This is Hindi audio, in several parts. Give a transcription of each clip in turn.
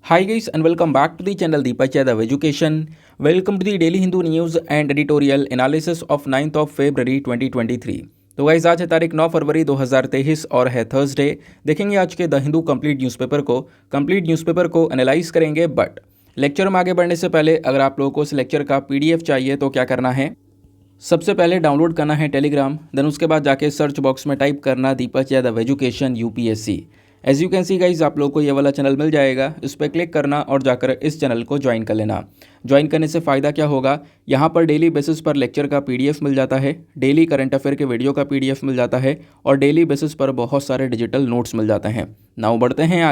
Hi guys and welcome back to the channel Deepak Yadav Education. Welcome to the Daily Hindu News and Editorial Analysis of 9th of February 2023. तो गाइज आज है तारीख 9 फरवरी 2023 और है थर्सडे। देखेंगे आज के द हिंदू कंप्लीट न्यूज़पेपर को एनालाइज करेंगे। बट लेक्चर में आगे बढ़ने से पहले अगर आप लोगों को इस लेक्चर का पीडीएफ चाहिए तो क्या करना है, सबसे पहले डाउनलोड करना है टेलीग्राम, देन उसके बाद जाके सर्च बॉक्स में टाइप करना Deepak Yadav education UPSC. As you can see guys आप लोग को ये वाला चैनल मिल जाएगा, इस पर क्लिक करना और जाकर इस चैनल को ज्वाइन कर लेना। ज्वाइन करने से फ़ायदा क्या होगा, यहाँ पर डेली बेसिस पर लेक्चर का पीडीएफ मिल जाता है, डेली करंट अफेयर के वीडियो का पीडीएफ मिल जाता है और डेली बेसिस पर बहुत सारे डिजिटल नोट्स मिल जाते हैं। नाउ बढ़ते हैं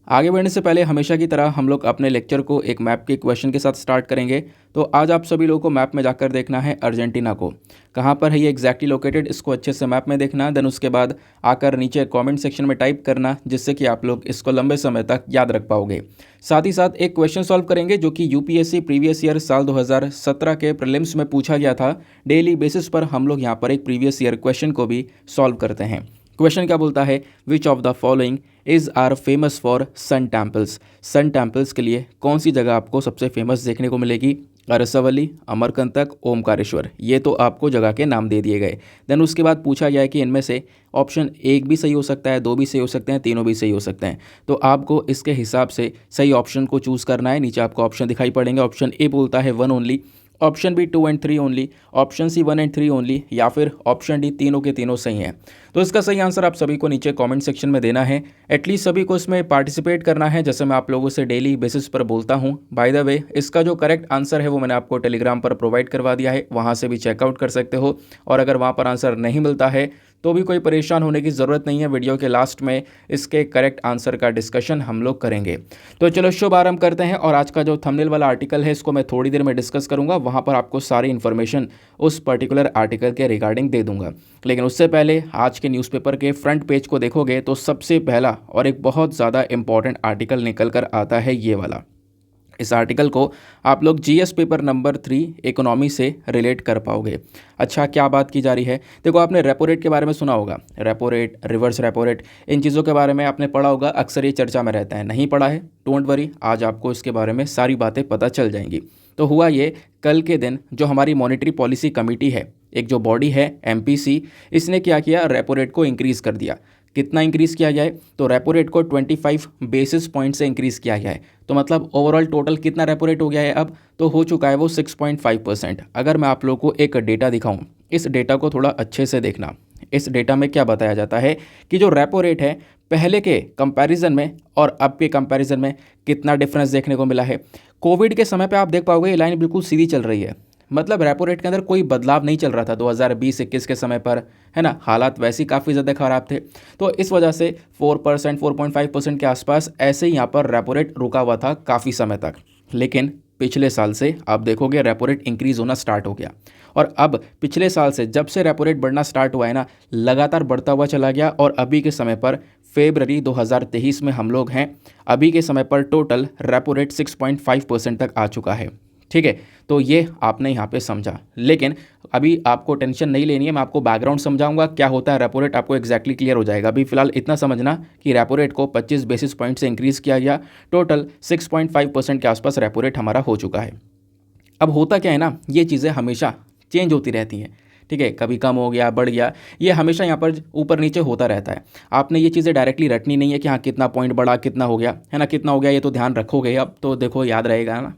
आगे बढ़ने से पहले हमेशा की तरह हम लोग अपने लेक्चर को एक मैप के क्वेश्चन के साथ स्टार्ट करेंगे। तो आज आप सभी लोगों को मैप में जाकर देखना है अर्जेंटीना को, कहाँ पर है ये एग्जैक्टली लोकेटेड, इसको अच्छे से मैप में देखना। देन उसके बाद आकर नीचे कमेंट सेक्शन में टाइप करना, जिससे कि आप लोग इसको लंबे समय तक याद रख पाओगे। साथ ही साथ एक क्वेश्चन सॉल्व करेंगे जो कि यूपीएससी प्रीवियस ईयर साल 2017 के प्रीलिम्स में पूछा गया था। डेली बेसिस पर हम लोग यहाँ पर एक प्रीवियस ईयर क्वेश्चन को भी सॉल्व करते हैं। क्वेश्चन क्या बोलता है, which of the following is are famous for sun temples. Sun temples के लिए कौन सी जगह आपको सबसे फेमस देखने को मिलेगी, अरसवली, अमरकंटक, ओमकारेश्वर। ये तो आपको जगह के नाम दे दिए गए। देन उसके बाद पूछा गया है कि इनमें से ऑप्शन एक भी सही हो सकता है, दो भी सही हो सकते हैं, तीनों भी सही हो सकते हैं। तो आपको इसके हिसाब से सही ऑप्शन को चूज़ करना है। नीचे आपको ऑप्शन दिखाई पड़ेंगे। ऑप्शन ए बोलता है 1 only, option b 2 and 3 only, option c 1 and 3 only, या फिर ऑप्शन डी तीनों के तीनों सही हैं। तो इसका सही आंसर आप सभी को नीचे कमेंट सेक्शन में देना है। एटलीस्ट सभी को इसमें पार्टिसिपेट करना है, जैसे मैं आप लोगों से डेली बेसिस पर बोलता हूँ। बाय द वे, इसका जो करेक्ट आंसर है वो मैंने आपको टेलीग्राम पर प्रोवाइड करवा दिया है, वहाँ से भी चेकआउट कर सकते हो। और अगर वहाँ पर आंसर नहीं मिलता है तो भी कोई परेशान होने की ज़रूरत नहीं है। वीडियो के लास्ट में इसके करेक्ट आंसर का डिस्कशन हम लोग करेंगे। तो चलो शुभ आरंभ करते हैं। और आज का जो थंबनेल वाला आर्टिकल है इसको मैं थोड़ी देर में डिस्कस करूंगा, वहाँ पर आपको सारी इन्फॉर्मेशन उस पर्टिकुलर आर्टिकल के रिगार्डिंग दे दूंगा। लेकिन उससे पहले आज के न्यूज़पेपर के फ्रंट पेज को देखोगे तो सबसे पहला और एक बहुत ज़्यादा इंपॉर्टेंट आर्टिकल निकल कर आता है ये वाला। इस आर्टिकल को आप लोग जीएस पेपर नंबर 3 इकोनॉमी से रिलेट कर पाओगे। अच्छा, क्या बात की जा रही है, देखो आपने रेपो रेट के बारे में सुना होगा, repo rate, reverse repo rate, इन चीज़ों के बारे में आपने पढ़ा होगा, अक्सर ये चर्चा में रहता है। नहीं पढ़ा है डोंट वरी, आज आपको इसके बारे में सारी बातें पता चल जाएंगी। तो हुआ ये, कल के दिन जो हमारी मॉनेटरी पॉलिसी कमेटी है, एक जो बॉडी है एमपीसी, इसने क्या किया, रेपो रेट को इंक्रीज़ कर दिया। कितना इंक्रीज़ किया गया है, तो रेपो रेट को 25 बेसिस पॉइंट से इंक्रीज़ किया गया है। तो मतलब ओवरऑल टोटल कितना रेपो रेट हो गया है, अब तो हो चुका है वो 6.5%। अगर मैं आप लोगों को एक डेटा दिखाऊं, इस डेटा को थोड़ा अच्छे से देखना। इस डेटा में क्या बताया जाता है कि जो रेपो रेट है पहले के कंपैरिजन में और अब के कंपैरिजन में कितना डिफरेंस देखने को मिला है। कोविड के समय पे आप देख पाओगे ये लाइन बिल्कुल सीधी चल रही है, मतलब रेपो रेट के अंदर कोई बदलाव नहीं चल रहा था 2020-21 के समय पर, है ना। हालात वैसे ही काफ़ी ज़्यादा ख़राब थे, तो इस वजह से 4%, 4.5% के आसपास ऐसे ही यहाँ पर रेपो रेट रुका हुआ था काफ़ी समय तक। लेकिन पिछले साल से आप देखोगे रेपो रेट इंक्रीज़ होना स्टार्ट हो गया, और अब पिछले साल से जब से रेपो रेट बढ़ना स्टार्ट हुआ है ना, लगातार बढ़ता हुआ चला गया। और अभी के समय पर फरवरी 2023 में हम लोग हैं, अभी के समय पर टोटल रेपो रेट 6.5% तक आ चुका है। ठीक है, तो ये आपने यहाँ पे समझा। लेकिन अभी आपको टेंशन नहीं लेनी है, मैं आपको बैकग्राउंड समझाऊंगा क्या होता है रेपो रेट, आपको एक्जैक्टली क्लियर हो जाएगा। अभी फिलहाल इतना समझना कि रेपो रेट को 25 बेसिस पॉइंट से इंक्रीज़ किया गया, टोटल 6.5% के आसपास रेपो रेट हमारा हो चुका है। अब होता क्या है ना, ये चीज़ें हमेशा चेंज होती रहती हैं। ठीक है, कभी कम हो गया, बढ़ गया, ये हमेशा यहाँ पर ऊपर नीचे होता रहता है। आपने ये चीज़ें डायरेक्टली रटनी नहीं है कि हाँ कितना पॉइंट बढ़ा, कितना हो गया, है ना, कितना हो गया, ये तो ध्यान रखोगे। अब तो देखो याद रहेगा ना,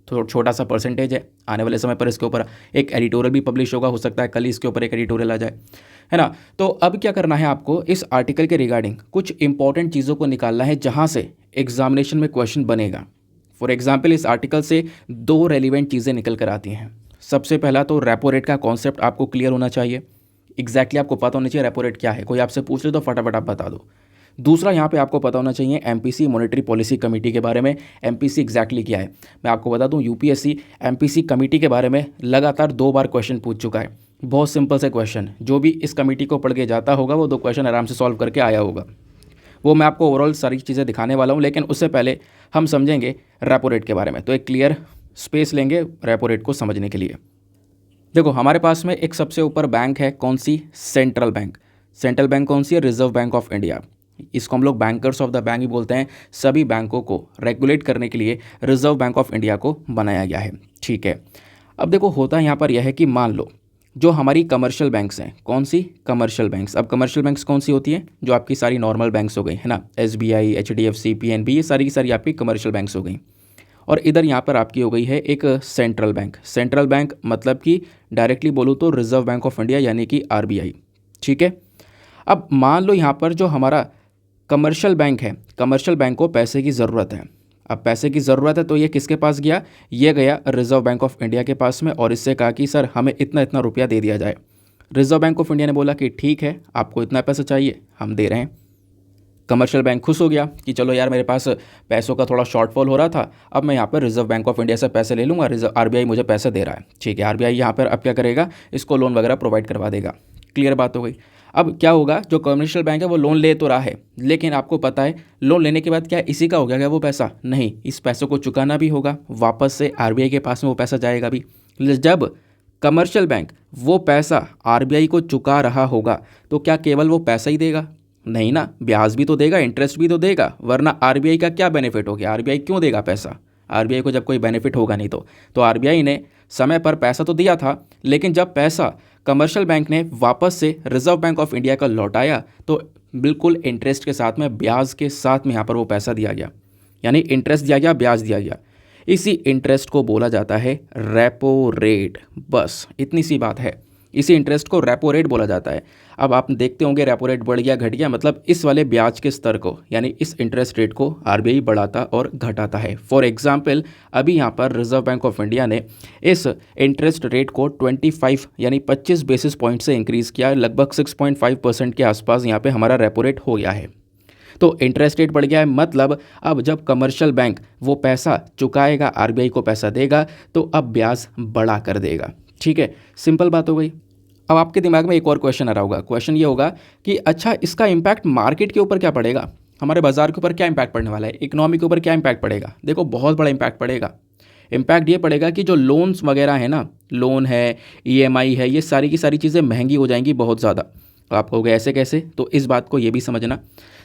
तो छोटा सा परसेंटेज है। आने वाले समय पर इसके ऊपर एक एडिटोरियल भी पब्लिश होगा, हो सकता है कल ही इसके ऊपर एक एडिटोरियल आ जाए, है ना। तो अब क्या करना है आपको, इस आर्टिकल के रिगार्डिंग कुछ इंपॉर्टेंट चीज़ों को निकालना है जहाँ से एग्जामिनेशन में क्वेश्चन बनेगा। फॉर एग्जाम्पल, इस आर्टिकल से 2 रेलिवेंट चीज़ें निकल कर आती हैं। सबसे पहला तो रेपो रेट का कॉन्सेप्ट आपको क्लियर होना चाहिए, एग्जैक्टली आपको पता होना चाहिए रेपो रेट क्या है। कोई आपसे पूछ ले तो फटाफट आप बता दो। दूसरा, यहाँ पे आपको पता होना चाहिए एमपीसी मॉनेटरी पॉलिसी कमेटी के बारे में। एमपीसी एग्जैक्टली क्या है, मैं आपको बता दूं, यूपीएससी एमपीसी कमेटी के बारे में लगातार 2 बार क्वेश्चन पूछ चुका है। बहुत सिंपल से क्वेश्चन, जो भी इस कमेटी को पढ़ के जाता होगा वो 2 क्वेश्चन आराम से सॉल्व करके आया होगा। वो मैं आपको ओवरऑल सारी चीज़ें दिखाने वाला हूँ, लेकिन उससे पहले हम समझेंगे रेपो रेट के बारे में। तो एक क्लियर स्पेस लेंगे रेपो रेट को समझने के लिए। देखो हमारे पास में एक सबसे ऊपर बैंक है, कौन सी, सेंट्रल बैंक। सेंट्रल बैंक कौन सी है, रिजर्व बैंक ऑफ इंडिया। इसको हम लोग बैंकर्स ऑफ द बैंक भी बोलते हैं। सभी बैंकों को रेगुलेट करने के लिए रिजर्व बैंक ऑफ इंडिया को बनाया गया है। ठीक है, अब देखो होता यहाँ पर यह है कि मान लो जो हमारी कमर्शियल बैंक्स हैं, कौन सी कमर्शियल बैंक्स, अब कमर्शियल बैंक्स कौन सी होती हैं, जो आपकी सारी नॉर्मल बैंक्स हो गई है ना, SBI, HDFC, PNB, ये सारी की सारी आपकी कमर्शियल बैंक्स हो गई। और इधर यहाँ पर आपकी हो गई है एक सेंट्रल बैंक। सेंट्रल बैंक मतलब कि डायरेक्टली बोलूँ तो रिजर्व बैंक ऑफ इंडिया यानी कि RBI। ठीक है, अब मान लो यहाँ पर जो हमारा कमर्शियल बैंक है, कमर्शियल बैंक को पैसे की ज़रूरत है। अब पैसे की ज़रूरत है तो ये किसके पास गया, ये गया रिजर्व बैंक ऑफ इंडिया के पास में, और इससे कहा कि सर हमें इतना इतना रुपया दे दिया जाए। रिजर्व बैंक ऑफ इंडिया ने बोला कि ठीक है, आपको इतना पैसा चाहिए, हम दे रहे हैं। कमर्शियल बैंक खुश हो गया कि चलो यार मेरे पास पैसों का थोड़ा शॉर्टफॉल हो रहा था, अब मैं यहाँ पर रिजर्व बैंक ऑफ इंडिया से पैसे ले लूँगा, RBI मुझे पैसे दे रहा है। ठीक है, RBI यहाँ पर अब क्या करेगा, इसको लोन वगैरह प्रोवाइड करवा देगा। क्लियर बात हो गई। अब क्या होगा, जो कमर्शियल बैंक है वो लोन ले तो रहा है, लेकिन आपको पता है लोन लेने के बाद क्या इसी का हो गया क्या वो पैसा, नहीं, इस पैसे को चुकाना भी होगा, वापस से RBI के पास में वो पैसा जाएगा भी। जब कमर्शियल बैंक वो पैसा RBI को चुका रहा होगा तो क्या केवल वो पैसा ही देगा, नहीं ना, ब्याज भी तो देगा, इंटरेस्ट भी तो देगा, वरना RBI का क्या बेनिफिट हो गया, RBI क्यों देगा पैसा, RBI को जब कोई बेनिफिट होगा नहीं तो RBI ने समय पर पैसा तो दिया था, लेकिन जब पैसा कमर्शियल बैंक ने वापस से रिजर्व बैंक ऑफ इंडिया का लौटाया तो बिल्कुल इंटरेस्ट के साथ में, ब्याज के साथ में यहाँ पर वो पैसा दिया गया, यानी इंटरेस्ट दिया गया, ब्याज दिया गया। इसी इंटरेस्ट को बोला जाता है रेपो रेट। बस इतनी सी बात है, इसी इंटरेस्ट को रेपो रेट बोला जाता है। अब आप देखते होंगे रेपो रेट बढ़ गया घट गया, मतलब इस वाले ब्याज के स्तर को, यानी इस इंटरेस्ट रेट को RBI बढ़ाता और घटाता है। फॉर एग्जांपल अभी यहाँ पर रिजर्व बैंक ऑफ इंडिया ने इस इंटरेस्ट रेट को 25 यानी 25 बेसिस पॉइंट से इंक्रीज़ किया, लगभग 6.5% के आसपास यहाँ पर हमारा रेपो रेट हो गया है। तो इंटरेस्ट रेट बढ़ गया है, मतलब अब जब कमर्शियल बैंक वो पैसा चुकाएगा, RBI को पैसा देगा, तो अब ब्याज बढ़ा कर देगा। ठीक है, सिंपल बात हो गई। अब आपके दिमाग में एक और क्वेश्चन आ रहा होगा, क्वेश्चन ये होगा कि अच्छा इसका इम्पैक्ट मार्केट के ऊपर क्या पड़ेगा, हमारे बाजार के ऊपर क्या इम्पैक्ट पड़ने वाला है, इकोनॉमी के ऊपर क्या इम्पैक्ट पड़ेगा। देखो बहुत बड़ा इम्पैक्ट पड़ेगा। इम्पैक्ट ये पड़ेगा कि जो लोन्स वगैरह है ना, लोन है, EMI है, ये सारी की सारी चीज़ें महंगी हो जाएंगी बहुत ज़्यादा। तो आप कहोगे ऐसे कैसे, तो इस बात को ये भी समझना।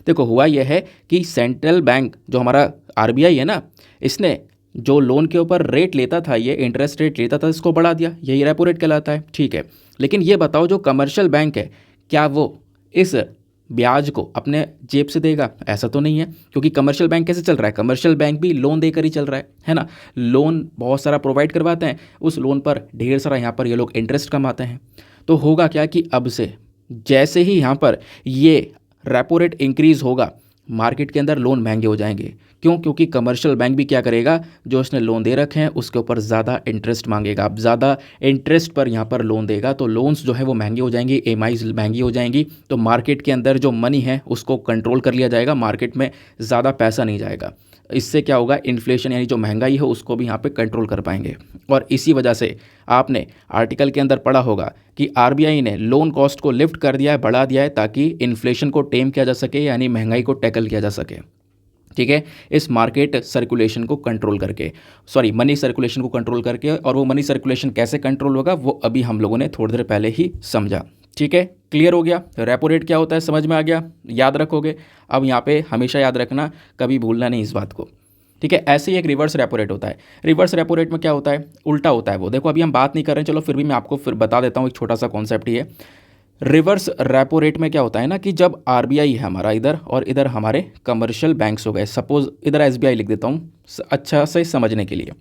देखो हुआ यह है कि सेंट्रल बैंक जो हमारा RBI है ना, इसने जो लोन के ऊपर रेट लेता था, ये इंटरेस्ट रेट लेता था, इसको बढ़ा दिया, यही रेपो रेट कहलाता है। ठीक है, लेकिन ये बताओ जो कमर्शियल बैंक है क्या वो इस ब्याज को अपने जेब से देगा, ऐसा तो नहीं है, क्योंकि कमर्शियल बैंक कैसे चल रहा है, कमर्शियल बैंक भी लोन देकर ही चल रहा है ना, लोन बहुत सारा प्रोवाइड करवाते हैं, उस लोन पर ढेर सारा यहाँ पर ये लोग इंटरेस्ट कमाते हैं। तो होगा क्या कि अब से जैसे ही यहाँ पर ये रेपो रेट इंक्रीज़ होगा, मार्केट के अंदर लोन महंगे हो जाएंगे। क्यों, क्योंकि कमर्शियल बैंक भी क्या करेगा, जो उसने लोन दे रखे हैं उसके ऊपर ज़्यादा इंटरेस्ट मांगेगा, अब ज़्यादा इंटरेस्ट पर यहाँ पर लोन देगा, तो लोन्स जो है वो महंगे हो जाएंगे, EMIs महंगी हो जाएंगी, तो मार्केट के अंदर जो मनी है उसको कंट्रोल कर लिया जाएगा, मार्केट में ज़्यादा पैसा नहीं जाएगा। इससे क्या होगा, इन्फ्लेशन यानी जो महंगाई है उसको भी यहाँ पे कंट्रोल कर पाएंगे। और इसी वजह से आपने आर्टिकल के अंदर पढ़ा होगा कि RBI ने लोन कॉस्ट को लिफ्ट कर दिया है, बढ़ा दिया है, ताकि इन्फ्लेशन को टेम किया जा सके, यानी महंगाई को टैकल किया जा सके। ठीक है, इस मार्केट सर्कुलेशन को कंट्रोल करके, मनी सर्कुलेशन को कंट्रोल करके। और वो मनी सर्कुलेशन कैसे कंट्रोल होगा वो अभी हम लोगों ने थोड़ी देर पहले ही समझा। ठीक है, क्लियर हो गया, रेपो रेट क्या होता है समझ में आ गया, याद रखोगे। अब यहाँ पे हमेशा याद रखना, कभी भूलना नहीं इस बात को। ठीक है, ऐसे ही एक रिवर्स रेपो रेट होता है। रिवर्स रेपो रेट में क्या होता है, उल्टा होता है वो। देखो अभी हम बात नहीं कर रहे हैं, चलो फिर भी मैं आपको फिर बता देता हूँ, एक छोटा सा कॉन्सेप्ट ही है। रिवर्स रेपो रेट में क्या होता है ना कि जब RBI है हमारा इधर, और इधर हमारे कमर्शियल बैंक्स हो गए, सपोज इधर SBI लिख देता हूँ अच्छा से समझने के लिए।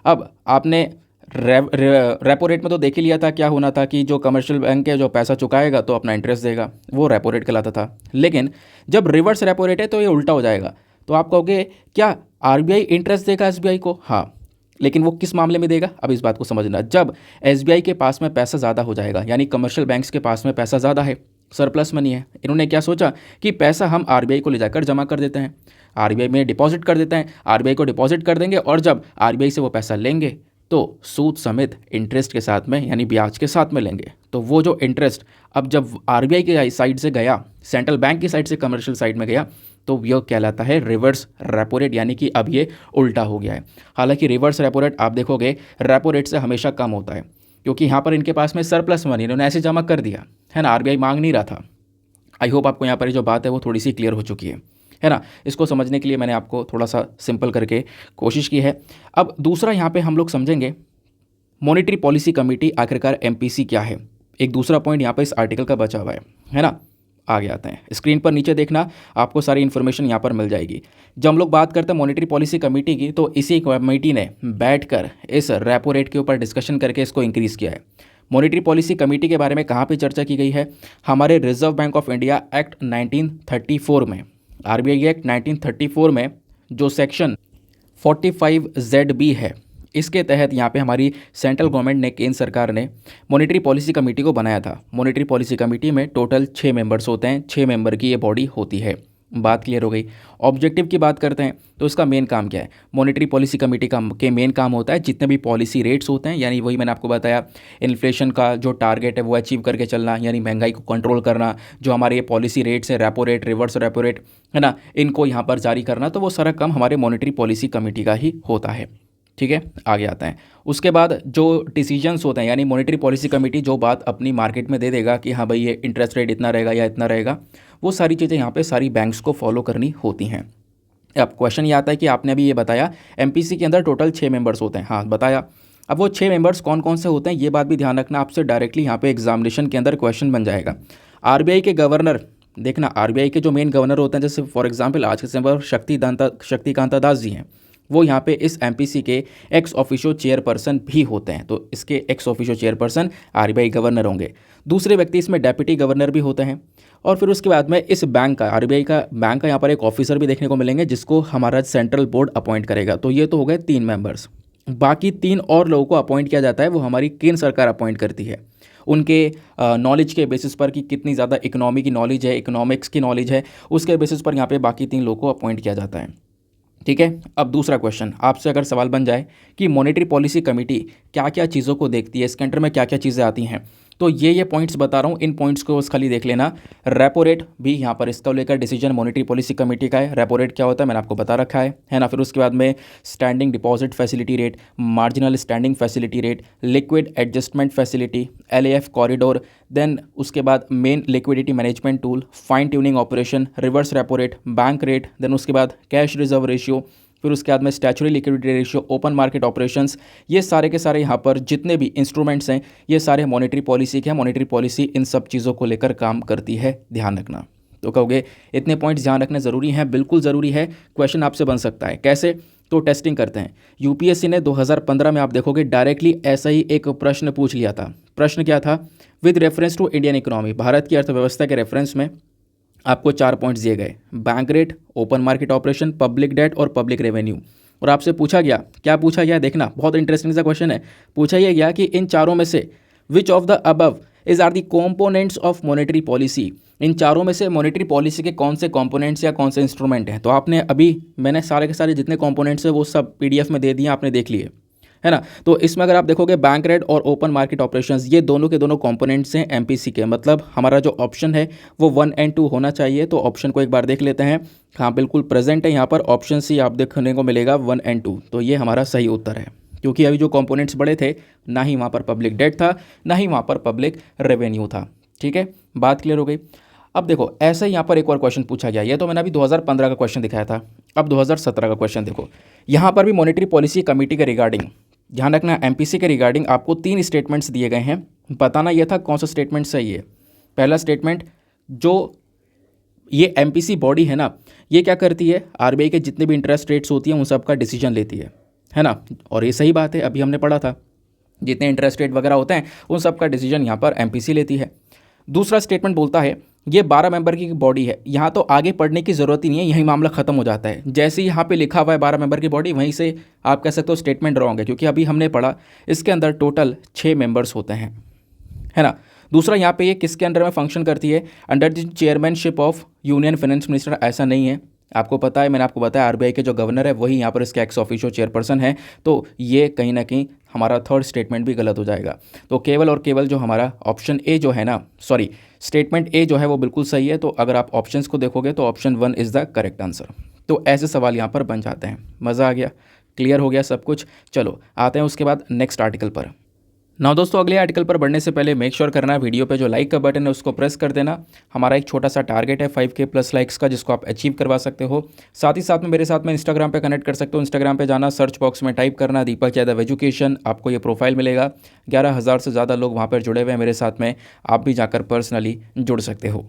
अब आपने रेपो रेट में तो देख ही लिया था क्या होना था कि जो कमर्शियल बैंक है जो पैसा चुकाएगा तो अपना इंटरेस्ट देगा, वो रेपो रेट कहलाता था। लेकिन जब रिवर्स रेपो रेट है तो ये उल्टा हो जाएगा। तो आप कहोगे क्या RBI इंटरेस्ट देगा SBI को, हाँ, लेकिन वो किस मामले में देगा, अब इस बात को समझना। जब SBI के पास में पैसा ज़्यादा हो जाएगा, यानी कमर्शियल बैंक्स के पास में पैसा ज़्यादा है, सरप्लस मनी है, इन्होंने क्या सोचा कि पैसा हम RBI को ले जाकर जमा कर देते हैं, RBI में डिपॉजिट कर देते हैं, RBI को डिपॉजिट कर देंगे, और जब RBI से वो पैसा लेंगे तो सूद समेत इंटरेस्ट के साथ में, यानी ब्याज के साथ में लेंगे। तो वो जो इंटरेस्ट अब जब RBI के साइड से गया, सेंट्रल बैंक की साइड से कमर्शियल साइड में गया, तो यह कहलाता है रिवर्स रेपो रेट, यानी कि अब ये उल्टा हो गया है। हालांकि रिवर्स रेपो रेट आप देखोगे रेपो रेट से हमेशा कम होता है, क्योंकि यहाँ पर इनके पास में सरप्लस मनी, इन्होंने ऐसे जमा कर दिया है ना, RBI मांग नहीं रहा था। आई होप आपको यहाँ पर ये जो बात है वो थोड़ी सी क्लियर हो चुकी है ना। इसको समझने के लिए मैंने आपको थोड़ा सा सिंपल करके कोशिश की है। अब दूसरा यहाँ पे हम लोग समझेंगे मॉनेटरी पॉलिसी कमेटी आखिरकार एमपीसी क्या है। एक दूसरा पॉइंट यहाँ पे इस आर्टिकल का बचा हुआ है ना। आगे आते हैं, स्क्रीन पर नीचे देखना, आपको सारी इन्फॉर्मेशन यहाँ पर मिल जाएगी। जब हम लोग बात करते हैं मॉनेटरी पॉलिसी कमेटी की, तो इसी कमेटी ने बैठकर इस रेपो रेट के ऊपर डिस्कशन करके इसको इंक्रीज़ किया है। मॉनेटरी पॉलिसी कमेटी के बारे में कहाँ पे चर्चा की गई है? हमारे reserve bank of India act 1934 में, आरबीआई एक्ट 1934 में जो सेक्शन 45ZB है, इसके तहत यहाँ पे हमारी सेंट्रल गवर्नमेंट ने, केंद्र सरकार ने मॉनेटरी पॉलिसी कमेटी को बनाया था। मॉनेटरी पॉलिसी कमेटी में टोटल 6 मेंबर्स होते हैं, 6 मेंबर की ये बॉडी होती है। बात क्लियर हो गई। ऑब्जेक्टिव की बात करते हैं तो इसका मेन काम क्या है? मॉनेटरी पॉलिसी कमेटी का के मेन काम होता है जितने भी पॉलिसी रेट्स होते हैं, यानी वही मैंने आपको बताया, इन्फ्लेशन का जो टारगेट है वो अचीव करके चलना, यानी महंगाई को कंट्रोल करना, जो हमारे ये पॉलिसी रेट्स है, repo rate, reverse repo rate है ना, इनको यहाँ पर जारी करना, तो वो सारा काम हमारे मॉनेटरी पॉलिसी कमेटी का ही होता है। ठीक है, आगे आता है। उसके बाद जो डिसीजंस होते हैं, यानी मॉनेटरी पॉलिसी कमेटी जो बात अपनी मार्केट में दे देगा कि हाँ भाई ये इंटरेस्ट रेट इतना रहेगा या इतना रहेगा, वो सारी चीज़ें यहाँ पे सारी बैंक्स को फॉलो करनी होती हैं। अब क्वेश्चन ये आता है कि आपने अभी ये बताया एमपीसी के अंदर टोटल 6 मेंबर्स होते हैं, हाँ बताया। अब वो 6 मेंबर्स कौन कौन से होते हैं ये बात भी ध्यान रखना, आपसे डायरेक्टली यहाँ पे एग्जामिनेशन के अंदर क्वेश्चन बन जाएगा। आरबीआई के गवर्नर, देखना आरबीआई के जो मेन गवर्नर होते हैं, जैसे फॉर एग्जाम्पल आज के समय पर शक्तिकांता दास जी हैं, वो यहाँ पे इस एमपीसी के एक्स ऑफिशियो चेयरपर्सन भी होते हैं, तो इसके ex officio chairperson RBI governor होंगे। दूसरे व्यक्ति इसमें डेप्यूटी गवर्नर भी होते हैं। और फिर उसके बाद में इस बैंक का, आरबीआई का बैंक का यहाँ पर एक ऑफिसर भी देखने को मिलेंगे जिसको हमारा सेंट्रल बोर्ड अपॉइंट करेगा। तो ये तो हो गए 3 मेंबर्स। बाकी 3 और लोगों को अपॉइंट किया जाता है, वो हमारी केंद्र सरकार अपॉइंट करती है, उनके नॉलेज के बेसिस पर कि कितनी ज़्यादा इकोनॉमी की नॉलेज है, इकोनॉमिक्स की नॉलेज है, उसके बेसिस पर यहाँ पे बाकी 3 लोगों को अपॉइंट किया जाता है। ठीक है, अब दूसरा क्वेश्चन आपसे अगर सवाल बन जाए कि मॉनेटरी पॉलिसी कमेटी क्या क्या चीज़ों को देखती है, इसके अंडर में क्या क्या चीज़ें आती हैं, तो ये पॉइंट्स बता रहा हूँ, इन पॉइंट्स को बस खाली देख लेना। रेपो रेट भी यहाँ पर इसको लेकर डिसीजन मॉनेटरी पॉलिसी कमेटी का है। रेपो रेट क्या होता है मैंने आपको बता रखा है ना। फिर उसके बाद में standing deposit facility rate, marginal standing facility rate, liquid adjustment facility, LAF corridor, then उसके बाद main liquidity management tool, fine tuning operation, reverse repo rate, bank rate, then उसके बाद कैश रिजर्व रेशियो, फिर उसके बाद में statutory liquidity ratio, open market operations, ये सारे के सारे यहाँ पर जितने भी इंस्ट्रूमेंट्स हैं ये सारे मॉनेटरी पॉलिसी के हैं। मॉनेटरी पॉलिसी इन सब चीज़ों को लेकर काम करती है, ध्यान रखना। तो कहोगे इतने पॉइंट्स ध्यान रखने ज़रूरी हैं, बिल्कुल ज़रूरी है। क्वेश्चन आपसे बन सकता है, कैसे? तो टेस्टिंग करते हैं। यूपीएससी ने 2015 में आप देखोगे डायरेक्टली ऐसा ही एक प्रश्न पूछ लिया था। प्रश्न क्या था? With reference to Indian economy, Bharat की अर्थव्यवस्था के रेफरेंस में आपको 4 पॉइंट्स दिए गए, bank rate, open market operation, public debt और पब्लिक रेवेन्यू। और आपसे पूछा गया, क्या पूछा गया देखना, बहुत इंटरेस्टिंग सा क्वेश्चन है। पूछा यह गया कि इन चारों में से which of the above is are the components of monetary policy, इन चारों में से मॉनेटरी पॉलिसी के कौन से कॉम्पोनेंट्स या कौन से इंस्ट्रूमेंट हैं। तो आपने अभी मैंने सारे के सारे जितने कॉम्पोनेंट्स हैं वो सब पीडीएफ में दे दिए, आपने देख लिए है ना। तो इसमें अगर आप देखोगे बैंक रेट और ओपन मार्केट ऑपरेशंस, ये दोनों के दोनों कंपोनेंट्स हैं एमपीसी के, मतलब हमारा जो ऑप्शन है वो 1 और 2 होना चाहिए। तो ऑप्शन को एक बार देख लेते हैं, हाँ बिल्कुल प्रेजेंट है यहाँ पर, ऑप्शन सी आप देखने को मिलेगा 1 और 2, तो ये हमारा सही उत्तर है। क्योंकि अभी जो कंपोनेंट्स बड़े थे, ना ही वहाँ पर पब्लिक डेट था, ना ही वहाँ पर पब्लिक रेवेन्यू था। ठीक है, बात क्लियर हो गई। अब देखो ऐसे ही यहाँ पर एक और क्वेश्चन पूछा गया, ये तो मैंने अभी 2015 का क्वेश्चन दिखाया था। अब 2017 का क्वेश्चन देखो, यहाँ पर भी मॉनेटरी पॉलिसी कमेटी के रिगार्डिंग, ध्यान रखना एमपीसी के रिगार्डिंग आपको 3 स्टेटमेंट्स दिए गए हैं। बताना यह था कौन सा स्टेटमेंट सही है। पहला स्टेटमेंट, जो ये एमपीसी बॉडी है ना, ये क्या करती है, आरबीआई के जितने भी इंटरेस्ट रेट्स होती हैं उन सब का डिसीजन लेती है ना। और ये सही बात है, अभी हमने पढ़ा था, जितने इंटरेस्ट रेट वगैरह होते हैं उन सब का डिसीजन यहाँ पर एमपीसी लेती है। दूसरा स्टेटमेंट बोलता है ये 12 मेंबर की बॉडी है, यहाँ तो आगे पढ़ने की ज़रूरत ही नहीं है, यही मामला ख़त्म हो जाता है। जैसे ही यहाँ पे लिखा हुआ है 12 मेंबर की बॉडी, वहीं से आप कह सकते हो स्टेटमेंट रॉन्ग है, क्योंकि अभी हमने पढ़ा इसके अंदर टोटल 6 मेंबर्स होते हैं, है ना। दूसरा यहाँ पे ये किसके अंडर में फंक्शन करती है, under the chairmanship of union finance minister, ऐसा नहीं है। आपको पता है, मैंने आपको बताया आरबीआई के जो गवर्नर है वही यहाँ पर इसके एक्स ऑफिशियो चेयरपर्सन है, तो ये कहीं ना कहीं हमारा थर्ड स्टेटमेंट भी गलत हो जाएगा। तो केवल और केवल जो हमारा ऑप्शन ए जो है ना, सॉरी स्टेटमेंट ए जो है वो बिल्कुल सही है। तो अगर आप ऑप्शंस को देखोगे तो option 1 is the correct answer. तो ऐसे सवाल यहाँ पर बन जाते हैं। मज़ा आ गया, क्लियर हो गया सब कुछ। चलो आते हैं उसके बाद नेक्स्ट आर्टिकल पर। ना दोस्तों, अगले आर्टिकल पर बढ़ने से पहले मेक श्योर करना वीडियो पे जो लाइक का बटन है उसको प्रेस कर देना। हमारा एक छोटा सा टारगेट है 5K प्लस लाइक्स का, जिसको आप अचीव करवा सकते हो। साथ ही साथ में मेरे साथ में इंस्टाग्राम पे कनेक्ट कर सकते हो। इंस्टाग्राम पे जाना, सर्च बॉक्स में टाइप करना दीपक यादव एजुकेशन, आपको ये प्रोफाइल मिलेगा। 11,000 से ज़्यादा लोग वहाँ पर जुड़े हुए हैं मेरे साथ में, आप भी जाकर पर्सनली जुड़ सकते हो।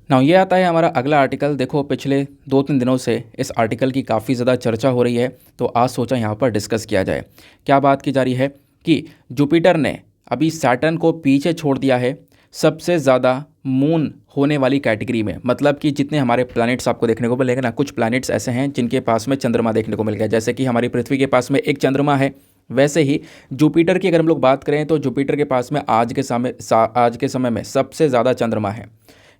ना ये आता है हमारा अगला आर्टिकल। देखो, पिछले 2-3 दिनों से इस आर्टिकल की काफ़ी ज़्यादा चर्चा हो रही है, तो आज सोचा यहाँ पर डिस्कस किया जाए। क्या बात की जा रही है कि जुपिटर ने अभी सैटर्न को पीछे छोड़ दिया है सबसे ज़्यादा मून होने वाली कैटेगरी में। मतलब कि जितने हमारे प्लैनेट्स आपको देखने को मिलेंगे ना, कुछ प्लैनेट्स ऐसे हैं जिनके पास में चंद्रमा देखने को मिल गया। जैसे कि हमारी पृथ्वी के पास में एक चंद्रमा है, वैसे ही जुपिटर की अगर हम लोग बात करें तो जुपिटर के पास में आज के समय में सबसे ज़्यादा चंद्रमा है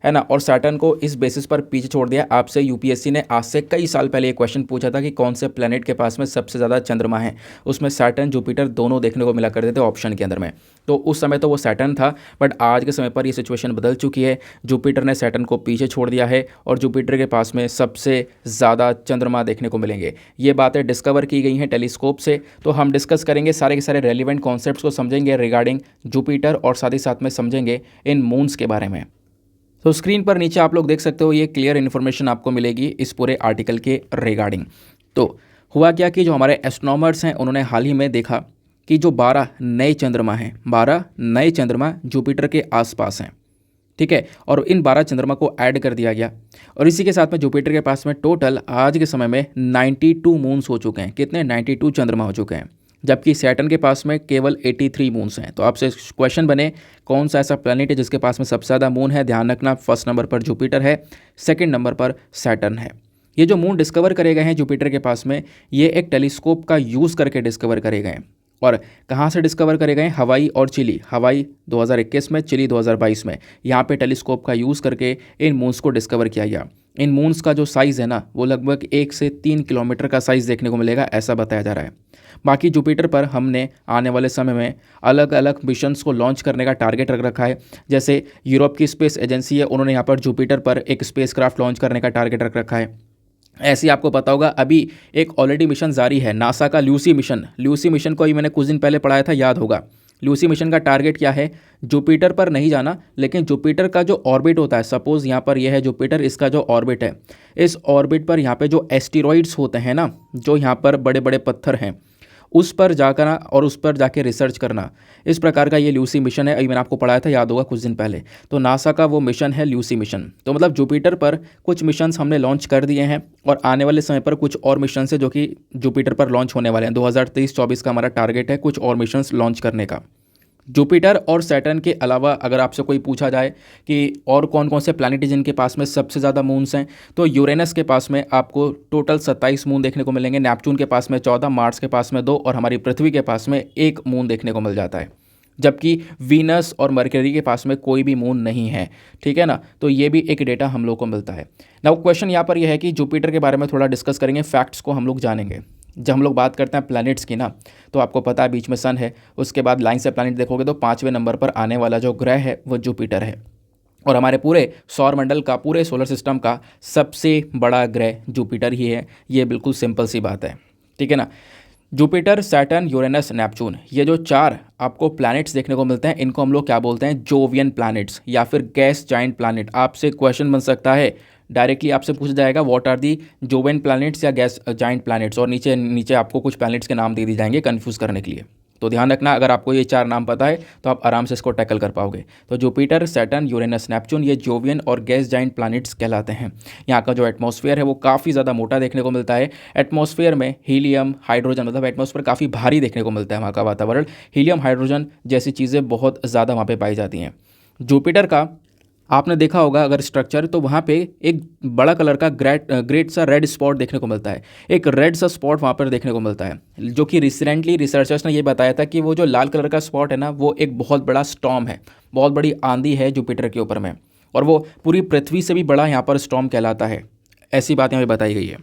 ना। और सैटर्न को इस बेसिस पर पीछे छोड़ दिया। आपसे यूपीएससी ने आज से कई साल पहले एक क्वेश्चन पूछा था कि कौन से प्लेनेट के पास में सबसे ज़्यादा चंद्रमा है। उसमें सैटर्न जुपिटर दोनों देखने को मिला करते थे ऑप्शन के अंदर में। तो उस समय तो वो सैटर्न था, बट आज के समय पर ये सिचुएशन बदल चुकी है। जुपिटर ने सैटर्न को पीछे छोड़ दिया है और जुपिटर के पास में सबसे ज़्यादा चंद्रमा देखने को मिलेंगे। ये बातें डिस्कवर की गई हैं टेलीस्कोप से। तो हम डिस्कस करेंगे सारे के सारे रेलिवेंट कॉन्सेप्ट्स को, समझेंगे रिगार्डिंग जुपिटर और साथ ही साथ में समझेंगे इन मून्स के बारे में। तो स्क्रीन पर नीचे आप लोग देख सकते हो, ये क्लियर इन्फॉर्मेशन आपको मिलेगी इस पूरे आर्टिकल के रिगार्डिंग। तो हुआ क्या कि जो हमारे एस्ट्रोनॉमर्स हैं उन्होंने हाल ही में देखा कि जो 12 नए चंद्रमा हैं, 12 नए चंद्रमा जुपिटर के आसपास हैं, ठीक है। और इन 12 चंद्रमा को ऐड कर दिया गया और इसी के साथ में जुपिटर के पास में टोटल आज के समय में 92 मून्स हो चुके हैं। कितने? 92 चंद्रमा हो चुके हैं, जबकि सैटर्न के पास में केवल 83 मून्स हैं। तो आपसे क्वेश्चन बने, कौन सा ऐसा प्लैनेट है जिसके पास में सबसे ज़्यादा मून है? ध्यान रखना, फर्स्ट नंबर पर जुपिटर है, सेकंड नंबर पर सैटर्न है। ये जो मून डिस्कवर करे गए हैं जुपिटर के पास में, ये एक टेलीस्कोप का यूज़ करके डिस्कवर करे गए हैं। और कहाँ से डिस्कवर करे गए? हवाई और चिली। हवाई 2021 में, चिली 2022 में। यहाँ पे टेलीस्कोप का यूज़ करके इन मून्स को डिस्कवर किया गया। इन मून्स का जो साइज़ है ना, वो लगभग 1 से 3 किलोमीटर का साइज़ देखने को मिलेगा, ऐसा बताया जा रहा है। बाकी जुपिटर पर हमने आने वाले समय में अलग अलग मिशंस को लॉन्च करने का टारगेट रख रखा है। जैसे यूरोप की स्पेस एजेंसी है, उन्होंने यहाँ पर जुपिटर पर एक स्पेसक्राफ्ट लॉन्च करने का टारगेट रख रखा है। ऐसे ही आपको पता होगा, अभी एक ऑलरेडी मिशन जारी है नासा का, ल्यूसी मिशन। ल्यूसी मिशन को ही मैंने कुछ दिन पहले पढ़ाया था, याद होगा। ल्यूसी मिशन का टारगेट क्या है? जुपिटर पर नहीं जाना, लेकिन जुपिटर का जो ऑर्बिट होता है, सपोज यहाँ पर यह है जुपिटर, इसका जो ऑर्बिट है, इस ऑर्बिट पर यहाँ पे जो एस्टेरॉइड्स होते हैं ना, जो यहाँ पर बड़े बड़े पत्थर हैं, उस पर जाकर और उस पर जाके रिसर्च करना, इस प्रकार का ये ल्यूसी मिशन है। अभी मैंने आपको पढ़ाया था, याद होगा, कुछ दिन पहले। तो नासा का वो मिशन है ल्यूसी मिशन। तो मतलब जुपिटर पर कुछ मिशंस हमने लॉन्च कर दिए हैं और आने वाले समय पर कुछ और मिशन है जो कि जुपिटर पर लॉन्च होने वाले हैं। 2023-24 का हमारा टारगेट है कुछ और मिशंस लॉन्च करने का। जुपिटर और सैटर्न के अलावा अगर आपसे कोई पूछा जाए कि और कौन कौन से प्लैनेट हैं जिनके पास में सबसे ज़्यादा मून्स हैं, तो यूरेनस के पास में आपको टोटल 27 मून देखने को मिलेंगे, नेपच्यून के पास में 14, मार्स के पास में 2 और हमारी पृथ्वी के पास में 1 मून देखने को मिल जाता है। जबकि वीनस और मरकरी के पास में कोई भी मून नहीं है, ठीक है ना। तो ये भी एक डेटा हम लोग को मिलता है। नाउ क्वेश्चन यहाँ पर यह है कि जुपिटर के बारे में थोड़ा डिस्कस करेंगे, फैक्ट्स को हम लोग जानेंगे। जब हम लोग बात करते हैं प्लैनेट्स की ना, तो आपको पता है बीच में सन है, उसके बाद लाइन से प्लैनेट देखोगे तो 5वें नंबर पर आने वाला जो ग्रह है वो जुपिटर है। और हमारे पूरे सौर मंडल का, पूरे सोलर सिस्टम का सबसे बड़ा ग्रह जुपिटर ही है। ये बिल्कुल सिंपल सी बात है, ठीक है ना। जुपिटर, सैटर्न, यूरेनस, नेपच्यून, ये जो 4 आपको प्लैनेट्स देखने को मिलते हैं, इनको हम लोग क्या बोलते हैं? जोवियन प्लैनेट्स या फिर गैस जाइंट प्लैनेट। आपसे क्वेश्चन बन सकता है, डायरेक्टली आपसे पूछा जाएगा what are the Jovian planets या गैस जाइंट प्लैनेट्स, और नीचे नीचे आपको कुछ प्लैनेट्स के नाम दे दिए जाएंगे कन्फ्यूज़ करने के लिए। तो ध्यान रखना, अगर आपको ये 4 नाम पता है तो आप आराम से इसको टैकल कर पाओगे। तो जुपिटर, सैटर्न, यूरेनस, नेपच्यून, ये जोवियन और गैस जाइंट प्लैनेट्स कहलाते हैं। यहाँ का जो एटमॉस्फेयर है वो काफ़ी ज़्यादा मोटा देखने को मिलता है। एटमॉस्फेयर में हीलियम, हाइड्रोजन, मतलब एटमॉस्फेयर काफ़ी भारी देखने को मिलता है। वहाँ का वातावरण हीलियम, हाइड्रोजन जैसी चीज़ें बहुत ज़्यादा वहाँ पर पाई जाती हैं। जुपिटर का आपने देखा होगा अगर स्ट्रक्चर, तो वहाँ पे एक बड़ा कलर का ग्रेट सा रेड स्पॉट देखने को मिलता है। एक रेड सा स्पॉट वहाँ पर देखने को मिलता है, जो कि रिसेंटली रिसर्चर्स ने ये बताया था कि वो जो लाल कलर का स्पॉट है ना, वो एक बहुत बड़ा स्टॉर्म है, बहुत बड़ी आंधी है जुपिटर के ऊपर में, और वो पूरी पृथ्वी से भी बड़ा यहाँ पर स्टॉर्म कहलाता है। ऐसी बात यहाँ पर बताई गई है,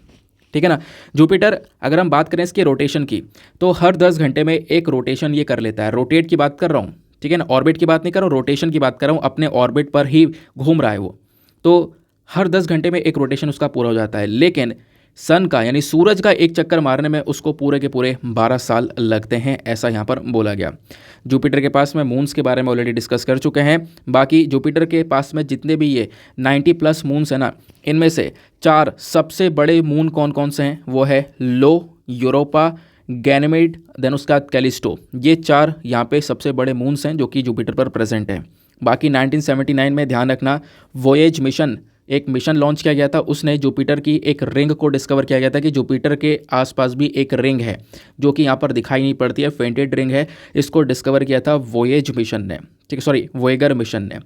ठीक है ना। जुपिटर, अगर हम बात करें इसके रोटेशन की, तो हर 10 घंटे में एक रोटेशन ये कर लेता है। रोटेट की बात कर रहा हूँ, ठीक है ना, ऑर्बिट की बात नहीं कर रहा हूँ, रोटेशन की बात कर रहा हूँ। अपने ऑर्बिट पर ही घूम रहा है वो, तो हर 10 घंटे में एक रोटेशन उसका पूरा हो जाता है। लेकिन सन का यानी सूरज का एक चक्कर मारने में उसको पूरे के पूरे 12 साल लगते हैं, ऐसा यहाँ पर बोला गया। जुपिटर के पास में मून्स के बारे में ऑलरेडी डिस्कस कर चुके हैं। बाकी जुपिटर के पास में जितने भी ये 90+ मून्स हैं ना, इनमें से 4 सबसे बड़े मून कौन कौन से हैं, वो है लो, यूरोपा, गैनेमेड, देन उसका कैलिस्टो। ये 4 यहाँ पे सबसे बड़े मून्स हैं जो कि जुपिटर पर प्रेजेंट हैं। बाकी 1979 में ध्यान रखना वोएज मिशन, एक मिशन लॉन्च किया गया था, उसने जुपिटर की एक रिंग को डिस्कवर किया गया था कि जुपिटर के आसपास भी एक रिंग है जो कि यहाँ पर दिखाई नहीं पड़ती है, फेंटेड रिंग है। इसको डिस्कवर किया था वोएज मिशन ने, ठीक है, सॉरी वोएगर मिशन ने।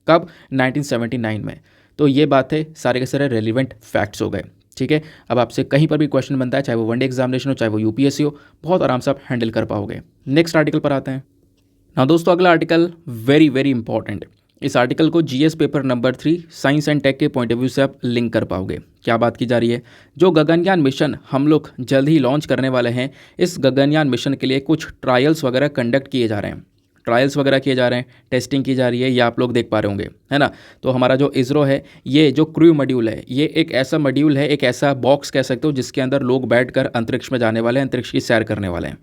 कब? 1979 में। तो ये बात है, सारे के सारे रेलिवेंट फैक्ट्स हो गए, ठीक है। अब आपसे कहीं पर भी क्वेश्चन बनता है, चाहे वो वनडे एग्जामिनेशन हो, चाहे वो यूपीएससी हो, बहुत आराम से आप हैंडल कर पाओगे। नेक्स्ट आर्टिकल पर आते हैं ना दोस्तों। अगला आर्टिकल वेरी वेरी इंपॉर्टेंट। इस आर्टिकल को GS paper number 3 science and tech के पॉइंट ऑफ व्यू से आप लिंक कर पाओगे। क्या बात की जा रही है? जो गगनयान मिशन हम लोग जल्द ही लॉन्च करने वाले हैं, इस गगनयान मिशन के लिए कुछ ट्रायल्स वगैरह कंडक्ट किए जा रहे हैं, ट्रायल्स वगैरह किए जा रहे हैं, टेस्टिंग की जा रही है, ये आप लोग देख पा रहे होंगे, है ना। तो हमारा जो इसरो है, ये जो क्रू मॉड्यूल है, ये एक ऐसा मॉड्यूल है, एक ऐसा बॉक्स कह सकते हो जिसके अंदर लोग बैठकर अंतरिक्ष में जाने वाले हैं, अंतरिक्ष की सैर करने वाले हैं,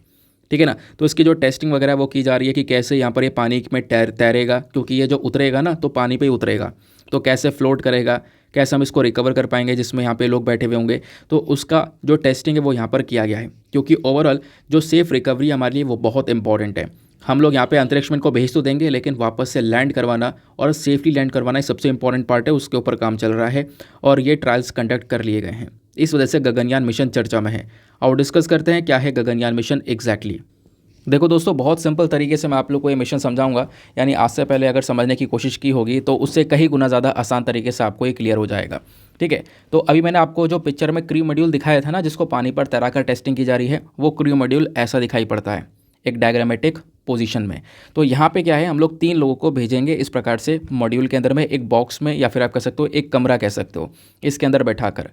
ठीक है ना। तो इसकी जो टेस्टिंग वगैरह वो की जा रही है कि कैसे यहाँ पर ये पानी में तैरेगा, क्योंकि ये जो उतरेगा ना तो पानी पे ही उतरेगा, तो कैसे फ्लोट करेगा, कैसे हम इसको रिकवर कर पाएंगे जिसमें यहाँ पे लोग बैठे हुए होंगे। तो उसका जो टेस्टिंग है वो यहाँ पर किया गया है, क्योंकि ओवरऑल जो सेफ़ रिकवरी हमारे लिए वो बहुत इंपॉर्टेंट है। हम लोग यहाँ पे अंतरिक्ष में इनको भेज तो देंगे, लेकिन वापस से लैंड करवाना और सेफली लैंड करवाना सबसे इंपॉर्टेंट पार्ट है, उसके ऊपर काम चल रहा है और ये ट्रायल्स कंडक्ट कर लिए गए हैं। इस वजह से गगनयान मिशन चर्चा में है। और डिस्कस करते हैं क्या है गगनयान मिशन एग्जैक्टली। देखो दोस्तों, बहुत सिंपल तरीके से मैं आप लोग को ये मिशन समझाऊंगा, यानी आज से पहले अगर समझने की कोशिश की होगी तो उससे कहीं गुना ज़्यादा आसान तरीके से आपको ये क्लियर हो जाएगा, ठीक है। तो अभी मैंने आपको जो पिक्चर में क्रू मॉड्यूल दिखाया था ना, जिसको पानी पर तैराकर टेस्टिंग की जा रही है, वो क्रू मॉड्यूल ऐसा दिखाई पड़ता है एक डायग्रामेटिक पोजीशन में। तो यहाँ पे क्या है, हम लोग 3 लोगों को भेजेंगे इस प्रकार से मॉड्यूल के अंदर में, एक बॉक्स में, या फिर आप कह सकते हो एक कमरा कह सकते हो, इसके अंदर बैठाकर।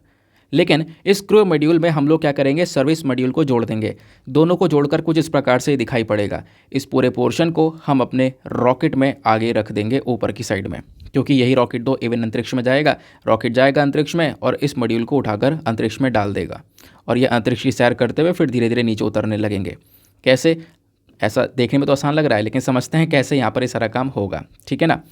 लेकिन इस क्रू मॉड्यूल में हम लोग क्या करेंगे, सर्विस मॉड्यूल को जोड़ देंगे। दोनों को जोड़कर कुछ इस प्रकार से दिखाई पड़ेगा। इस पूरे पोर्शन को हम अपने रॉकेट में आगे रख देंगे ऊपर की साइड में, क्योंकि यही रॉकेट तो इवन अंतरिक्ष में जाएगा। रॉकेट जाएगा अंतरिक्ष में और इस मॉड्यूल को उठाकर अंतरिक्ष में डाल देगा, और ये अंतरिक्ष की सैर करते हुए फिर धीरे धीरे नीचे उतरने लगेंगे। कैसे? ऐसा देखने में तो आसान लग रहा है, लेकिन समझते हैं कैसे यहाँ पर ये सारा काम होगा, ठीक है ना।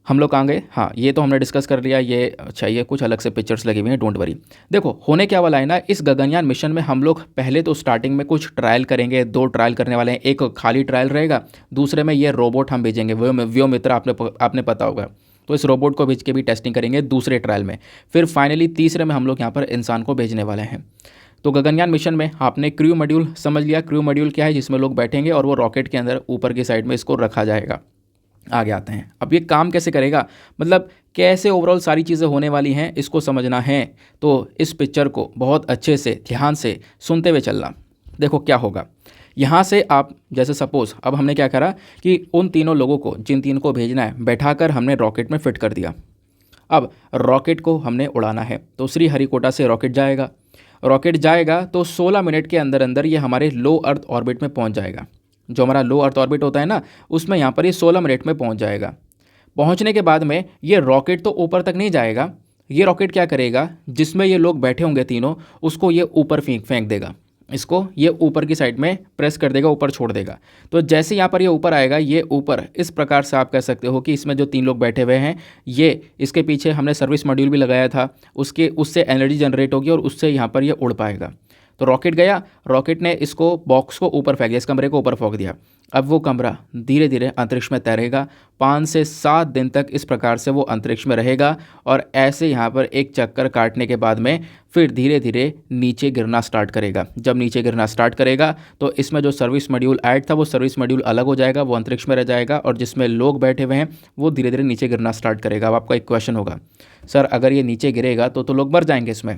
हम लोग कहाँ गए? हाँ, ये तो हमने डिस्कस कर लिया। ये अच्छा, ये कुछ अलग से पिक्चर्स लगी हुई हैं, डोंट वरी। देखो होने क्या वाला है ना, इस गगनयान मिशन में हम लोग पहले तो स्टार्टिंग में कुछ ट्रायल करेंगे। 2 ट्रायल करने वाले हैं, एक खाली ट्रायल रहेगा, दूसरे में ये रोबोट हम भेजेंगे, व्योमित्र आपने पता होगा। तो इस रोबोट को भेज के भी टेस्टिंग करेंगे दूसरे ट्रायल में। फिर फाइनली तीसरे में हम लोग यहाँ पर इंसान को भेजने वाले हैं। तो गगनयान मिशन में आपने क्रू मॉड्यूल समझ लिया। क्रू मॉड्यूल क्या है? जिसमें लोग बैठेंगे और वो रॉकेट के अंदर ऊपर की साइड में इसको रखा जाएगा। आगे आते हैं, अब ये काम कैसे करेगा, मतलब कैसे ओवरऑल सारी चीज़ें होने वाली हैं, इसको समझना है तो इस पिक्चर को बहुत अच्छे से ध्यान से सुनते हुए चलना। देखो क्या होगा यहाँ से, आप जैसे सपोज़ अब हमने क्या करा कि उन तीनों लोगों को, जिन 3 को भेजना है, बैठाकर हमने रॉकेट में फिट कर दिया। अब रॉकेट को हमने उड़ाना है, तो श्रीहरिकोटा से रॉकेट जाएगा। रॉकेट जाएगा तो 16 मिनट के अंदर अंदर ये हमारे लो अर्थ ऑर्बिट में पहुंच जाएगा। जो हमारा लो अर्थ ऑर्बिट होता है ना, उसमें यहाँ पर ये 16 मिनट में पहुंच जाएगा। पहुंचने के बाद में ये रॉकेट तो ऊपर तक नहीं जाएगा। ये रॉकेट क्या करेगा, जिसमें ये लोग बैठे होंगे तीनों, उसको ये ऊपर फेंक देगा। इसको ये ऊपर की साइड में प्रेस कर देगा, ऊपर छोड़ देगा। तो जैसे यहाँ पर ये ऊपर आएगा, ये ऊपर इस प्रकार से आप कह सकते हो कि इसमें जो 3 लोग बैठे हुए हैं, ये इसके पीछे हमने सर्विस मॉड्यूल भी लगाया था, उससे एनर्जी जनरेट होगी और उससे यहाँ पर ये उड़ पाएगा। तो रॉकेट गया, रॉकेट ने इसको बॉक्स को ऊपर फेंक दिया, इस कमरे को ऊपर फेंक दिया। अब वो कमरा धीरे धीरे अंतरिक्ष में तैरेगा। 5 से 7 दिन तक इस प्रकार से वो अंतरिक्ष में रहेगा, और ऐसे यहाँ पर एक चक्कर काटने के बाद में फिर धीरे धीरे नीचे गिरना स्टार्ट करेगा। जब नीचे गिरना स्टार्ट करेगा तो इसमें जो सर्विस मॉड्यूल ऐड था, वो सर्विस मॉड्यूल अलग हो जाएगा, वो अंतरिक्ष में रह जाएगा, और जिसमें लोग बैठे हुए हैं वो धीरे धीरे नीचे गिरना स्टार्ट करेगा। अब आपका एक क्वेश्चन होगा, सर अगर ये नीचे गिरेगा तो लोग मर जाएंगे इसमें।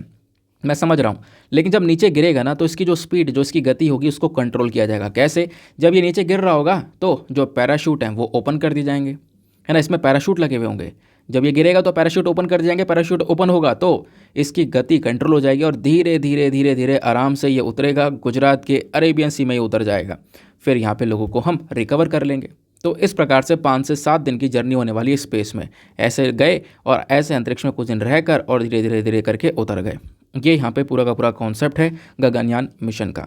मैं समझ रहा हूँ, लेकिन जब नीचे गिरेगा ना तो इसकी जो स्पीड, जो इसकी गति होगी, उसको कंट्रोल किया जाएगा। कैसे? जब ये नीचे गिर रहा होगा तो जो पैराशूट हैं वो ओपन कर दिए जाएंगे, है ना। इसमें पैराशूट लगे हुए होंगे। जब ये गिरेगा तो पैराशूट ओपन कर दिए जाएंगे। पैराशूट ओपन होगा तो इसकी गति कंट्रोल हो जाएगी और धीरे धीरे धीरे धीरे आराम से ये उतरेगा, गुजरात के अरेबियन सी में ये उतर जाएगा। फिर यहाँ पे लोगों को हम रिकवर कर लेंगे। तो इस प्रकार से 5 से 7 दिन की जर्नी होने वाली है स्पेस में। ऐसे गए और ऐसे अंतरिक्ष में कुछ दिन रहकर और धीरे धीरे धीरे करके उतर गए। ये यहाँ पे पूरा का पूरा कॉन्सेप्ट है गगनयान मिशन का।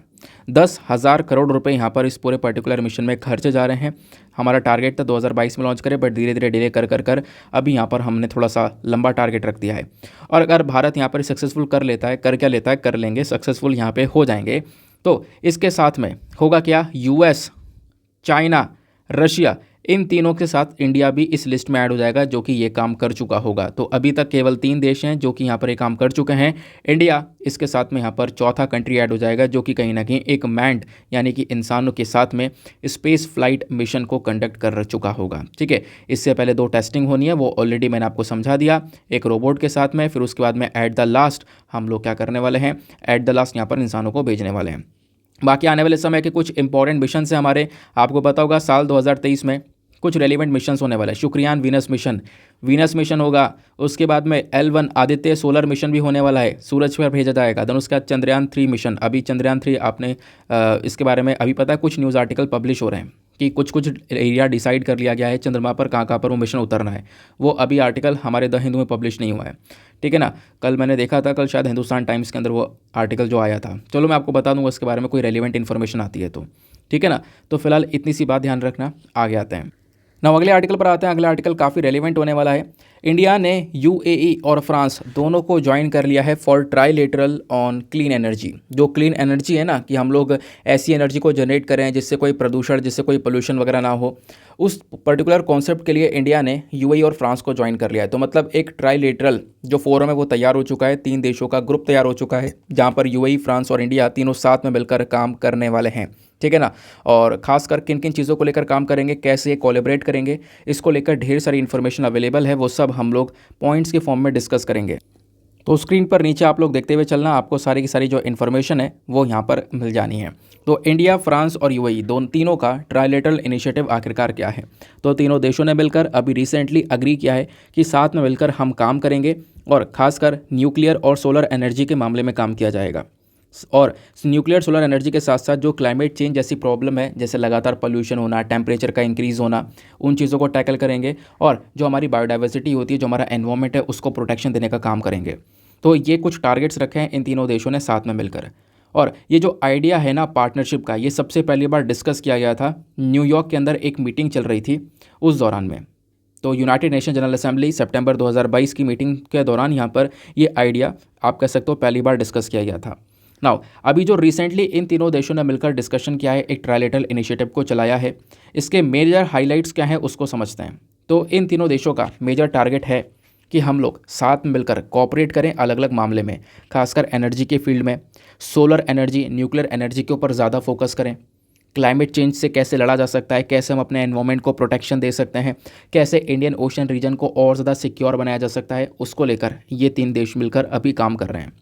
10,000 करोड़ रुपए यहाँ पर इस पूरे पर्टिकुलर मिशन में खर्चे जा रहे हैं। हमारा टारगेट था 2022 में लॉन्च करें, बट धीरे धीरे डिले कर कर कर अभी यहाँ पर हमने थोड़ा सा लंबा टारगेट रख दिया है। और अगर भारत यहाँ पर सक्सेसफुल कर लेता है, कर क्या लेता है, कर लेंगे, सक्सेसफुल यहाँ पे हो जाएंगे, तो इसके साथ में होगा क्या, यूएस, चाइना, रशिया, इन तीनों के साथ इंडिया भी इस लिस्ट में ऐड हो जाएगा जो कि ये काम कर चुका होगा। तो अभी तक केवल 3 देश हैं जो कि यहाँ पर ये काम कर चुके हैं। इंडिया इसके साथ में यहाँ पर चौथा कंट्री ऐड हो जाएगा जो कि कहीं ना कहीं एक मैंड यानी कि इंसानों के साथ में स्पेस फ्लाइट मिशन को कंडक्ट कर चुका होगा। ठीक है, इससे पहले 2 टेस्टिंग होनी है, वो ऑलरेडी मैंने आपको समझा दिया, एक रोबोट के साथ में, फिर उसके बाद में एट द लास्ट हम लोग क्या करने वाले हैं, एट द लास्ट यहाँ पर इंसानों को भेजने वाले हैं। बाकी आने वाले समय के कुछ इंपॉर्टेंट मिशन से हमारे, आपको पता होगा साल 2023 में कुछ रेलिवेंट मिशंस होने वाले हैं। शुक्रियान वीनस मिशन होगा, उसके बाद में L1 आदित्य सोलर मिशन भी होने वाला है, सूरज पर भेजा जाएगा। देन उसके बाद चंद्रयान 3 मिशन, अभी चंद्रयान 3 आपने इसके बारे में अभी पता है, कुछ न्यूज़ आर्टिकल पब्लिश हो रहे हैं कि कुछ एरिया डिसाइड कर लिया गया है चंद्रमा पर कहाँ पर वो मिशन उतरना है। वो अभी आर्टिकल हमारे द हिंदू में पब्लिश नहीं हुआ है, ठीक है ना। कल मैंने देखा था, कल शायद हिंदुस्तान टाइम्स के अंदर वो आर्टिकल जो आया था। चलो मैं आपको बता दूंगा उसके बारे में, कोई रेलिवेंट इन्फॉर्मेशन आती है तो, ठीक है ना। तो फिलहाल इतनी सी बात ध्यान रखना, आगे आते हैं ना, अगले आर्टिकल पर आते हैं। अगला आर्टिकल काफ़ी रेलिवेंट होने वाला है। इंडिया ने यूएई और फ्रांस दोनों को ज्वाइन कर लिया है for trilateral on clean energy. जो क्लीन एनर्जी है ना, कि हम लोग ऐसी एनर्जी को जनरेट करें जिससे कोई प्रदूषण, जिससे कोई पोल्यूशन वगैरह ना हो, उस पर्टिकुलर कॉन्सेप्ट के लिए इंडिया ने यूएई और फ्रांस को ज्वाइन कर लिया है। तो मतलब एक ट्राइलेटरल जो फोरम है वो तैयार हो चुका है, 3 देशों का ग्रुप तैयार हो चुका है जहाँ पर यूएई, फ्रांस और इंडिया तीनों साथ में मिलकर काम करने वाले हैं, ठीक है ना। और खासकर किन किन चीज़ों को लेकर काम करेंगे, कैसे कोलैबोरेट करेंगे, इसको लेकर ढेर सारी इन्फॉर्मेशन अवेलेबल है, वो सब हम लोग पॉइंट्स के फॉर्म में डिस्कस करेंगे। तो स्क्रीन पर नीचे आप लोग देखते हुए चलना, आपको सारी की सारी जो इन्फॉर्मेशन है वो यहाँ पर मिल जानी है। तो इंडिया, फ्रांस और यूएई तीनों का ट्राइलेटरल इनिशिएटिव आखिरकार क्या है, तो तीनों देशों ने मिलकर अभी रिसेंटली अग्री किया है कि साथ में मिलकर हम काम करेंगे और खासकर न्यूक्लियर और सोलर एनर्जी के मामले में काम किया जाएगा। और न्यूक्लियर सोलर एनर्जी के साथ साथ जो क्लाइमेट चेंज जैसी प्रॉब्लम है, जैसे लगातार पोल्यूशन होना, टेम्परेचर का इंक्रीज़ होना, उन चीज़ों को टैकल करेंगे और जो हमारी बायोडाइवर्सिटी होती है, जो हमारा एनवायरनमेंट है, उसको प्रोटेक्शन देने का काम करेंगे। तो ये कुछ टारगेट्स रखे हैं इन तीनों देशों ने साथ में मिलकर। और ये जो आइडिया है ना पार्टनरशिप का, ये सबसे पहली बार डिस्कस किया गया था न्यूयॉर्क के अंदर, एक मीटिंग चल रही थी उस दौरान में। तो यूनाइटेड नेशन जनरल असेंबली सितंबर 2022 की मीटिंग के दौरान यहाँ पर ये आइडिया आप कह सकते हो पहली बार डिस्कस किया गया था। नाउ अभी जो रिसेंटली इन तीनों देशों ने मिलकर डिस्कशन किया है, एक ट्राइलेटरल इनिशिएटिव को चलाया है, इसके मेजर हाइलाइट्स क्या हैं उसको समझते हैं। तो इन तीनों देशों का मेजर टारगेट है कि हम लोग साथ में मिलकर कोऑपरेट करें अलग अलग मामले में, खासकर एनर्जी के फील्ड में, सोलर एनर्जी, न्यूक्लियर एनर्जी के ऊपर ज़्यादा फोकस करें, क्लाइमेट चेंज से कैसे लड़ा जा सकता है, कैसे हम अपने एनवायरनमेंट को प्रोटेक्शन दे सकते हैं, कैसे इंडियन ओशन रीजन को और ज़्यादा सिक्योर बनाया जा सकता है, उसको लेकर ये 3 देश मिलकर अभी काम कर रहे हैं।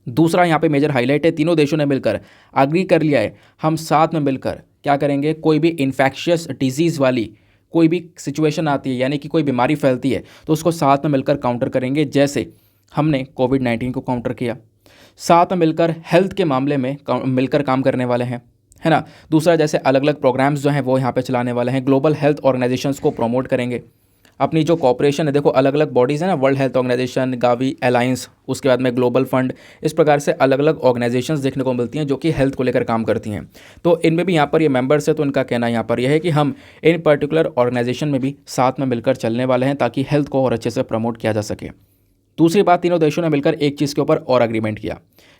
दूसरा यहाँ पे मेजर हाईलाइट है, तीनों देशों ने मिलकर अग्री कर लिया है, हम साथ में मिलकर क्या करेंगे, कोई भी इन्फेक्शियस डिजीज़ वाली कोई भी सिचुएशन आती है, यानी कि कोई बीमारी फैलती है, तो उसको साथ में मिलकर काउंटर करेंगे। जैसे हमने कोविड-19 को काउंटर किया, साथ में मिलकर हेल्थ के मामले में मिलकर काम करने वाले हैं, है ना। दूसरा जैसे अलग अलग प्रोग्राम्स जो हैं वो यहाँ पे चलाने वाले हैं, ग्लोबल हेल्थ ऑर्गेनाइजेशंस को प्रमोट करेंगे। अपनी जो कॉपरेशन है, देखो अलग अलग बॉडीज़ हैं ना, World Health Organization, Gavi alliance, उसके बाद में ग्लोबल फंड, इस प्रकार से अलग अलग ऑर्गेनाइजेशंस देखने को मिलती हैं जो कि हेल्थ को लेकर काम करती हैं। तो इनमें भी यहाँ पर ये मेंबर्स है, तो इनका कहना यहाँ पर यह है कि हम इन पर्टिकुलर ऑर्गेनाइजेशन में भी साथ में मिलकर चलने वाले हैं ताकि हेल्थ को और अच्छे से प्रमोट किया जा सके। दूसरी बात, तीनों देशों ने मिलकर एक चीज़ के ऊपर और अग्रीमेंट किया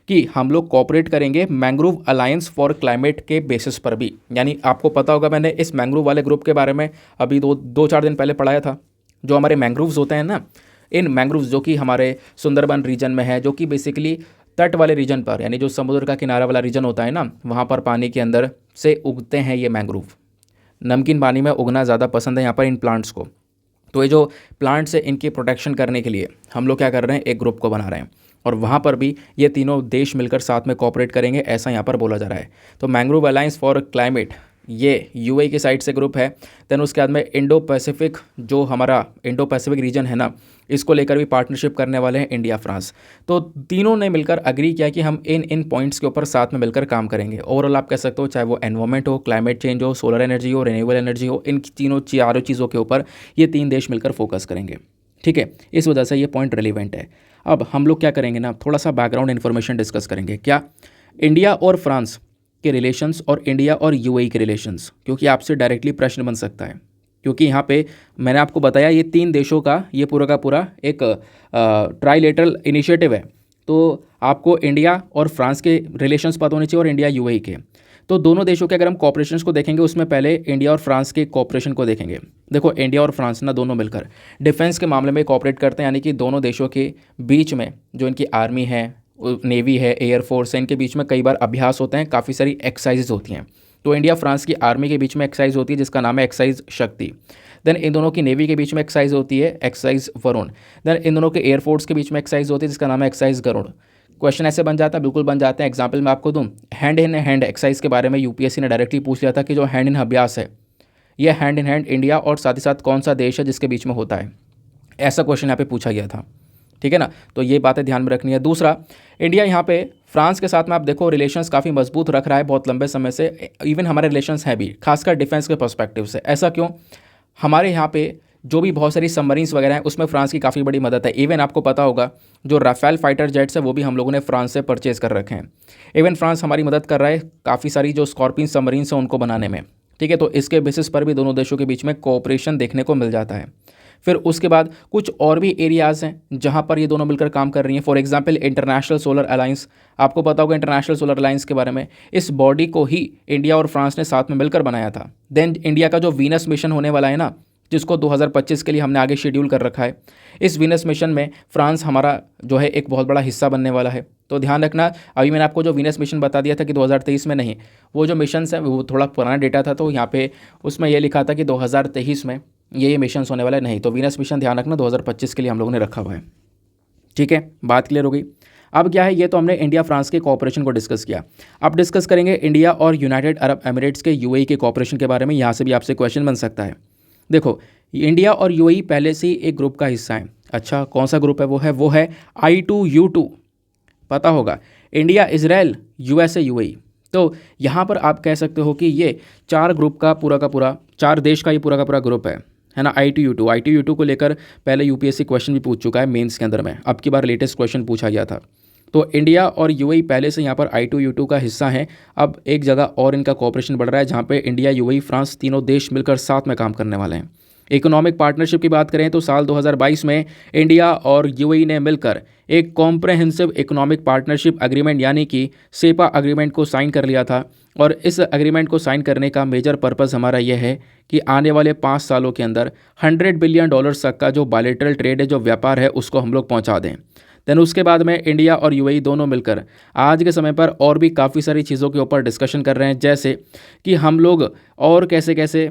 कि हम लोग कोऑपरेट करेंगे मैंग्रोव अलायंस फॉर क्लाइमेट के बेसिस पर भी। यानी आपको पता होगा, मैंने इस मैंग्रोव वाले ग्रुप के बारे में अभी 2-4 दिन पहले पढ़ाया था। जो हमारे मैंग्रोव्स होते हैं ना, इन मैंग्रोव्स जो कि हमारे सुंदरबन रीजन में है, जो कि बेसिकली तट वाले रीजन पर, यानी जो समुद्र का किनारा वाला रीजन होता है ना, वहाँ पर पानी के अंदर से उगते हैं ये मैंग्रोव। नमकीन पानी में उगना ज़्यादा पसंद है यहाँ पर इन प्लांट्स को। तो ये जो प्लांट्स है, इनकी प्रोटेक्शन करने के लिए हम लोग क्या कर रहे हैं, एक ग्रुप को बना रहे हैं और वहाँ पर भी ये तीनों देश मिलकर साथ में कोऑपरेट करेंगे, ऐसा यहाँ पर बोला जा रहा है। तो मैंग्रोव अलायंस फॉर क्लाइमेट ये यूएई की साइड से ग्रुप है। देन उसके बाद में इंडो पैसिफिक, जो हमारा इंडो पैसिफिक रीजन है ना, इसको लेकर भी पार्टनरशिप करने वाले हैं इंडिया, फ्रांस। तो तीनों ने मिलकर अग्री किया कि हम इन पॉइंट्स के ऊपर साथ में मिलकर काम करेंगे। ओवरऑल आप कह सकते हो, चाहे वो एनवायरनमेंट हो, क्लाइमेट चेंज हो, सोलर एनर्जी हो, रिन्यूएबल एनर्जी हो, इन चारों चीज़ों के ऊपर ये 3 देश मिलकर फोकस करेंगे, ठीक है। इस वजह से ये पॉइंट रिलेवेंट है। अब हम लोग क्या करेंगे ना, थोड़ा सा बैकग्राउंड इन्फॉर्मेशन डिस्कस करेंगे। क्या इंडिया और फ्रांस के रिलेशंस और इंडिया और यूएई के रिलेशंस, क्योंकि आपसे डायरेक्टली प्रश्न बन सकता है। क्योंकि यहाँ पे मैंने आपको बताया ये 3 देशों का ये पूरा का पूरा एक ट्राइलेटरल इनिशिएटिव है। तो आपको इंडिया और फ्रांस के रिलेशंस पता होने चाहिए और इंडिया यूएई के। तो दोनों देशों के अगर हम कॉपरेशंस को देखेंगे, उसमें पहले इंडिया और फ्रांस के कॉपरेशन को देखेंगे। देखो इंडिया और फ्रांस ना दोनों मिलकर डिफेंस के मामले में कॉपरेट करते हैं, यानी कि दोनों देशों के बीच में जो इनकी आर्मी है, नेवी है, एयरफोर्स है, इनके बीच में कई बार अभ्यास होते हैं, काफ़ी सारी एक्सरसाइजेज होती हैं। तो इंडिया फ्रांस की आर्मी के बीच में एक्सरसाइज होती है जिसका नाम है एक्सरसाइज शक्ति। देन इन दोनों की नेवी के बीच में एक्सरसाइज होती है एक्सरसाइज वरुण। देन इन दोनों के एयरफोर्स के बीच में एक्सरसाइज होती है जिसका नाम है एक्सरसाइज गरुड़। क्वेश्चन ऐसे बन जाता है, बिल्कुल बन जाते हैं। एग्जाम्पल मैं आपको दूं, हैंड इन हैंड एक्सरसाइज के बारे में यूपीएससी ने डायरेक्टली पूछ लिया था कि जो हैंड इन अभ्यास है यह हैंड इन हैंड इंडिया और साथ ही साथ कौन सा देश है जिसके बीच में होता है, ऐसा क्वेश्चन यहाँ पे पूछा गया था। ठीक है ना, तो ये बातें ध्यान में रखनी है। दूसरा, इंडिया यहाँ पे फ्रांस के साथ में आप देखो रिलेशंस काफ़ी मजबूत रख रहा है बहुत लंबे समय से। इवन हमारे रिलेशंस हैं भी, खासकर डिफेंस के पर्सपेक्टिव से। ऐसा क्यों? हमारे यहाँ पे जो भी बहुत सारी सबमरीन्स वगैरह हैं उसमें फ्रांस की काफ़ी बड़ी मदद है। इवन आपको पता होगा जो राफेल फाइटर जेट्स है वो भी हम लोगों ने फ्रांस से परचेज़ कर रखे हैं। इवन फ्रांस हमारी मदद कर रहा है काफ़ी सारी जो स्कॉर्पियन सबमरीन्स हैं उनको बनाने में। ठीक है, तो इसके बेसिस पर भी दोनों देशों के बीच में कोऑपरेशन देखने को मिल जाता है। फिर उसके बाद कुछ और भी एरियाज़ हैं जहाँ पर ये दोनों मिलकर काम कर रही हैं। For example international solar alliance, आपको पता होगा इंटरनेशनल सोलर अलायंस के बारे में। इस बॉडी को ही इंडिया और फ्रांस ने साथ में मिलकर बनाया था। देन इंडिया का जो वीनस मिशन होने वाला है ना, जिसको 2025 के लिए हमने आगे शेड्यूल कर रखा है, इस वीनस मिशन में फ्रांस हमारा जो है एक बहुत बड़ा हिस्सा बनने वाला है। तो ध्यान रखना, अभी मैंने आपको जो वीनस मिशन बता दिया था कि 2023 में नहीं, वो जो मिशन है वो थोड़ा पुराना डेटा था, तो यहाँ पे उसमें ये लिखा था कि 2023 में ये मिशन होने वाला है। नहीं, तो वीनस मिशन ध्यान रखना 2025 के लिए हम लोगों ने रखा हुआ है। ठीक है, बात क्लियर हो गई। अब क्या है, ये तो हमने इंडिया फ्रांस के कोऑपरेशन को डिस्कस किया। अब डिस्कस करेंगे इंडिया और यूनाइटेड अरब एमिरेट्स के यूएई के कोऑपरेशन के बारे में। यहाँ से भी आपसे क्वेश्चन बन सकता है। देखो इंडिया और यूएई पहले से ही एक ग्रुप का हिस्सा है। अच्छा, कौन सा ग्रुप है? वो है I2U2, पता होगा, इंडिया, इजराइल, यूएसए, यूएई। तो यहाँ पर आप कह सकते हो कि ये 4 ग्रुप का पूरा 4 देश का ये पूरा का पूरा ग्रुप है ना। I2U2 को लेकर पहले यूपीएससी क्वेश्चन भी पूछ चुका है मेंस के अंदर में, अब की बार लेटेस्ट क्वेश्चन पूछा गया था। तो इंडिया और यूएई पहले से यहाँ पर I2U2 का हिस्सा है। अब एक जगह और इनका कोऑपरेशन बढ़ रहा है जहाँ पे इंडिया, यूएई, फ्रांस तीनों देश मिलकर साथ में काम करने वाले हैं। इकोनॉमिक पार्टनरशिप की बात करें तो साल 2022 में इंडिया और यूएई ने मिलकर एक कॉम्प्रहेंसिव इकोनॉमिक पार्टनरशिप एग्रीमेंट यानी कि सेपा एग्रीमेंट को साइन कर लिया था। और इस एग्रीमेंट को साइन करने का मेजर पर्पस हमारा यह है कि आने वाले 5 सालों के अंदर $100 बिलियन तक का जो बायलैटरल ट्रेड है, जो व्यापार है, उसको हम लोग पहुंचा दें। देन उसके बाद में इंडिया और यूएई दोनों मिलकर आज के समय पर और भी काफ़ी सारी चीज़ों के ऊपर डिस्कशन कर रहे हैं, जैसे कि हम लोग और कैसे कैसे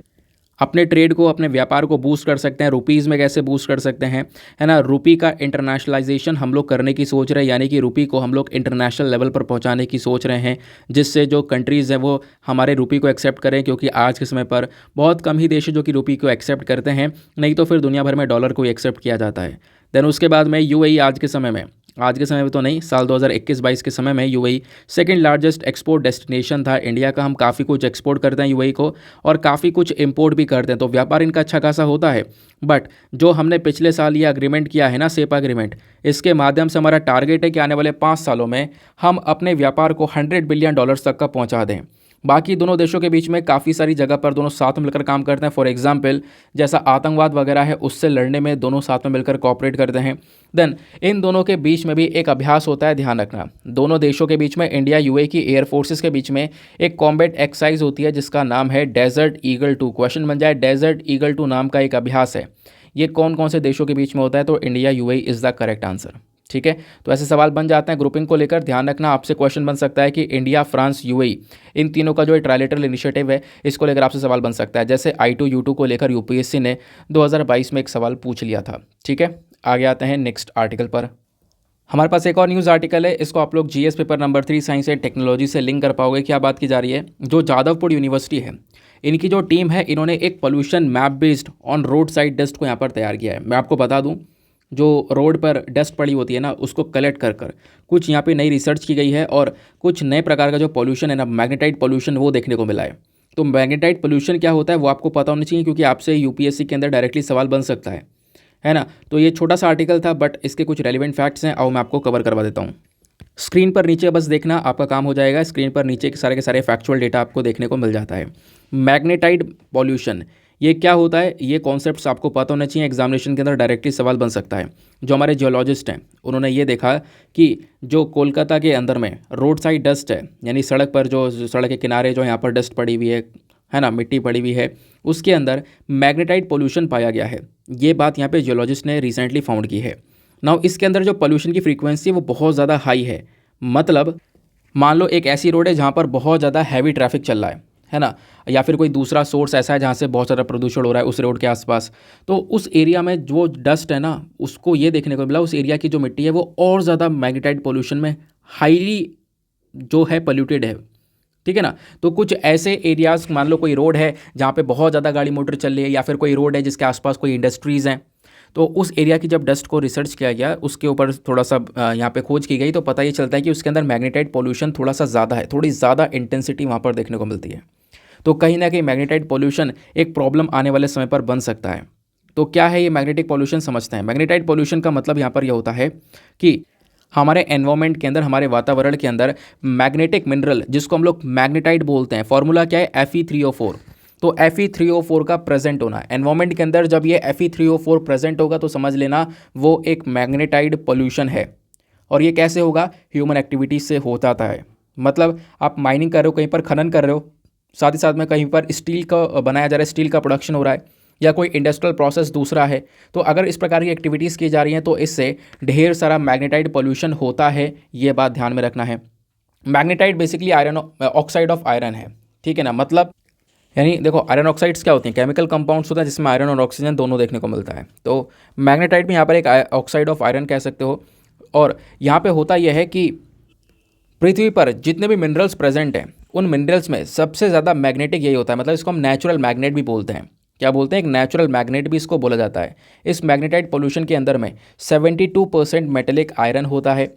अपने ट्रेड को, अपने व्यापार को बूस्ट कर सकते हैं, रुपीज़ में कैसे बूस्ट कर सकते हैं, है ना। रुपी का इंटरनेशनलाइजेशन हम लोग करने की सोच रहे हैं, यानी कि रुपी को हम लोग इंटरनेशनल लेवल पर पहुंचाने की सोच रहे हैं, जिससे जो कंट्रीज़ हैं वो हमारे रुपी को एक्सेप्ट करें। क्योंकि आज के समय पर बहुत कम ही देश हैं जो कि रुपी को एक्सेप्ट करते हैं, नहीं तो फिर दुनिया भर में डॉलर को एक्सेप्ट किया जाता है। देन उसके बाद में यूएई आज के समय में तो नहीं, साल 2021-22 के समय में UAE second largest export destination था इंडिया का। हम काफ़ी कुछ एक्सपोर्ट करते हैं यूएई को और काफ़ी कुछ इंपोर्ट भी करते हैं, तो व्यापार इनका अच्छा खासा होता है। बट जो हमने पिछले साल ये अग्रीमेंट किया है ना, सेपा एग्रीमेंट, इसके माध्यम से हमारा टारगेट है कि आने वाले 5 सालों में हम अपने व्यापार को $100 बिलियन तक का पहुँचा दें। बाकी दोनों देशों के बीच में काफ़ी सारी जगह पर दोनों साथ में मिलकर काम करते हैं। फॉर एग्जांपल जैसा आतंकवाद वगैरह है उससे लड़ने में दोनों साथ में मिलकर कोऑपरेट करते हैं। देन इन दोनों के बीच में भी एक अभ्यास होता है, ध्यान रखना, दोनों देशों के बीच में इंडिया यूएई की एयर फोर्सेस के बीच में एक कॉम्बैट एक्सरसाइज होती है जिसका नाम है डेजर्ट ईगल 2। क्वेश्चन बन जाए, डेजर्ट ईगल 2 नाम का एक अभ्यास है, ये कौन कौन से देशों के बीच में होता है? तो India UAE is the correct answer. ठीक है, तो ऐसे सवाल बन जाते हैं ग्रुपिंग को लेकर। ध्यान रखना, आपसे क्वेश्चन बन सकता है कि इंडिया, फ्रांस, यूएई, इन तीनों का जो ट्राइलेटरल इनिशिएटिव है, इसको लेकर आपसे सवाल बन सकता है। जैसे I2U2 को लेकर यूपीएससी ने 2022 में एक सवाल पूछ लिया था। ठीक है, आगे आते हैं नेक्स्ट आर्टिकल पर। हमारे पास एक और न्यूज़ आर्टिकल है, इसको आप लोग GS paper number 3 science and technology से लिंक कर पाओगे। क्या बात की जा रही है, जो जादवपुर यूनिवर्सिटी है, इनकी जो टीम है, इन्होंने एक pollution map based on road side dust को यहाँ पर तैयार किया है। मैं आपको बता दूँ, जो रोड पर डस्ट पड़ी होती है ना, उसको कलेक्ट कर कुछ यहाँ पे नई रिसर्च की गई है और कुछ नए प्रकार का जो पोल्यूशन है ना, मैग्नेटाइट पोल्यूशन, वो देखने को मिला है। तो मैग्नेटाइट पोल्यूशन क्या होता है वो आपको पता होना चाहिए, क्योंकि आपसे यूपीएससी के अंदर डायरेक्टली सवाल बन सकता है। है ना। तो ये छोटा सा आर्टिकल था बट इसके कुछ रेलिवेंट फैक्ट्स हैं, और मैं आपको कवर करवा देता हूँ। स्क्रीन पर नीचे बस देखना आपका काम हो जाएगा। स्क्रीन पर नीचे के सारे फैक्चुअल डेटा आपको देखने को मिल जाता है। मैग्नेटाइड पॉल्यूशन ये क्या होता है, ये कॉन्सेप्ट्स आपको पता होना चाहिए। एग्जामिनेशन के अंदर डायरेक्टली सवाल बन सकता है। जो हमारे जियोलॉजिस्ट हैं उन्होंने ये देखा कि जो कोलकाता के अंदर में रोड साइड डस्ट है, यानी सड़क पर जो सड़क के किनारे जो यहाँ पर डस्ट पड़ी हुई है ना, मिट्टी पड़ी हुई है, उसके अंदर मैग्नेटाइड पोल्यूशन पाया गया है। ये बात यहाँ पे जियोलॉजिस्ट ने रिसेंटली फाउंड की है। नाउ इसके अंदर जो पोल्यूशन की फ्रीक्वेंसी है वो बहुत ज़्यादा हाई है। मतलब मान लो एक ऐसी रोड है जहाँ पर बहुत ज़्यादा हैवी ट्रैफिक चल रहा है ना, या फिर कोई दूसरा सोर्स ऐसा है जहाँ से बहुत ज़्यादा प्रदूषण हो रहा है उस रोड के आसपास, तो उस एरिया में जो डस्ट है ना, उसको ये देखने को मिला उस एरिया की जो मिट्टी है वो और ज़्यादा मैग्नेटाइड पोल्यूशन में हाईली जो है पोल्यूटेड है। ठीक है ना। तो कुछ ऐसे एरियाज, मान लो कोई रोड है जहाँ पे बहुत ज़्यादा गाड़ी मोटर चल रही है, या फिर कोई रोड है जिसके आसपास कोई इंडस्ट्रीज़ हैं, तो उस एरिया की जब डस्ट को रिसर्च किया गया, उसके ऊपर थोड़ा सा यहाँ पे खोज की गई, तो पता ये चलता है कि उसके अंदर मैग्नेटाइड पोल्यूशन थोड़ा सा ज़्यादा है, थोड़ी ज़्यादा इंटेंसिटी वहाँ पर देखने को मिलती है। तो कहीं ना कहीं मैग्नेटाइड पोल्यूशन एक प्रॉब्लम आने वाले समय पर बन सकता है। तो क्या है ये मैग्नेटिक पोल्यूशन, समझते हैं। मैग्नेटाइड पोल्यूशन का मतलब यहाँ पर यह होता है कि हमारे एनवायरनमेंट के अंदर, हमारे वातावरण के अंदर मैग्नेटिक मिनरल, जिसको हम लोग मैग्नेटाइड बोलते हैं, फॉर्मूला क्या है Fe3O4, तो Fe3O4 का प्रेजेंट होना एनवायरनमेंट के अंदर, जब ये Fe3O4 प्रेजेंट होगा तो समझ लेना वो एक मैग्नेटाइड पोल्यूशन है। और ये कैसे होगा, ह्यूमन एक्टिविटीज से होता आता है। मतलब आप माइनिंग कर रहे हो, कहीं पर खनन कर रहे हो, साथ ही साथ में कहीं पर स्टील का बनाया जा रहा है, स्टील का प्रोडक्शन हो रहा है, या कोई इंडस्ट्रियल प्रोसेस दूसरा है, तो अगर इस प्रकार की एक्टिविटीज़ की जा रही हैं तो इससे ढेर सारा मैग्नेटाइड पोल्यूशन होता है। ये बात ध्यान में रखना है। Magnetite basically iron oxide of iron है। ठीक है ना। मतलब यानी देखो, आयरन ऑक्साइड्स क्या होती हैं, केमिकल कंपाउंड्स होते हैं जिसमें आयरन और ऑक्सीजन दोनों देखने को मिलता है। तो मैग्नेटाइड में यहाँ पर एक ऑक्साइड ऑफ आयरन कह सकते हो। और यहाँ पे होता यह है कि पृथ्वी पर जितने भी मिनरल्स प्रेजेंट हैं उन मिनरल्स में सबसे ज़्यादा मैग्नेटिक यही होता है। मतलब इसको हम नेचुरल मैग्नेट भी बोलते हैं। क्या बोलते हैं, एक नेचुरल मैग्नेट भी इसको बोला जाता है। इस मैग्नेटाइड पोल्यूशन के अंदर में 72% मेटेलिक आयरन होता है।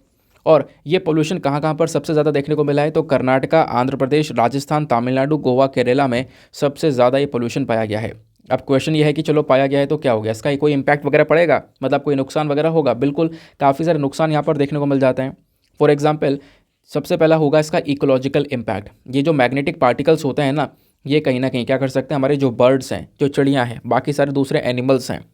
और ये पोल्यूशन कहाँ कहाँ पर सबसे ज़्यादा देखने को मिला है, तो कर्नाटका, आंध्र प्रदेश, राजस्थान, तमिलनाडु, गोवा, केरला में सबसे ज़्यादा ये पोल्यूशन पाया गया है। अब क्वेश्चन ये है कि चलो पाया गया है तो क्या हो गया, इसका कोई इंपैक्ट वगैरह पड़ेगा, मतलब कोई नुकसान वगैरह होगा? बिल्कुल, काफ़ी सारे नुकसान यहाँ पर देखने को मिल जाते हैं। फॉर एग्जाम्पल, सबसे पहला होगा इसका इकोलॉजिकल इम्पैक्ट। ये जो मैग्नेटिक पार्टिकल्स होते हैं ना, ये कहीं ना कहीं क्या कर सकते हैं, हमारे जो बर्ड्स हैं, जो चिड़ियाँ हैं, बाकी सारे दूसरे एनिमल्स हैं,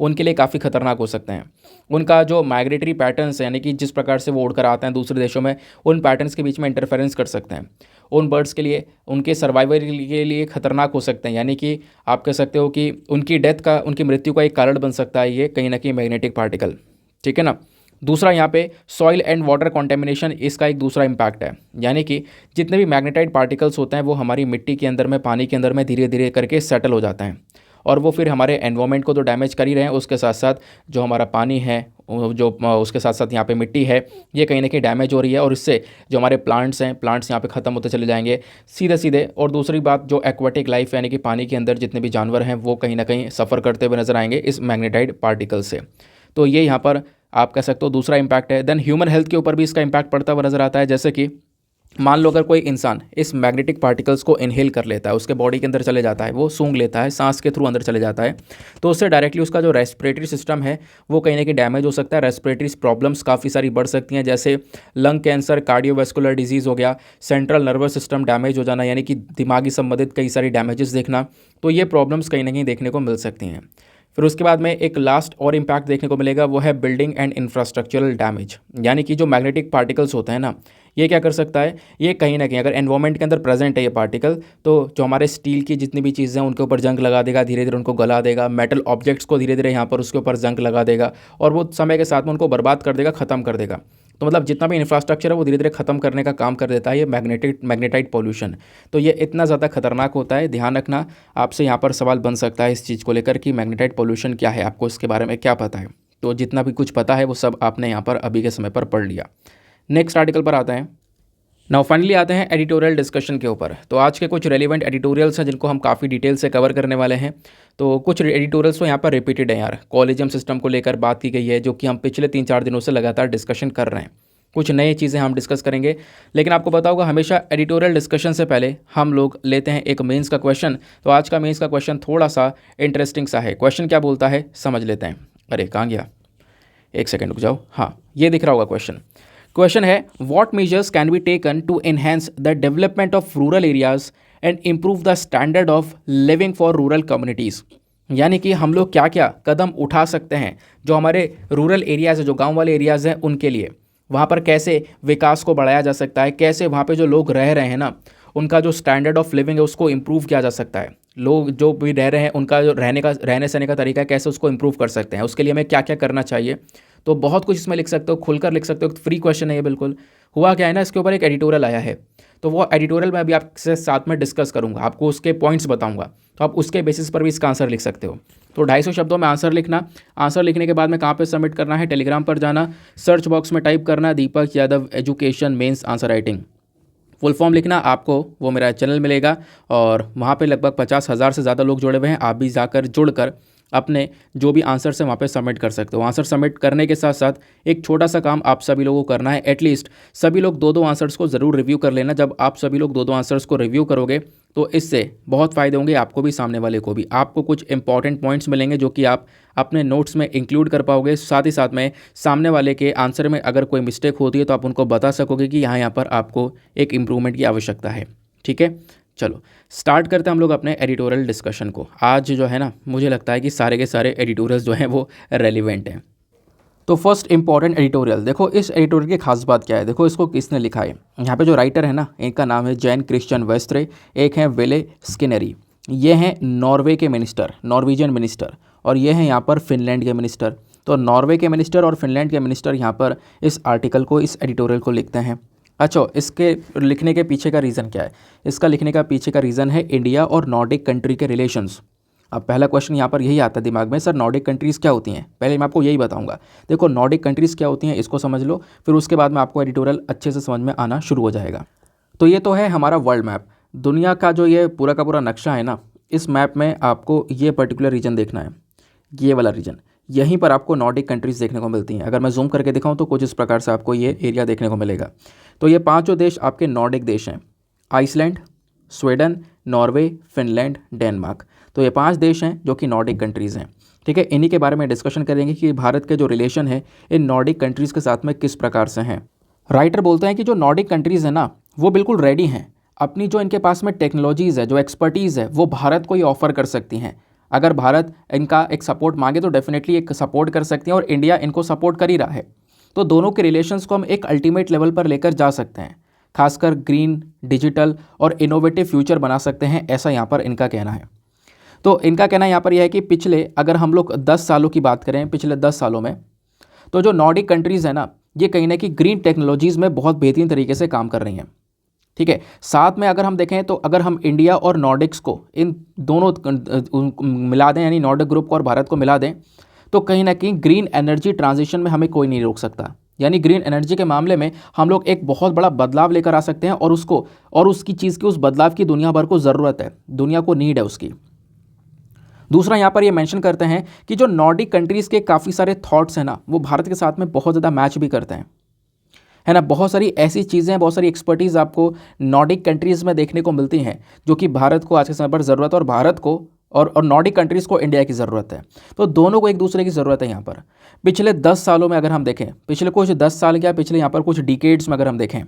उनके लिए काफ़ी खतरनाक हो सकते हैं। उनका जो माइग्रेटरी पैटर्न्स हैं, यानी कि जिस प्रकार से वो उड़कर आते हैं दूसरे देशों में, उन पैटर्न्स के बीच में इंटरफेरेंस कर सकते हैं। उन बर्ड्स के लिए, उनके सर्वाइवल के लिए खतरनाक हो सकते हैं। यानी कि आप कह सकते हो कि उनकी डेथ का, उनकी मृत्यु का एक कारण बन सकता है ये कहीं ना कहीं मैग्नेटिक पार्टिकल। ठीक है ना। दूसरा यहाँ पे सॉइल एंड वाटर कॉन्टेमिनेशन, इसका एक दूसरा इम्पैक्ट है। यानी कि जितने भी मैग्नेटाइड पार्टिकल्स होते हैं वो हमारी मिट्टी के अंदर में, पानी के अंदर में धीरे धीरे करके सेटल हो जाते हैं, और वो फिर हमारे एनवायरनमेंट को तो डैमेज कर ही रहे हैं, उसके साथ साथ जो हमारा पानी है, जो उसके साथ साथ यहाँ पे मिट्टी है, ये कहीं ना कहीं डैमेज हो रही है। और इससे जो हमारे प्लांट्स हैं, प्लांट्स यहाँ पे ख़त्म होते चले जाएंगे सीधे सीधे। और दूसरी बात, जो एक्वाटिक लाइफ यानी कि पानी के अंदर जितने भी जानवर हैं वो कहीं ना कहीं सफ़र करते हुए नजर आएंगे इस मैग्नेटाइड पार्टिकल से। तो ये यहाँ पर आप कह सकते हो दूसरा इम्पैक्ट है। देन ह्यूमन हेल्थ के ऊपर भी इसका इम्पैक्ट पड़ता हुआ नजर आता है। जैसे कि मान लो अगर कोई इंसान इस मैग्नेटिक पार्टिकल्स को इनहेल कर लेता है, उसके बॉडी के अंदर चले जाता है, वो सूंघ लेता है, सांस के थ्रू अंदर चले जाता है, तो उससे डायरेक्टली उसका जो रेस्पिरेटरी सिस्टम है वो कहीं ना कहीं डैमेज हो सकता है। रेस्पिरेटरी प्रॉब्लम्स काफ़ी सारी बढ़ सकती हैं, जैसे लंग कैंसर, कार्डियोवैस्कुलर डिजीज़ हो गया, सेंट्रल नर्वस सिस्टम डैमेज हो जाना, यानी कि दिमागी संबंधित कई सारी डैमेजेस देखना। तो ये प्रॉब्लम्स कहीं ना कहीं देखने को मिल सकती हैं। फिर उसके बाद में एक लास्ट और इम्पैक्ट देखने को मिलेगा, वो है बिल्डिंग एंड इंफ्रास्ट्रक्चरल डैमेज। यानी कि जो मैग्नेटिक पार्टिकल्स होते हैं ना, ये क्या कर सकता है, ये कहीं ना कहीं अगर एनवायरनमेंट के अंदर प्रेजेंट है ये पार्टिकल, तो जो हमारे स्टील की जितनी भी चीज़ें हैं उनके ऊपर जंग लगा देगा, धीरे धीरे उनको गला देगा। मेटल ऑब्जेक्ट्स को धीरे धीरे यहाँ पर उसके ऊपर जंग लगा देगा, और वो समय के साथ में उनको बर्बाद कर देगा, ख़त्म कर देगा। तो मतलब जितना भी इंफ्रास्ट्रक्चर है वो धीरे धीरे ख़त्म करने का काम कर देता है ये मैग्नेटाइड पोल्यूशन। तो ये इतना ज़्यादा खतरनाक होता है। ध्यान रखना, आपसे यहाँ पर सवाल बन सकता है इस चीज़ को लेकर कि मैग्नेटाइड पोल्यूशन क्या है, आपको इसके बारे में क्या पता है। तो जितना भी कुछ पता है वो सब आपने यहाँ पर अभी के समय पर पढ़ लिया। नेक्स्ट आर्टिकल पर आते हैं। नाउ फाइनली आते हैं एडिटोरियल डिस्कशन के ऊपर। तो आज के कुछ रेलिवेंट एडिटोरियल्स हैं जिनको हम काफ़ी डिटेल से कवर करने वाले हैं। तो कुछ एडिटोरियल्स तो यहाँ पर रिपीटेड हैं यार। कॉलेजियम सिस्टम को लेकर बात की गई है, जो कि हम पिछले 3-4 दिनों से लगातार डिस्कशन कर रहे हैं। कुछ नई चीज़ें हम डिस्कस करेंगे, लेकिन आपको पता होगा हमेशा एडिटोरियल डिस्कशन से पहले हम लोग लेते हैं एक मेंस का क्वेश्चन। तो आज का मेंस का क्वेश्चन थोड़ा सा इंटरेस्टिंग सा है। क्वेश्चन क्या बोलता है समझ लेते हैं। अरे कहाँ गया, एक सेकेंड रुक जाओ, हाँ ये दिख रहा होगा क्वेश्चन। क्वेश्चन है what measures can be taken to enhance the development of rural areas and improve the standard of living for rural communities. यानी कि हम लोग क्या क्या कदम उठा सकते हैं जो हमारे रूरल एरियाज़ है, जो गांव वाले एरियाज़ हैं उनके लिए, वहाँ पर कैसे विकास को बढ़ाया जा सकता है, कैसे वहाँ पे जो लोग रह रहे हैं ना उनका जो स्टैंडर्ड ऑफ लिविंग है उसको इम्प्रूव किया जा सकता है, लोग जो भी रह रहे हैं उनका जो रहने सहने का तरीका है कैसे उसको इम्प्रूव कर सकते हैं, उसके लिए हमें क्या क्या करना चाहिए। तो बहुत कुछ इसमें लिख सकते हो, खुलकर लिख सकते हो, फ्री क्वेश्चन है ये बिल्कुल। हुआ क्या है ना, इसके ऊपर एक एडिटोरियल आया है, तो वो एडिटोरियल मैं अभी आपसे साथ में डिस्कस करूंगा, आपको उसके पॉइंट्स बताऊंगा, तो आप उसके बेसिस पर भी इसका आंसर लिख सकते हो। तो 250 शब्दों में आंसर लिखना, आंसर लिखने के बाद में कहाँ पे सबमिट करना है, टेलीग्राम पर जाना, सर्च बॉक्स में टाइप करना Deepak Yadav education mains answer writing, full form लिखना, आपको वो मेरा चैनल मिलेगा और वहाँ पे लगभग 50,000 से ज़्यादा लोग जुड़े हुए हैं, आप भी जाकर जुड़कर अपने जो भी आंसर्स हैं वहाँ पे सबमिट कर सकते हो। आंसर सबमिट करने के साथ साथ एक छोटा सा काम आप सभी लोगों को करना है, एटलीस्ट सभी लोग दो आंसर्स को ज़रूर रिव्यू कर लेना। जब आप सभी लोग दो आंसर्स को रिव्यू करोगे तो इससे बहुत फ़ायदे होंगे आपको भी, सामने वाले को भी। आपको कुछ इंपॉर्टेंट पॉइंट्स मिलेंगे जो कि आप अपने नोट्स में इंक्लूड कर पाओगे, साथ ही साथ में सामने वाले के आंसर में अगर कोई मिस्टेक होती है तो आप उनको बता सकोगे कि यहाँ पर आपको एक इम्प्रूवमेंट की आवश्यकता है। ठीक है, चलो स्टार्ट करते हैं हम लोग अपने एडिटोरियल डिस्कशन को। आज जो है ना मुझे लगता है कि सारे के सारे एडिटोरियल्स जो हैं वो रेलिवेंट हैं। तो फर्स्ट इंपॉर्टेंट एडिटोरियल, देखो इस एडिटोरियल की खास बात क्या है, देखो इसको किसने लिखा है। यहाँ पे जो राइटर है ना इनका नाम है जैन क्रिश्चियन वेस्ट्रे, एक है विले स्किनरी, ये हैं नॉर्वे के मिनिस्टर, नॉर्वेजियन मिनिस्टर, और ये हैं यहाँ पर फिनलैंड के मिनिस्टर। तो नॉर्वे के मिनिस्टर और फिनलैंड के मिनिस्टर यहाँ पर इस आर्टिकल को, इस एडिटोरियल को लिखते हैं। अच्छा, इसके लिखने के पीछे का रीज़न क्या है, इसका लिखने का पीछे का रीज़न है इंडिया और नॉर्डिक कंट्री के रिलेशंस। अब पहला क्वेश्चन यहाँ पर यही आता है दिमाग में, सर नॉर्डिक कंट्रीज़ क्या होती हैं। पहले मैं आपको यही बताऊंगा, देखो नॉर्डिक कंट्रीज़ क्या होती हैं इसको समझ लो, फिर उसके बाद में आपको एडिटोरियल अच्छे से समझ में आना शुरू हो जाएगा। तो ये तो है हमारा वर्ल्ड मैप, दुनिया का जो ये पूरा का पूरा नक्शा है ना, इस मैप में आपको ये पर्टिकुलर रीजन देखना है, ये वाला रीजन, यहीं पर आपको नॉर्डिक कंट्रीज़ देखने को मिलती हैं। अगर मैं जूम करके दिखाऊं तो कुछ इस प्रकार से आपको ये एरिया देखने को मिलेगा। तो ये पांचों देश आपके नॉर्डिक देश हैं, Iceland, Sweden, Norway, Finland, Denmark. तो ये 5 देश हैं जो कि नॉर्डिक कंट्रीज़ हैं। ठीक है, इन्हीं के बारे में डिस्कशन करेंगे कि भारत के जो रिलेशन है इन नॉर्डिक कंट्रीज़ के साथ में किस प्रकार से हैं। राइटर बोलते हैं कि जो नॉर्डिक कंट्रीज़ हैं ना वो बिल्कुल रेडी हैं, अपनी जो इनके पास में टेक्नोलॉजीज़ है, जो एक्सपर्टीज़ है, वो भारत को ही ऑफर कर सकती हैं। अगर भारत इनका एक सपोर्ट मांगे तो डेफिनेटली एक सपोर्ट कर सकती हैं, और इंडिया इनको सपोर्ट कर ही रहा है। तो दोनों के रिलेशंस को हम एक अल्टीमेट लेवल पर लेकर जा सकते हैं, खासकर ग्रीन, डिजिटल और इनोवेटिव फ्यूचर बना सकते हैं, ऐसा यहाँ पर इनका कहना है। तो इनका कहना यहाँ पर यह है कि पिछले, अगर हम लोग 10 सालों की बात करें, पिछले 10 सालों में तो जो नॉर्डिक कंट्रीज़ है ना ये कहीं ना कहीं ग्रीन टेक्नोलॉजीज़ में बहुत बेहतरीन तरीके से काम कर रही हैं। ठीक है, साथ में अगर हम देखें तो अगर हम इंडिया और नॉर्डिक्स को, इन दोनों मिला दें, यानी नॉर्डिक ग्रुप को और भारत को मिला दें, तो कहीं ना कहीं ग्रीन एनर्जी ट्रांजिशन में हमें कोई नहीं रोक सकता। यानी ग्रीन एनर्जी के मामले में हम लोग एक बहुत बड़ा बदलाव लेकर आ सकते हैं, और उसकी चीज़ की, उस बदलाव की दुनिया भर को ज़रूरत है, दुनिया को नीड है उसकी। दूसरा यहाँ पर ये मेंशन करते हैं कि जो नॉर्डिक कंट्रीज़ के काफ़ी सारे थॉट्स हैं ना वो भारत के साथ में बहुत ज़्यादा मैच भी करते हैं, है ना। बहुत सारी ऐसी चीज़ें, बहुत सारी एक्सपर्टीज़ आपको नॉर्डिक कंट्रीज़ में देखने को मिलती हैं जो कि भारत को आज के समय पर ज़रूरत है, और भारत को और नॉर्डिक कंट्रीज़ को इंडिया की ज़रूरत है। तो दोनों को एक दूसरे की ज़रूरत है यहाँ पर। पिछले 10 सालों में अगर हम देखें, पिछले कुछ 10 साल क्या, पिछले यहाँ पर कुछ डिकेड्स में अगर हम देखें,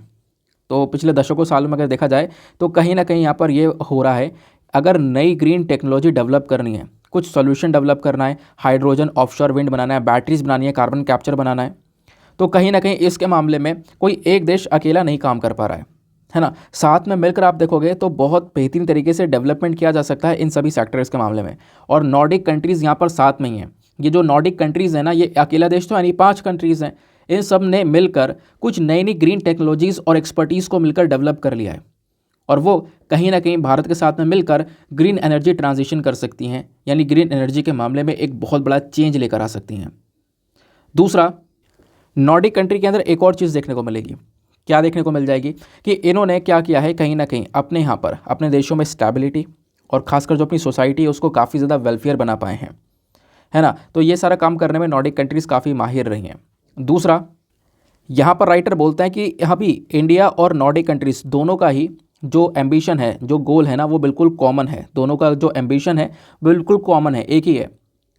तो पिछले दशकों सालों में अगर देखा जाए तो कहीं ना कहीं यहाँ पर ये हो रहा है, अगर नई ग्रीन टेक्नोलॉजी डेवलप करनी है, कुछ सोल्यूशन डेवलप करना है, हाइड्रोजन, ऑफशोर विंड बनाना है, बैटरीज बनानी है, कार्बन कैप्चर बनाना है, तो कहीं ना कहीं इसके मामले में कोई एक देश अकेला नहीं काम कर पा रहा है ना। साथ में मिलकर आप देखोगे तो बहुत बेहतरीन तरीके से डेवलपमेंट किया जा सकता है इन सभी सेक्टर्स के मामले में, और नॉर्डिक कंट्रीज़ यहाँ पर साथ में ही हैं। ये जो नॉर्डिक कंट्रीज़ हैं ना, ये अकेला देश तो यानी 5 कंट्रीज़ हैं, इन सब ने मिलकर कुछ नई नई ग्रीन टेक्नोलॉजीज़ और एक्सपर्टीज़ को मिलकर डेवलप कर लिया है, और वो कहीं ना कहीं भारत के साथ में मिलकर ग्रीन एनर्जी ट्रांजिशन कर सकती हैं, यानी ग्रीन एनर्जी के मामले में एक बहुत बड़ा चेंज लेकर आ सकती हैं। दूसरा, नॉर्डिक कंट्री के अंदर एक और चीज़ देखने को मिलेगी, क्या देखने को मिल जाएगी कि इन्होंने क्या किया है, कहीं ना कहीं अपने यहाँ पर अपने देशों में स्टेबिलिटी और खासकर जो अपनी सोसाइटी है उसको काफ़ी ज़्यादा वेलफेयर बना पाए हैं, है ना। तो ये सारा काम करने में नॉर्डिक कंट्रीज़ काफ़ी माहिर रही हैं। दूसरा, यहाँ पर राइटर बोलते हैं कि यहाँ भी इंडिया और नॉर्डिक कंट्रीज़ दोनों का ही जो एम्बिशन है, जो गोल है ना, वो बिल्कुल कॉमन है। दोनों का जो एम्बिशन है बिल्कुल कॉमन है, एक ही है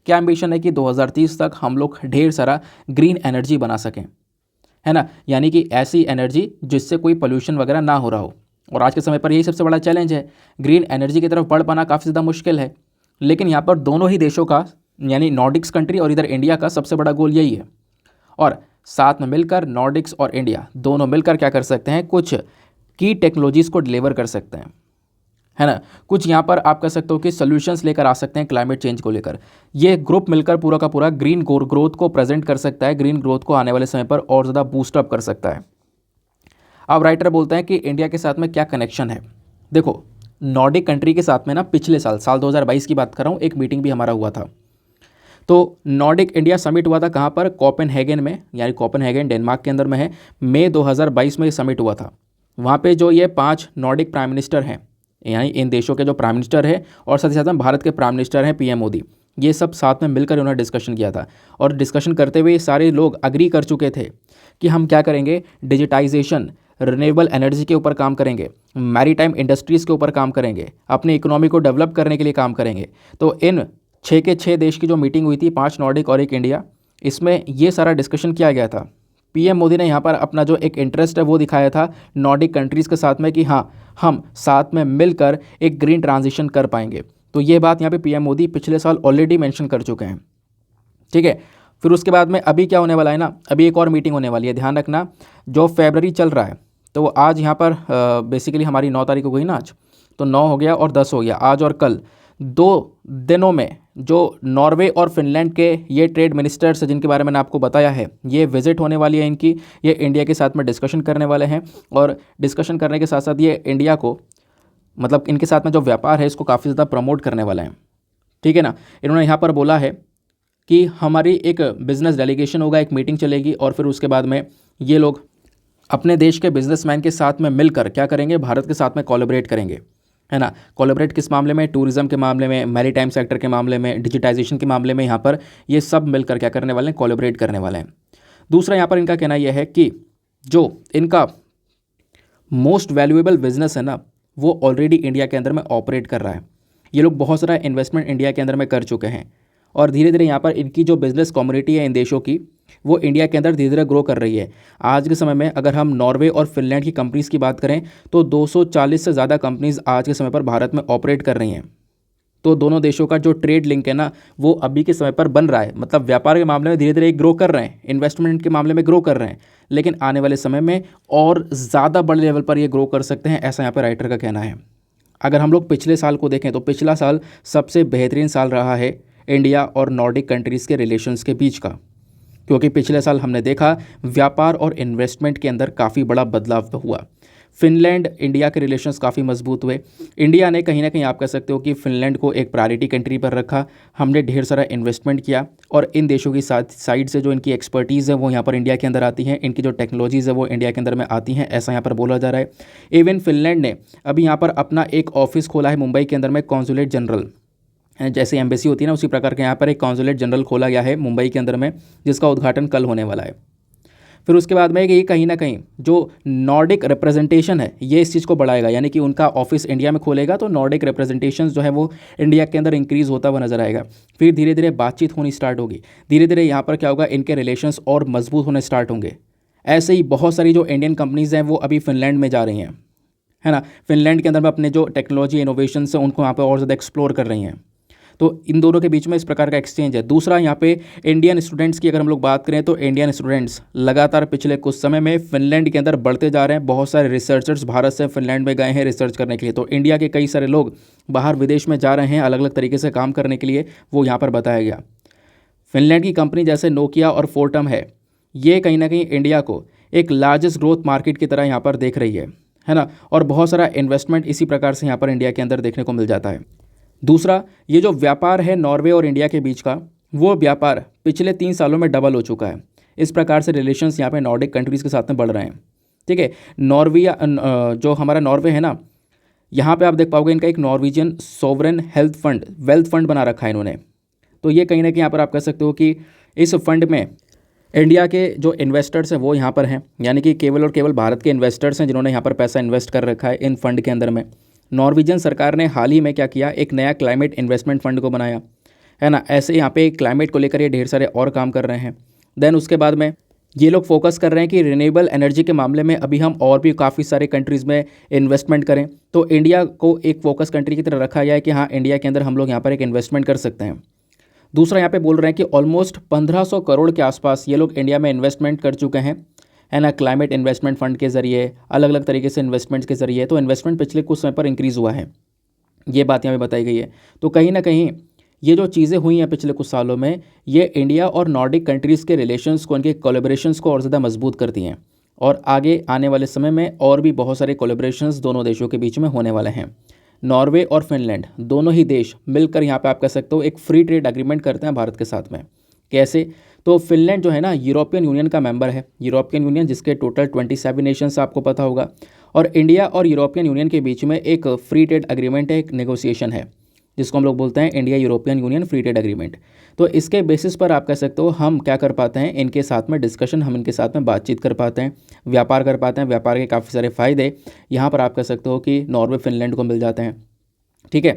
क्या एम्बिशन है कि 2030 तक हम लोग ढेर सारा ग्रीन एनर्जी बना सकें, है ना, यानी कि ऐसी एनर्जी जिससे कोई पोल्यूशन वगैरह ना हो रहा हो। और आज के समय पर यही सबसे बड़ा चैलेंज है, ग्रीन एनर्जी की तरफ बढ़ पाना काफ़ी ज़्यादा मुश्किल है। लेकिन यहाँ पर दोनों ही देशों का, यानी नॉर्डिक्स कंट्री और इधर इंडिया का सबसे बड़ा गोल यही है। और साथ में मिलकर नॉर्डिक्स और इंडिया दोनों मिलकर क्या कर सकते हैं, कुछ की टेक्नोलॉजीज़ को डिलीवर कर सकते हैं, है ना। कुछ यहाँ पर आप कह सकते हो कि सॉल्यूशंस लेकर आ सकते हैं क्लाइमेट चेंज को लेकर। ये ग्रुप मिलकर पूरा का पूरा ग्रीन ग्रोथ को प्रेजेंट कर सकता है, ग्रीन ग्रोथ को आने वाले समय पर और ज़्यादा बूस्टअप कर सकता है। अब राइटर बोलते हैं कि इंडिया के साथ में क्या कनेक्शन है। देखो, नॉर्डिक कंट्री के साथ में ना पिछले साल 2022 की बात कर रहा हूँ, एक मीटिंग भी हमारा हुआ था। तो नॉर्डिक इंडिया समिट हुआ था कहाँ पर, कोपेनहेगन में, यानी कोपेनहेगन डेनमार्क के अंदर में है। मई 2022 में ये समिट हुआ था। वहाँ पे जो ये 5 नॉर्डिक प्राइम मिनिस्टर हैं, यानी इन देशों के जो प्राइम मिनिस्टर है और साथ ही साथ में भारत के प्राइम मिनिस्टर हैं पीएम मोदी, ये सब साथ में मिलकर उन्होंने डिस्कशन किया था। और डिस्कशन करते हुए सारे लोग अग्री कर चुके थे कि हम क्या करेंगे, डिजिटाइजेशन, रिन्यूएबल एनर्जी के ऊपर काम करेंगे, मैरीटाइम इंडस्ट्रीज़ के ऊपर काम करेंगे, अपनी इकोनॉमी को डेवलप करने के लिए काम करेंगे। तो इन 6 के 6 देश की जो मीटिंग हुई थी, 5 नॉर्डिक और 1 इंडिया, इसमें ये सारा डिस्कशन किया गया था। पीएम मोदी ने यहाँ पर अपना जो एक इंटरेस्ट है वो दिखाया था नॉर्डिक कंट्रीज़ के साथ में कि हाँ, हम साथ में मिलकर एक ग्रीन ट्रांजिशन कर पाएंगे। तो ये बात यहाँ पे पीएम मोदी पिछले साल ऑलरेडी मेंशन कर चुके हैं, ठीक है। फिर उसके बाद में अभी क्या होने वाला है ना, अभी एक और मीटिंग होने वाली है, ध्यान रखना, जो फरवरी चल रहा है। तो आज यहाँ पर बेसिकली हमारी 9 तारीख को गई ना आज, तो 9 हो गया और 10 हो गया, आज और कल 2 दिनों में जो नॉर्वे और फिनलैंड के ये ट्रेड मिनिस्टर्स जिनके बारे में मैंने आपको बताया है, ये विजिट होने वाली है इनकी, ये इंडिया के साथ में डिस्कशन करने वाले हैं। और डिस्कशन करने के साथ साथ ये इंडिया को, मतलब इनके साथ में जो व्यापार है इसको काफ़ी ज़्यादा प्रमोट करने वाले हैं, ठीक है ना। इन्होंने यहाँ पर बोला है कि हमारी एक बिज़नेस डेलीगेशन होगा, एक मीटिंग चलेगी और फिर उसके बाद में ये लोग अपने देश के बिजनेसमैन के साथ में मिलकर क्या करेंगे, भारत के साथ में कोलैबोरेट करेंगे, है ना। कोलैबोरेट किस मामले में, टूरिज्म के मामले में, मैरीटाइम सेक्टर के मामले में, डिजिटाइजेशन के मामले में, यहाँ पर ये सब मिलकर क्या करने वाले हैं, कोलैबोरेट करने वाले हैं। दूसरा यहाँ पर इनका कहना यह है कि जो इनका मोस्ट वैल्यूएबल बिजनेस है ना, वो ऑलरेडी इंडिया के अंदर में ऑपरेट कर रहा है। ये लोग बहुत सारा इन्वेस्टमेंट इंडिया के अंदर में कर चुके हैं और धीरे धीरे यहाँ पर इनकी जो बिज़नेस कम्युनिटी है इन देशों की, वो इंडिया के अंदर धीरे धीरे ग्रो कर रही है। आज के समय में अगर हम नॉर्वे और फिनलैंड की कंपनीज़ की बात करें तो 240 से ज़्यादा कंपनीज़ आज के समय पर भारत में ऑपरेट कर रही हैं। तो दोनों देशों का जो ट्रेड लिंक है ना, वो अभी के समय पर बन रहा है, मतलब व्यापार के मामले में धीरे धीरे ग्रो कर रहे हैं, इन्वेस्टमेंट के मामले में ग्रो कर रहे हैं, लेकिन आने वाले समय में और ज़्यादा बड़े लेवल पर ये ग्रो कर सकते हैं, ऐसा यहाँ पर राइटर का कहना है। अगर हम लोग पिछले साल को देखें तो पिछला साल सबसे बेहतरीन साल रहा है इंडिया और नॉर्डिक कंट्रीज़ के रिलेशंस के बीच का, क्योंकि पिछले साल हमने देखा व्यापार और इन्वेस्टमेंट के अंदर काफ़ी बड़ा बदलाव हुआ। फिनलैंड इंडिया के रिलेशंस काफ़ी मजबूत हुए। इंडिया ने कहीं ना कहीं आप कह सकते हो कि फिनलैंड को एक प्रायोरिटी कंट्री पर रखा, हमने ढेर सारा इन्वेस्टमेंट किया और इन देशों की साइड से जो इनकी एक्सपर्टीज़ है वो यहाँ पर इंडिया के अंदर आती हैं, इनकी जो टेक्नोलॉजीज़ है वो इंडिया के अंदर में आती हैं, ऐसा यहाँ पर बोला जा रहा है। इवन फिनलैंड ने अभी यहाँ पर अपना एक ऑफिस खोला है मुंबई के अंदर में, कॉन्सुलेट जनरल, जैसे एम्बेसी होती है ना उसी प्रकार के यहाँ पर एक कॉन्सुलेट जनरल खोला गया है मुंबई के अंदर में, जिसका उद्घाटन कल होने वाला है। फिर उसके बाद में ये कहीं ना कहीं जो नॉर्डिक रिप्रेजेंटेशन है ये इस चीज़ को बढ़ाएगा, यानी कि उनका ऑफिस इंडिया में खोलेगा तो नॉर्डिक रिप्रेजेंटेशन जो है वो इंडिया के अंदर इंक्रीज़ होता हुआ नजर आएगा। फिर धीरे धीरे बातचीत होनी स्टार्ट होगी, धीरे धीरे यहाँ पर क्या होगा, इनके रिलेशंस और मजबूत होने स्टार्ट होंगे। ऐसे ही बहुत सारी जो इंडियन कंपनीज़ हैं वो अभी फिनलैंड में जा रही हैं, है ना, फिनलैंड के अंदर में अपने जो टेक्नोलॉजी इनोवेशन है उनको यहाँ पर और ज़्यादा एक्सप्लोर कर रही हैं। तो इन दोनों के बीच में इस प्रकार का एक्सचेंज है। दूसरा यहाँ पे इंडियन स्टूडेंट्स की अगर हम लोग बात करें तो इंडियन स्टूडेंट्स लगातार पिछले कुछ समय में फिनलैंड के अंदर बढ़ते जा रहे हैं। बहुत सारे रिसर्चर्स भारत से फिनलैंड में गए हैं रिसर्च करने के लिए, तो इंडिया के कई सारे लोग बाहर विदेश में जा रहे हैं अलग अलग तरीके से काम करने के लिए, वो यहाँ पर बताया गया। फिनलैंड की कंपनी जैसे नोकिया और फोर्टम है, ये कहीं ना कहीं इंडिया को एक लार्जेस्ट ग्रोथ मार्केट की तरह यहाँ पर देख रही है ना, और बहुत सारा इन्वेस्टमेंट इसी प्रकार से यहाँ पर इंडिया के अंदर देखने को मिल जाता है। दूसरा, ये जो व्यापार है नॉर्वे और इंडिया के बीच का, वो व्यापार पिछले 3 सालों में डबल हो चुका है। इस प्रकार से रिलेशंस यहाँ पे नॉर्डिक कंट्रीज़ के साथ में बढ़ रहे हैं, ठीक है। नॉर्विया जो हमारा नॉर्वे है ना, यहाँ पे आप देख पाओगे इनका एक नॉर्वेजियन सॉवरेन वेल्थ फंड बना रखा है इन्होंने। तो ये कहीं ना कहीं यहाँ पर आप कह सकते हो कि इस फंड में इंडिया के जो इन्वेस्टर्स हैं वो यहाँ पर हैं, यानी कि केवल और केवल भारत के इन्वेस्टर्स हैं जिन्होंने यहाँ पर पैसा इन्वेस्ट कर रखा है इन फंड के अंदर में। नॉर्वेजियन सरकार ने हाल ही में क्या किया, एक नया क्लाइमेट इन्वेस्टमेंट फंड को बनाया, है ना। ऐसे यहाँ पे क्लाइमेट को लेकर ये ढेर सारे और काम कर रहे हैं। देन उसके बाद में ये लोग फोकस कर रहे हैं कि रिन्यूएबल एनर्जी के मामले में अभी हम और भी काफ़ी सारे कंट्रीज़ में इन्वेस्टमेंट करें। तो इंडिया को एक फोकस कंट्री की तरह रखा गया है कि हाँ, इंडिया के अंदर हम लोग यहाँ पर एक इन्वेस्टमेंट कर सकते हैं। दूसरा यहाँ पे बोल रहे हैं कि ऑलमोस्ट 1500 करोड़ के आसपास ये लोग इंडिया में इन्वेस्टमेंट कर चुके हैं, है ना, क्लाइमेट इन्वेस्टमेंट फंड के ज़रिए, अलग अलग तरीके से इन्वेस्टमेंट्स के ज़रिए। तो इन्वेस्टमेंट पिछले कुछ समय पर इंक्रीज़ हुआ है, ये बात यहाँ पे बताई गई है। तो कहीं ना कहीं ये जो चीज़ें हुई हैं पिछले कुछ सालों में, ये इंडिया और नॉर्डिक कंट्रीज़ के रिलेशंस को, उनके कोलैबोरेशंस को और ज़्यादा मजबूत करती हैं। और आगे आने वाले समय में और भी बहुत सारे कोलैबोरेशंस दोनों देशों के बीच में होने वाले हैं। नॉर्वे और फिनलैंड दोनों ही देश मिलकर यहाँ पे आप कह सकते हो एक फ्री ट्रेड एग्रीमेंट करते हैं भारत के साथ में। कैसे? तो फिनलैंड जो है ना, यूरोपियन यूनियन का मेंबर है। यूरोपियन यूनियन जिसके टोटल 27 नेशंस आपको पता होगा। और इंडिया और यूरोपियन यूनियन के बीच में एक फ्री ट्रेड एग्रीमेंट है, एक नेगोशिएशन है, जिसको हम लोग बोलते हैं India European union free trade agreement. तो इसके बेसिस पर आप कह सकते हो हम क्या कर पाते हैं, इनके साथ में डिस्कशन, हम इनके साथ में बातचीत कर पाते हैं, व्यापार कर पाते हैं। व्यापार के काफ़ी सारे फ़ायदे यहाँ पर आप कह सकते हो कि नॉर्वे फिनलैंड को मिल जाते हैं। ठीक है,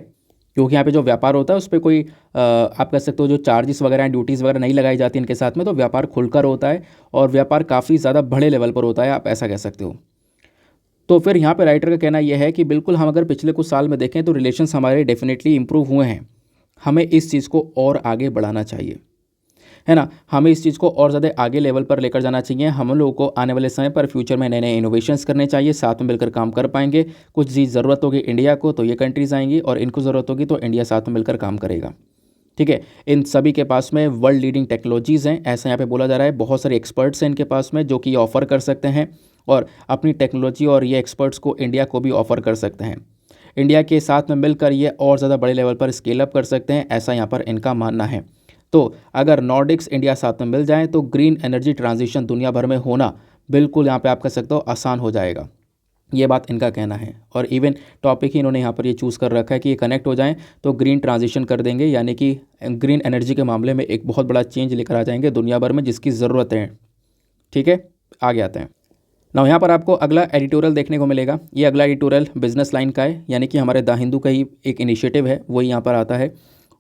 क्योंकि यहाँ पे जो व्यापार होता है उस पर कोई आप कह सकते हो जो चार्जेस वगैरह हैं, ड्यूटीज़ वगैरह नहीं लगाई जाती इनके साथ में। तो व्यापार खुलकर होता है और व्यापार काफ़ी ज़्यादा बड़े लेवल पर होता है, आप ऐसा कह सकते हो। तो फिर यहाँ पे राइटर का कहना यह है कि बिल्कुल हम अगर पिछले कुछ साल में देखें तो रिलेशंस हमारे डेफिनेटली इंप्रूव हुए हैं। हमें इस चीज़ को और आगे बढ़ाना चाहिए, है ना। हमें इस चीज़ को और ज़्यादा आगे लेवल पर लेकर जाना चाहिए। हम लोगों को आने वाले समय पर फ्यूचर में नए नए इनोवेशंस करने चाहिए, साथ में मिलकर काम कर पाएंगे। कुछ चीज़ ज़रूरत होगी इंडिया को तो ये कंट्रीज़ आएंगी, और इनको ज़रूरत होगी तो इंडिया साथ में मिलकर काम करेगा। ठीक है, इन सभी के पास में वर्ल्ड लीडिंग टेक्नोलॉजीज़ हैं, ऐसा यहाँ पे बोला जा रहा है। बहुत सारे एक्सपर्ट्स हैं इनके पास में जो कि ऑफ़र कर सकते हैं, और अपनी टेक्नोलॉजी और ये एक्सपर्ट्स को इंडिया को भी ऑफ़र कर सकते हैं। इंडिया के साथ में मिलकर ये और ज़्यादा बड़े लेवल पर स्केल अप कर सकते हैं, ऐसा यहाँ पर इनका मानना है। तो अगर नॉर्डिक्स इंडिया साथ में मिल जाएँ तो ग्रीन एनर्जी ट्रांजिशन दुनिया भर में होना बिल्कुल यहाँ पे आप कह सकते हो आसान हो जाएगा, ये बात इनका कहना है। और इवन टॉपिक ही इन्होंने यहाँ पर ये चूज़ कर रखा है कि ये कनेक्ट हो जाएं तो ग्रीन ट्रांजिशन कर देंगे, यानी कि ग्रीन एनर्जी के मामले में एक बहुत बड़ा चेंज लेकर आ जाएंगे दुनिया भर में, जिसकी ज़रूरत है। ठीक है, आगे आते हैं ना। यहाँ पर आपको अगला एडिटोरियल देखने को मिलेगा। ये अगला एडिटोरियल बिजनेस लाइन का है, यानी कि हमारे द हिंदू का ही एक इनिशिएटिव है, वही यहाँ पर आता है।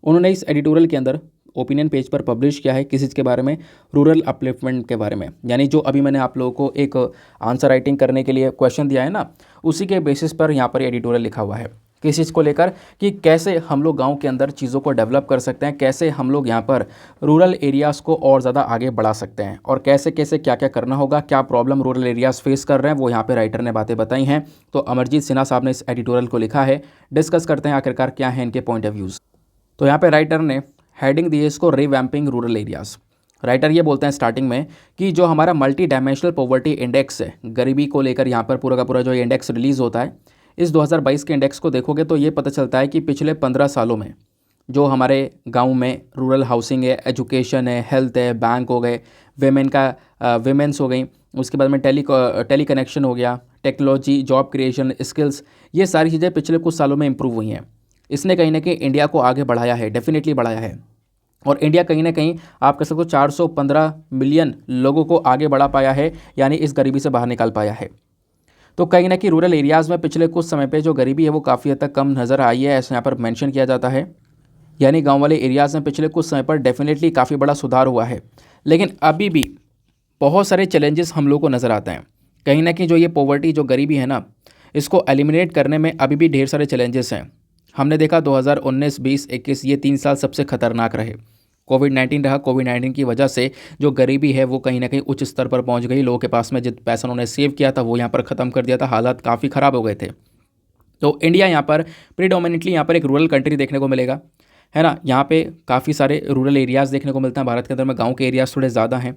उन्होंने इस एडिटोरियल के अंदर ओपिनियन पेज पर पब्लिश किया है किसी चीज़ के बारे में, रूरल अपलिफ्टमेंट के बारे में। यानी जो अभी मैंने आप लोगों को एक आंसर राइटिंग करने के लिए क्वेश्चन दिया है ना, उसी के बेसिस पर यहाँ पर एडिटोरियल लिखा हुआ है किस चीज़ को लेकर, कि कैसे हम लोग गांव के अंदर चीज़ों को डेवलप कर सकते हैं, कैसे हम लोग यहाँ पर रूरल एरियाज़ को और ज़्यादा आगे बढ़ा सकते हैं, और कैसे कैसे क्या क्या करना होगा, क्या प्रॉब्लम रूरल एरियाज़ फेस कर रहे हैं, वो यहाँ पे राइटर ने बातें बताई हैं। तो अमरजीत सिन्हा साहब ने इस एडिटोरियल को लिखा है। डिस्कस करते हैं आखिरकार क्या है इनके पॉइंट ऑफ व्यूज़। तो यहाँ पे राइटर ने हेडिंग दी है इसको रिवैम्पिंग रूरल एरियाज़। राइटर ये बोलते हैं स्टार्टिंग में कि जो हमारा मल्टी डायमेंशनल पॉवर्टी इंडेक्स है, गरीबी को लेकर यहाँ पर पूरा का पूरा जो इंडेक्स रिलीज़ होता है, इस 2022 के इंडेक्स को देखोगे तो ये पता चलता है कि पिछले 15 सालों में जो हमारे गांव में रूरल हाउसिंग है, एजुकेशन है, हेल्थ है, बैंक हो गए, वेमेंस हो गई, उसके बाद में टेली कनेक्शन हो गया, टेक्नोलॉजी, जॉब क्रिएशन, स्किल्स, ये सारी चीज़ें पिछले कुछ सालों में इंप्रूव हुई हैं। इसने कहीं ना कहीं इंडिया को आगे बढ़ाया है, डेफिनेटली बढ़ाया है। और इंडिया कहीं ना कहीं आप कह सकते हो 415 मिलियन लोगों को आगे बढ़ा पाया है, यानी इस गरीबी से बाहर निकाल पाया है। तो कहीं ना कहीं रूरल एरियाज़ में पिछले कुछ समय पे जो गरीबी है वो काफ़ी हद तक कम नज़र आई है, ऐसा यहाँ पर मेंशन किया जाता है। यानी गांव वाले एरियाज़ में पिछले कुछ समय पर डेफिनेटली काफ़ी बड़ा सुधार हुआ है, लेकिन अभी भी बहुत सारे चैलेंजेस हम लोग को नज़र आते हैं। कहीं ना कहीं जो ये पॉवर्टी, जो गरीबी है ना, इसको एलिमिनेट करने में अभी भी ढेर सारे चैलेंजेस हैं। हमने देखा 2019, 20, 21 ये 3 साल सबसे खतरनाक रहे। कोविड-19 रहा। कोविड-19 की वजह से जो गरीबी है वो कहीं ना कहीं उच्च स्तर पर पहुंच गई। लोगों के पास में जितना पैसा उन्होंने सेव किया था वो यहाँ पर ख़त्म कर दिया था, हालात काफ़ी ख़राब हो गए थे। तो इंडिया यहाँ पर प्रीडोमिनेटली यहाँ पर एक रूरल कंट्री देखने को मिलेगा, है ना। यहाँ पे काफ़ी सारे रूरल एरियाज़ देखने को मिलते हैं। भारत के अंदर में गाँव के एरियाज़ थोड़े ज़्यादा हैं,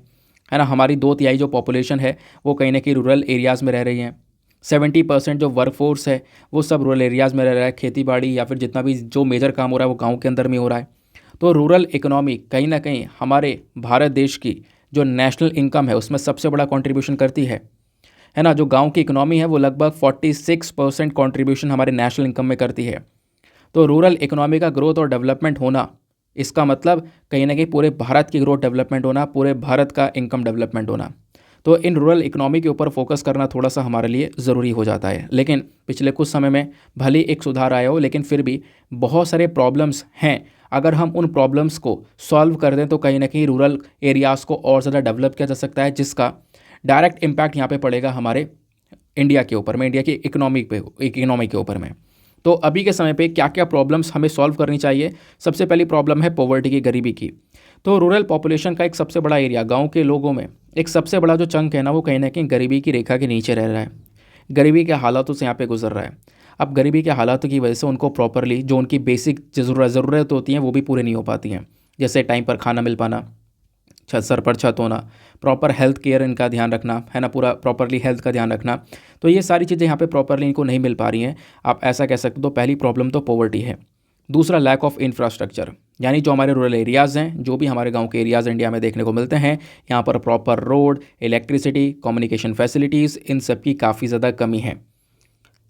है ना। हमारी 2/3 जो पॉपुलेशन है वो कहीं ना कहीं रूरल एरियाज़ में रह रही हैं। 70% जो वर्कफोर्स है वो सब रूरल एरियाज़ में रह रहा है। खेती बाड़ी या फिर जितना भी जो मेजर काम हो रहा है वो गांव के अंदर में हो रहा है। तो रूरल इकोनॉमी कहीं ना कहीं हमारे भारत देश की जो नेशनल इनकम है उसमें सबसे बड़ा कंट्रीब्यूशन करती है ना। जो गांव की इकोनॉमी है वो लगभग 46% कंट्रीब्यूशन हमारे नेशनल इनकम में करती है। तो रूरल इकोनॉमी का ग्रोथ और डेवलपमेंट होना, इसका मतलब कहीं ना कहीं पूरे भारत की ग्रोथ डेवलपमेंट होना, पूरे भारत का इनकम डेवलपमेंट होना। तो इन रूरल इकोनॉमी के ऊपर फोकस करना थोड़ा सा हमारे लिए ज़रूरी हो जाता है। लेकिन पिछले कुछ समय में भले एक सुधार आया हो, लेकिन फिर भी बहुत सारे प्रॉब्लम्स हैं। अगर हम उन प्रॉब्लम्स को सॉल्व कर दें तो कहीं ना कहीं रूरल एरियाज़ को और ज़्यादा डेवलप किया जा सकता है, जिसका डायरेक्ट इम्पैक्ट यहाँ पे पड़ेगा हमारे इंडिया के ऊपर में, इंडिया की इकोनॉमी के ऊपर में। तो अभी के समय पे क्या क्या प्रॉब्लम्स हमें सॉल्व करनी चाहिए। सबसे पहली प्रॉब्लम है पॉवर्टी की, गरीबी की। तो रूरल पॉपुलेशन का एक सबसे बड़ा एरिया, गांव के लोगों में एक सबसे बड़ा जो चंक है ना, वो कहीं ना कहीं गरीबी की रेखा के नीचे रह रहा है, गरीबी के हालातों से यहाँ पे गुजर रहा है। अब गरीबी के हालातों की वजह से उनको प्रॉपरली जो उनकी बेसिक ज़रूरत होती हैं वो भी पूरी नहीं हो पाती हैं, जैसे टाइम पर खाना मिल पाना, छत सर पर छत होना, प्रॉपर हेल्थ केयर इनका ध्यान रखना है ना, पूरा प्रॉपरली हेल्थ का ध्यान रखना। तो ये सारी चीज़ें यहाँ पे प्रॉपरली इनको नहीं मिल पा रही हैं, आप ऐसा कह सकते हो। तो पहली प्रॉब्लम तो पॉवर्टी है। दूसरा लैक ऑफ इंफ्रास्ट्रक्चर, यानी जो हमारे रूरल एरियाज़ हैं, जो भी हमारे गांव के एरियाज़ इंडिया में देखने को मिलते हैं, यहाँ पर proper road, electricity, communication facilities, इन सब की काफ़ी ज़्यादा कमी है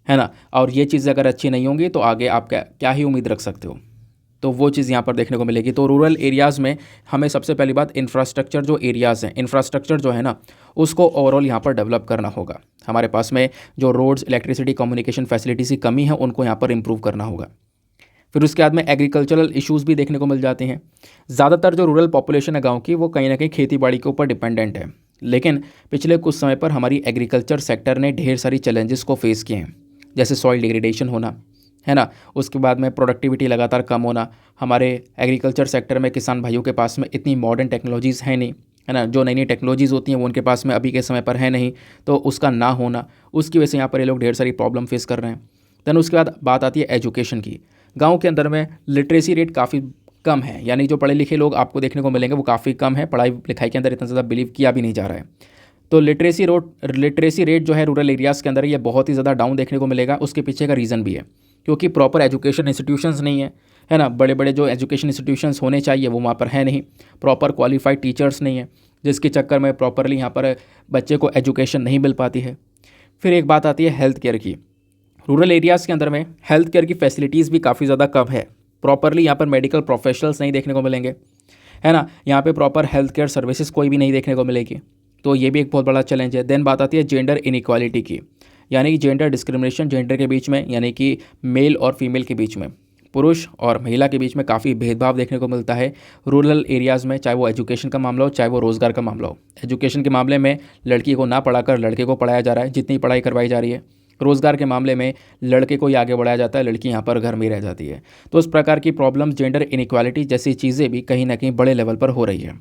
ना। और ये चीज़ें अगर अच्छी नहीं होंगी तो आगे आप क्या ही उम्मीद रख सकते हो। तो वो चीज़ यहाँ पर देखने को मिलेगी। तो रूरल एरियाज़ में हमें सबसे पहली बात इंफ्रास्ट्रक्चर, जो एरियाज़ हैं, इंफ्रास्ट्रक्चर जो है ना, उसको ओवरऑल यहाँ पर डेवलप करना होगा। हमारे पास में जो रोड्स, इलेक्ट्रिसिटी, कम्युनिकेशन फैसिलिटीज़ की कमी है, उनको यहाँ पर इंप्रूव करना होगा। फिर उसके बाद में एग्रीकल्चरल इश्यूज़ भी देखने को मिल जाते हैं। ज़्यादातर जो रूरल पॉपुलेशन है गाँव की, वो कहीं ना कहीं खेती बाड़ी के ऊपर डिपेंडेंट है। लेकिन पिछले कुछ समय पर हमारी एग्रीकल्चर सेक्टर ने ढेर सारी चैलेंजेस को फेस किए हैं, जैसे सॉइल डिग्रेडेशन होना, है ना। उसके बाद में प्रोडक्टिविटी लगातार कम होना। हमारे एग्रीकल्चर सेक्टर में किसान भाइयों के पास में इतनी मॉडर्न टेक्नोलॉजीज़ है नहीं, है ना। जो नई नई टेक्नोलॉजीज़ होती हैं वो उनके पास में अभी के समय पर है नहीं, तो उसका ना होना, उसकी वजह से यहाँ पर ये लोग ढेर सारी प्रॉब्लम फेस कर रहे हैं। दैन उसके बाद बात आती है एजुकेशन की। गाँव के अंदर में लिटरेसी रेट काफ़ी कम है, यानी जो पढ़े लिखे लोग आपको देखने को मिलेंगे वो काफ़ी कम है, पढ़ाई लिखाई के अंदर इतना ज़्यादा बिलीव किया भी नहीं जा रहा है। तो लिटरेसी रेट जो है रूरल एरियाज़ के अंदर ये बहुत ही ज़्यादा डाउन देखने को मिलेगा। उसके पीछे का रीज़न भी है क्योंकि प्रॉपर एजुकेशन इंस्टीट्यूशंस नहीं है ना। बड़े बड़े जो एजुकेशन इंस्टीट्यूशंस होने चाहिए वो वहाँ पर है नहीं, प्रॉपर क्वालिफाइड टीचर्स नहीं है, जिसके चक्कर में प्रॉपरली यहाँ पर बच्चे को एजुकेशन नहीं मिल पाती है। फिर एक बात आती है हेल्थ केयर की। रूरल एरियाज़ के अंदर में हेल्थ केयर की फैसिलिटीज़ भी काफ़ी ज़्यादा कम है, प्रॉपरली यहाँ पर मेडिकल प्रोफेशनल्स नहीं देखने को मिलेंगे, है ना। यहाँ पे प्रॉपर हेल्थ केयर सर्विसेज कोई भी नहीं देखने को मिलेगी, तो ये भी एक बहुत बड़ा चैलेंज है। देन बात आती है जेंडर इनइक्वालिटी की, यानी कि जेंडर डिस्क्रिमिनेशन, जेंडर के बीच में, यानी कि मेल और फीमेल के बीच में, पुरुष और महिला के बीच में काफ़ी भेदभाव देखने को मिलता है रूरल एरियाज़ में, चाहे वो एजुकेशन का मामला हो, चाहे वो रोज़गार का मामला हो। एजुकेशन के मामले में लड़की को ना पढ़ाकर लड़के को पढ़ाया जा रहा है, जितनी पढ़ाई करवाई जा रही है। रोज़गार के मामले में लड़के को ही आगे बढ़ाया जाता है, लड़की यहाँ पर घर में रह जाती है। तो इस प्रकार की प्रॉब्लम, जेंडर इनइक्वालिटी जैसी चीज़ें भी कहीं ना कहीं बड़े लेवल पर हो रही है।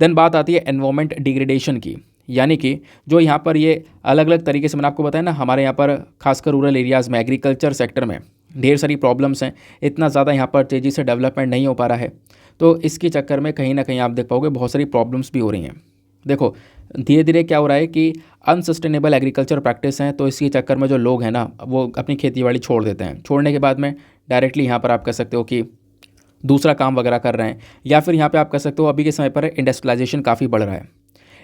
देन बात आती है एनवायरमेंट डिग्रेडेशन की, यानी कि जो यहाँ पर ये अलग अलग तरीके से मैंने आपको बताया ना, हमारे यहाँ पर खासकर रूरल एरियाज़ में एग्रीकल्चर सेक्टर में ढेर सारी प्रॉब्लम्स हैं, इतना ज़्यादा यहाँ पर तेज़ी से डेवलपमेंट नहीं हो पा रहा है। तो इसके चक्कर में कहीं ना कहीं आप देख पाओगे बहुत सारी प्रॉब्लम्स भी हो रही हैं। देखो धीरे धीरे क्या हो रहा है कि अनसस्टेनेबल एग्रीकल्चर प्रैक्टिस हैं, तो इसके चक्कर में जो लोग हैं ना, वो अपनी खेती बाड़ी छोड़ देते हैं। छोड़ने के बाद में डायरेक्टली यहाँ पर आप कह सकते हो कि दूसरा काम वगैरह कर रहे हैं, या फिर यहाँ पे आप कह सकते हो अभी के समय पर इंडस्ट्रियलाइजेशन काफ़ी बढ़ रहा है,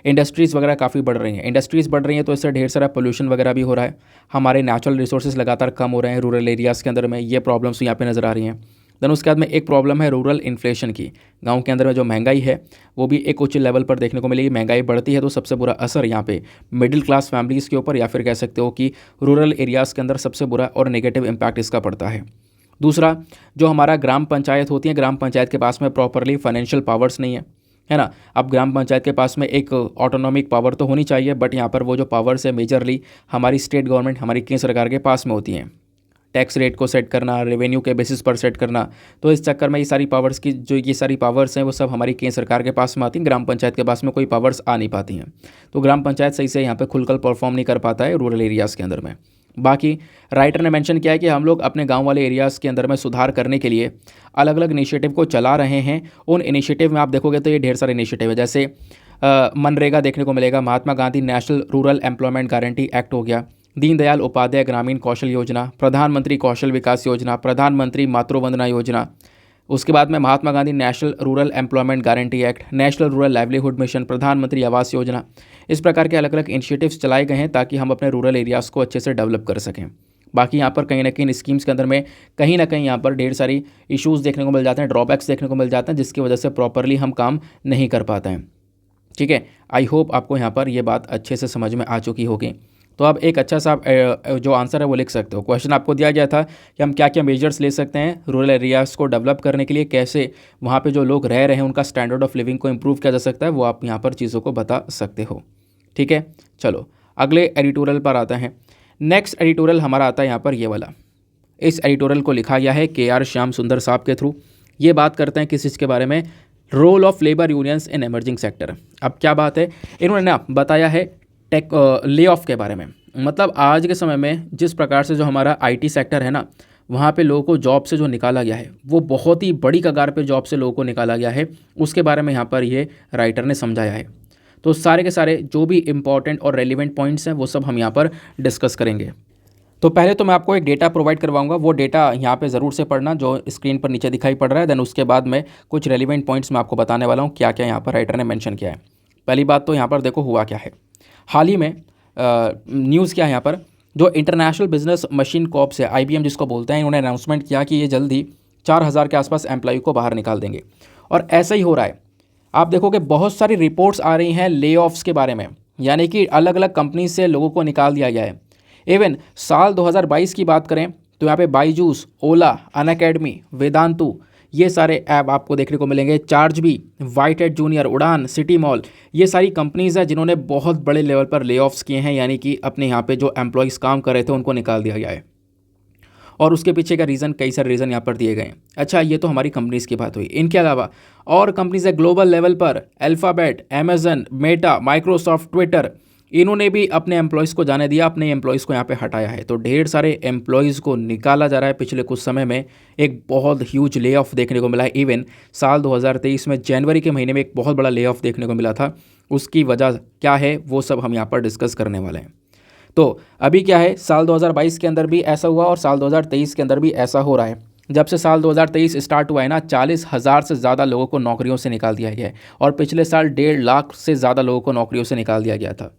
इंडस्ट्रीज़ वगैरह काफ़ी बढ़ रही हैं। इंडस्ट्रीज़ बढ़ रही हैं तो इससे ढेर सारा पोल्यूशन वगैरह भी हो रहा है, हमारे नेचुरल रिसोर्सेज लगातार कम हो रहे हैं रूरल एरियाज़ के अंदर में, ये प्रॉब्लम्स यहाँ पे नज़र आ रही हैं। देन उसके बाद में एक प्रॉब्लम है रूरल इन्फ्लेशन की। गांव के अंदर में जो महंगाई है वो भी एक उच्च लेवल पर देखने को मिलेगी। महंगाई बढ़ती है तो सबसे बुरा असर यहाँ पे मिडिल क्लास फैमिलीज़ के ऊपर, या फिर कह सकते हो कि रूरल एरियाज़ के अंदर सबसे बुरा और नेगेटिव इम्पैक्ट इसका पड़ता है। दूसरा, जो हमारा ग्राम पंचायत होती है, ग्राम पंचायत के पास में प्रॉपरली फाइनेंशियल पावर्स नहीं है ना। अब ग्राम पंचायत के पास में एक ऑटोनॉमिक पावर तो होनी चाहिए, बट यहाँ पर वो जो पावर्स है मेजरली हमारी स्टेट गवर्नमेंट, हमारी केंद्र सरकार के पास में होती हैं। टैक्स रेट को सेट करना, रेवेन्यू के बेसिस पर सेट करना, तो इस चक्कर में ये सारी पावर्स हैं वो सब हमारी केंद्र सरकार के पास में आती हैं। ग्राम पंचायत के पास में कोई पावर्स आ नहीं पाती हैं, तो ग्राम पंचायत सही से यहाँ पे खुलकर परफॉर्म नहीं कर पाता है रूरल एरियाज़ के अंदर में। बाकी राइटर ने मेंशन किया है कि हम लोग अपने गांव वाले एरियाज़ के अंदर में सुधार करने के लिए अलग अलग इनिशिएटिव को चला रहे हैं। उन इनिशिएटिव में आप देखोगे तो ये ढेर सारे इनिशिएटिव है, जैसे मनरेगा देखने को मिलेगा, Mahatma Gandhi national rural employment guarantee act हो गया, दीनदयाल उपाध्याय ग्रामीण कौशल योजना, प्रधानमंत्री कौशल विकास योजना, प्रधानमंत्री मातृवंदना योजना, उसके बाद में Mahatma Gandhi national rural employment guarantee act, national rural livelihood mission, Pradhan Mantri Awas योजना। इस प्रकार के अलग अलग इनिशिएटिव्स चलाए गए हैं ताकि हम अपने रूरल एरियाज़ को अच्छे से डेवलप कर सकें। बाकी यहाँ पर कहीं ना कहीं स्कीम्स के अंदर में कहीं ना कहीं यहाँ पर ढेर सारी इश्यूज़ देखने को मिल जाते हैं, ड्रॉबैक्स देखने को मिल जाते हैं, जिसकी वजह से प्रॉपरली हम काम नहीं कर पाते हैं। ठीक है, आई होप आपको यहाँ पर ये बात अच्छे से समझ में आ चुकी होगी। तो अब एक अच्छा सा जो आंसर है वो लिख सकते हो। क्वेश्चन आपको दिया गया था कि हम क्या क्या मेजर्स ले सकते हैं रूरल एरियाज़ को डेवलप करने के लिए, कैसे वहाँ पे जो लोग रह रहे हैं उनका स्टैंडर्ड ऑफ लिविंग को इम्प्रूव किया जा सकता है, वो आप यहाँ पर चीज़ों को बता सकते हो। ठीक है, चलो अगले एडिटोरियल पर आता है। नेक्स्ट एडिटोरियल हमारा आता है यहाँ पर ये वाला। इस एडिटोरियल को लिखा गया है के.आर. श्याम सुंदर साहब के थ्रू। ये बात करते हैं किस चीज़ के बारे में, role of labour unions in emerging sector. अब क्या बात है, इन्होंने ना बताया है टेक ले ऑफ के बारे में। मतलब आज के समय में जिस प्रकार से जो हमारा आईटी सेक्टर है ना, वहाँ पे लोगों को जॉब से जो निकाला गया है वो बहुत ही बड़ी कगार पे जॉब से लोगों को निकाला गया है, उसके बारे में यहाँ पर ये राइटर ने समझाया है। तो सारे के सारे जो भी इंपॉर्टेंट और रेलिवेंट पॉइंट्स हैं वो सब हम यहाँ पर डिस्कस करेंगे। तो पहले तो मैं आपको एक डेटा प्रोवाइड करवाऊंगा, वो डेटा यहाँ पे ज़रूर से पढ़ना जो स्क्रीन पर नीचे दिखाई पड़ रहा है। देन उसके बाद में कुछ रेलिवेंट पॉइंट्स मैं आपको बताने वाला हूँ क्या क्या यहाँ पर राइटर ने मेंशन किया है। पहली बात तो यहाँ पर देखो हुआ क्या है, हाल ही में न्यूज़ क्या है यहाँ पर, जो इंटरनेशनल बिजनेस मशीन कॉर्प्स है IBM जिसको बोलते हैं, इन्होंने अनाउंसमेंट किया कि ये जल्दी 4000 के आसपास एम्प्लॉय को बाहर निकाल देंगे। और ऐसा ही हो रहा है। आप देखोगे बहुत सारी रिपोर्ट्स आ रही हैं ले ऑफ्स के बारे में, यानी कि अलग अलग कंपनी से लोगों को निकाल दिया गया है। इवन साल 2022 की बात करें तो यहाँ पे बाईजूस, ओला, अनअकैडमी, वेदांतु, ये सारे ऐप आपको देखने को मिलेंगे। चार्ज भी, वाइट एड जूनियर, उड़ान, सिटी मॉल, ये सारी कंपनीज़ हैं जिन्होंने बहुत बड़े लेवल पर ले ऑफ्स किए हैं, यानी कि अपने यहाँ पे जो एम्प्लॉयज़ काम कर रहे थे उनको निकाल दिया गया है। और उसके पीछे का रीज़न, कई सारे रीज़न यहाँ पर दिए गए हैं। अच्छा, ये तो हमारी कंपनीज़ की बात हुई। इनके अलावा और कंपनीज़ है ग्लोबल लेवल पर, alphabet, Amazon, Meta, Microsoft, Twitter, इन्होंने भी अपने एम्प्लॉयज़ को जाने दिया, अपने एम्प्लॉयज़ को यहाँ पे हटाया है। तो ढेर सारे एम्प्लॉयज़ को निकाला जा रहा है। पिछले कुछ समय में एक बहुत ह्यूज ले ऑफ देखने को मिला है। इवन साल 2023 में जनवरी के महीने में एक बहुत बड़ा ले ऑफ देखने को मिला था। उसकी वजह क्या है वो सब हम यहाँ पर डिस्कस करने वाले हैं। तो अभी क्या है, साल 2022 के अंदर भी ऐसा हुआ और साल 2023 के अंदर भी ऐसा हो रहा है। जब से साल 2023 स्टार्ट हुआ है ना, 40,000 से ज़्यादा लोगों को नौकरियों से निकाल दिया गया है। और पिछले साल 1.5 लाख से ज़्यादा लोगों को नौकरियों से निकाल दिया गया था।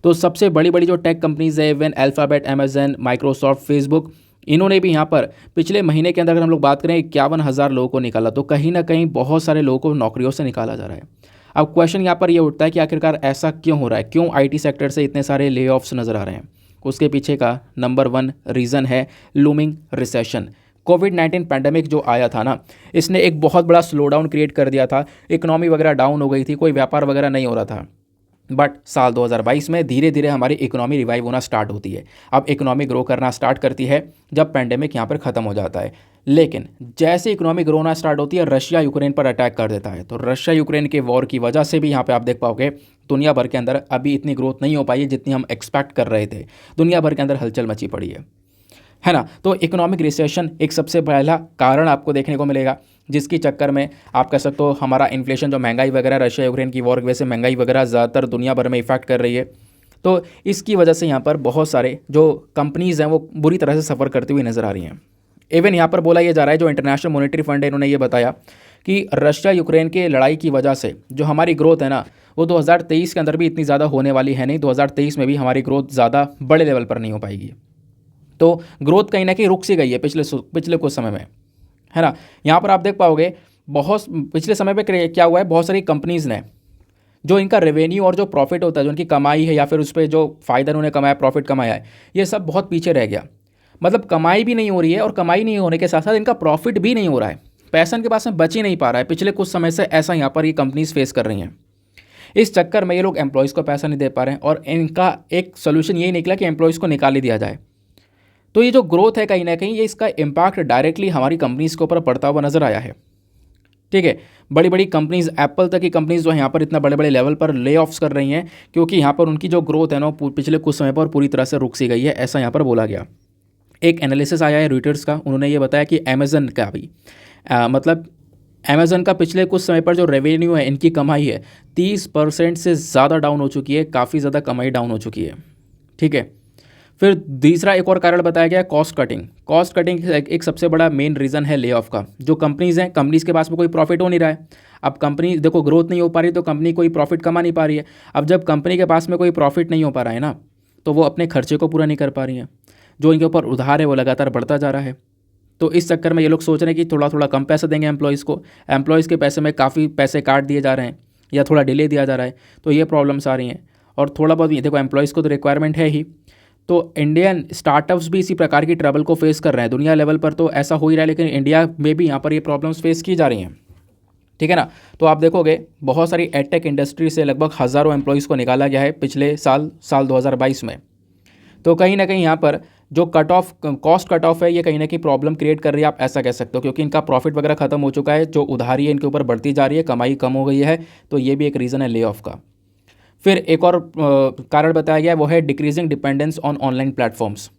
तो सबसे बड़ी बड़ी जो टेक कंपनीज़ है, even alphabet, Amazon, Microsoft, Facebook, इन्होंने भी यहाँ पर पिछले महीने के अंदर अगर हम लोग बात करें 51,000 लोगों को निकाला। तो कहीं ना कहीं बहुत सारे लोगों को नौकरियों से निकाला जा रहा है। अब क्वेश्चन यहाँ पर ये उठता है कि आखिरकार ऐसा क्यों हो रहा है, क्यों आईटी सेक्टर से इतने सारे ले ऑफ्स नज़र आ रहे हैं। उसके पीछे का नंबर 1 रीज़न है लूमिंग रिसेशन। कोविड-19 पैंडेमिक जो आया था ना, इसने एक बहुत बड़ा स्लो डाउन क्रिएट कर दिया था। इकोनॉमी वगैरह डाउन हो गई थी, कोई व्यापार वगैरह नहीं हो रहा था। बट साल 2022 में धीरे धीरे हमारी इकोनॉमी रिवाइव होना स्टार्ट होती है। अब इकोनॉमी ग्रो करना स्टार्ट करती है जब पैंडेमिक यहाँ पर ख़त्म हो जाता है। लेकिन जैसे इकोनॉमी ग्रो होना स्टार्ट होती है, रशिया यूक्रेन पर अटैक कर देता है। तो रशिया यूक्रेन के वॉर की वजह से भी यहाँ पे आप देख पाओगे दुनिया भर के अंदर अभी इतनी ग्रोथ नहीं हो पाई है जितनी हम एक्सपेक्ट कर रहे थे। दुनिया भर के अंदर हलचल मची पड़ी है ना। तो इकोनॉमिक रिसेशन एक सबसे पहला कारण आपको देखने को मिलेगा, जिसकी चक्कर में आप कह सकते हो हमारा इन्फ्लेशन, जो महंगाई वगैरह, रशिया यूक्रेन की वॉर की वजह से महंगाई वगैरह ज़्यादातर दुनिया भर में इफेक्ट कर रही है। तो इसकी वजह से यहाँ पर बहुत सारे जो कंपनीज़ हैं वो बुरी तरह से सफ़र करती हुई नज़र आ रही हैं। इवन यहाँ पर बोला यह जा रहा है, जो इंटरनेशनल मॉनेटरी फंड है, इन्होंने ये बताया कि रशिया यूक्रेन के लड़ाई की वजह से जो हमारी ग्रोथ है ना, वो 2023 के अंदर भी इतनी ज़्यादा होने वाली है नहीं। 2023 में भी हमारी ग्रोथ ज़्यादा बड़े लेवल पर नहीं हो पाएगी। तो ग्रोथ कहीं ना कहीं रुक सी गई है पिछले कुछ समय में, है ना। यहाँ पर आप देख पाओगे बहुत पिछले समय पे क्या हुआ है, बहुत सारी कंपनीज़ ने जो इनका रेवेन्यू और जो प्रॉफिट होता है, जो उनकी कमाई है या फिर उस पर जो फ़ायदा उन्होंने कमाया, प्रॉफिट कमाया है, ये सब बहुत पीछे रह गया। मतलब कमाई भी नहीं हो रही है और कमाई नहीं होने के साथ साथ इनका प्रॉफिट भी नहीं हो रहा है। पैसा इनके पास में बच ही नहीं पा रहा है। पिछले कुछ समय से ऐसा यहाँ पर ये कंपनीज़ फेस कर रही हैं। इस चक्कर में ये लोग एम्प्लॉयज़ को पैसा नहीं दे पा रहे हैं और इनका एक सोल्यूशन यही निकला कि एम्प्लॉयज़ को निकाल ही दिया जाए। तो ये जो ग्रोथ है कहीं ना कहीं ये इसका इम्पैक्ट डायरेक्टली हमारी कंपनीज़ के ऊपर पड़ता हुआ नज़र आया है। ठीक है, बड़ी बड़ी कंपनीज़, एप्पल तक की कंपनीज़ जो है यहाँ पर इतना बड़े बड़े लेवल पर ले ऑफ्स कर रही हैं, क्योंकि यहाँ पर उनकी जो ग्रोथ है ना पिछले कुछ समय पर पूरी तरह से रुक सी गई है, ऐसा यहाँ पर बोला गया। एक एनालिसिस आया है रॉयटर्स का, उन्होंने ये बताया कि अमेज़न का भी मतलब अमेज़न का पिछले कुछ समय पर जो रेवेन्यू है, इनकी कमाई है 30% से ज़्यादा डाउन हो चुकी है, काफ़ी ज़्यादा कमाई डाउन हो चुकी है। ठीक है, फिर दूसरा एक और कारण बताया गया कॉस्ट कटिंग। कॉस्ट कटिंग एक सबसे बड़ा मेन रीज़न है ले ऑफ का। जो कंपनीज़ हैं, कंपनीज़ के पास में कोई प्रॉफिट हो नहीं रहा है। अब कंपनी देखो ग्रोथ नहीं हो पा रही तो कंपनी कोई प्रॉफिट कमा नहीं पा रही है। अब जब कंपनी के पास में कोई प्रॉफिट नहीं हो पा रहा है ना, तो वो अपने खर्चे को पूरा नहीं कर पा रही हैं। जो इनके ऊपर उधार है वो लगातार बढ़ता जा रहा है। तो इस चक्कर में ये लोग सोच रहे हैं कि थोड़ा थोड़ा कम पैसा देंगे एम्प्लॉयज़ को। एम्प्लॉयज़ के पैसे में काफ़ी पैसे काट दिए जा रहे हैं। या थोड़ा डिले दिया जा रहा है, तो ये प्रॉब्लम्स आ रही हैं। और थोड़ा बहुत देखो एम्प्लॉयज़ को तो रिक्वायरमेंट है ही, तो इंडियन स्टार्टअप्स भी इसी प्रकार की ट्रबल को फेस कर रहे हैं। दुनिया लेवल पर तो ऐसा हो ही रहा है, लेकिन इंडिया में भी यहाँ पर ये प्रॉब्लम्स फेस की जा रही हैं, ठीक है ना। तो आप देखोगे बहुत सारी एडटेक इंडस्ट्री से लगभग हज़ारों एम्प्लॉयज़ को निकाला गया है पिछले साल 2022 में। तो कहीं ना कहीं यहाँ पर जो कॉस्ट कट ऑफ है, ये कहीं ना कहीं प्रॉब्लम क्रिएट कर रही है, आप ऐसा कह सकते हो, क्योंकि इनका प्रॉफिट वगैरह खत्म हो चुका है, जो उधारी है इनके ऊपर बढ़ती जा रही है, कमाई कम हो गई है, तो ये भी एक रीज़न है ले ऑफ का। फिर एक और कारण बताया गया है, वो है decreasing dependence on online platforms.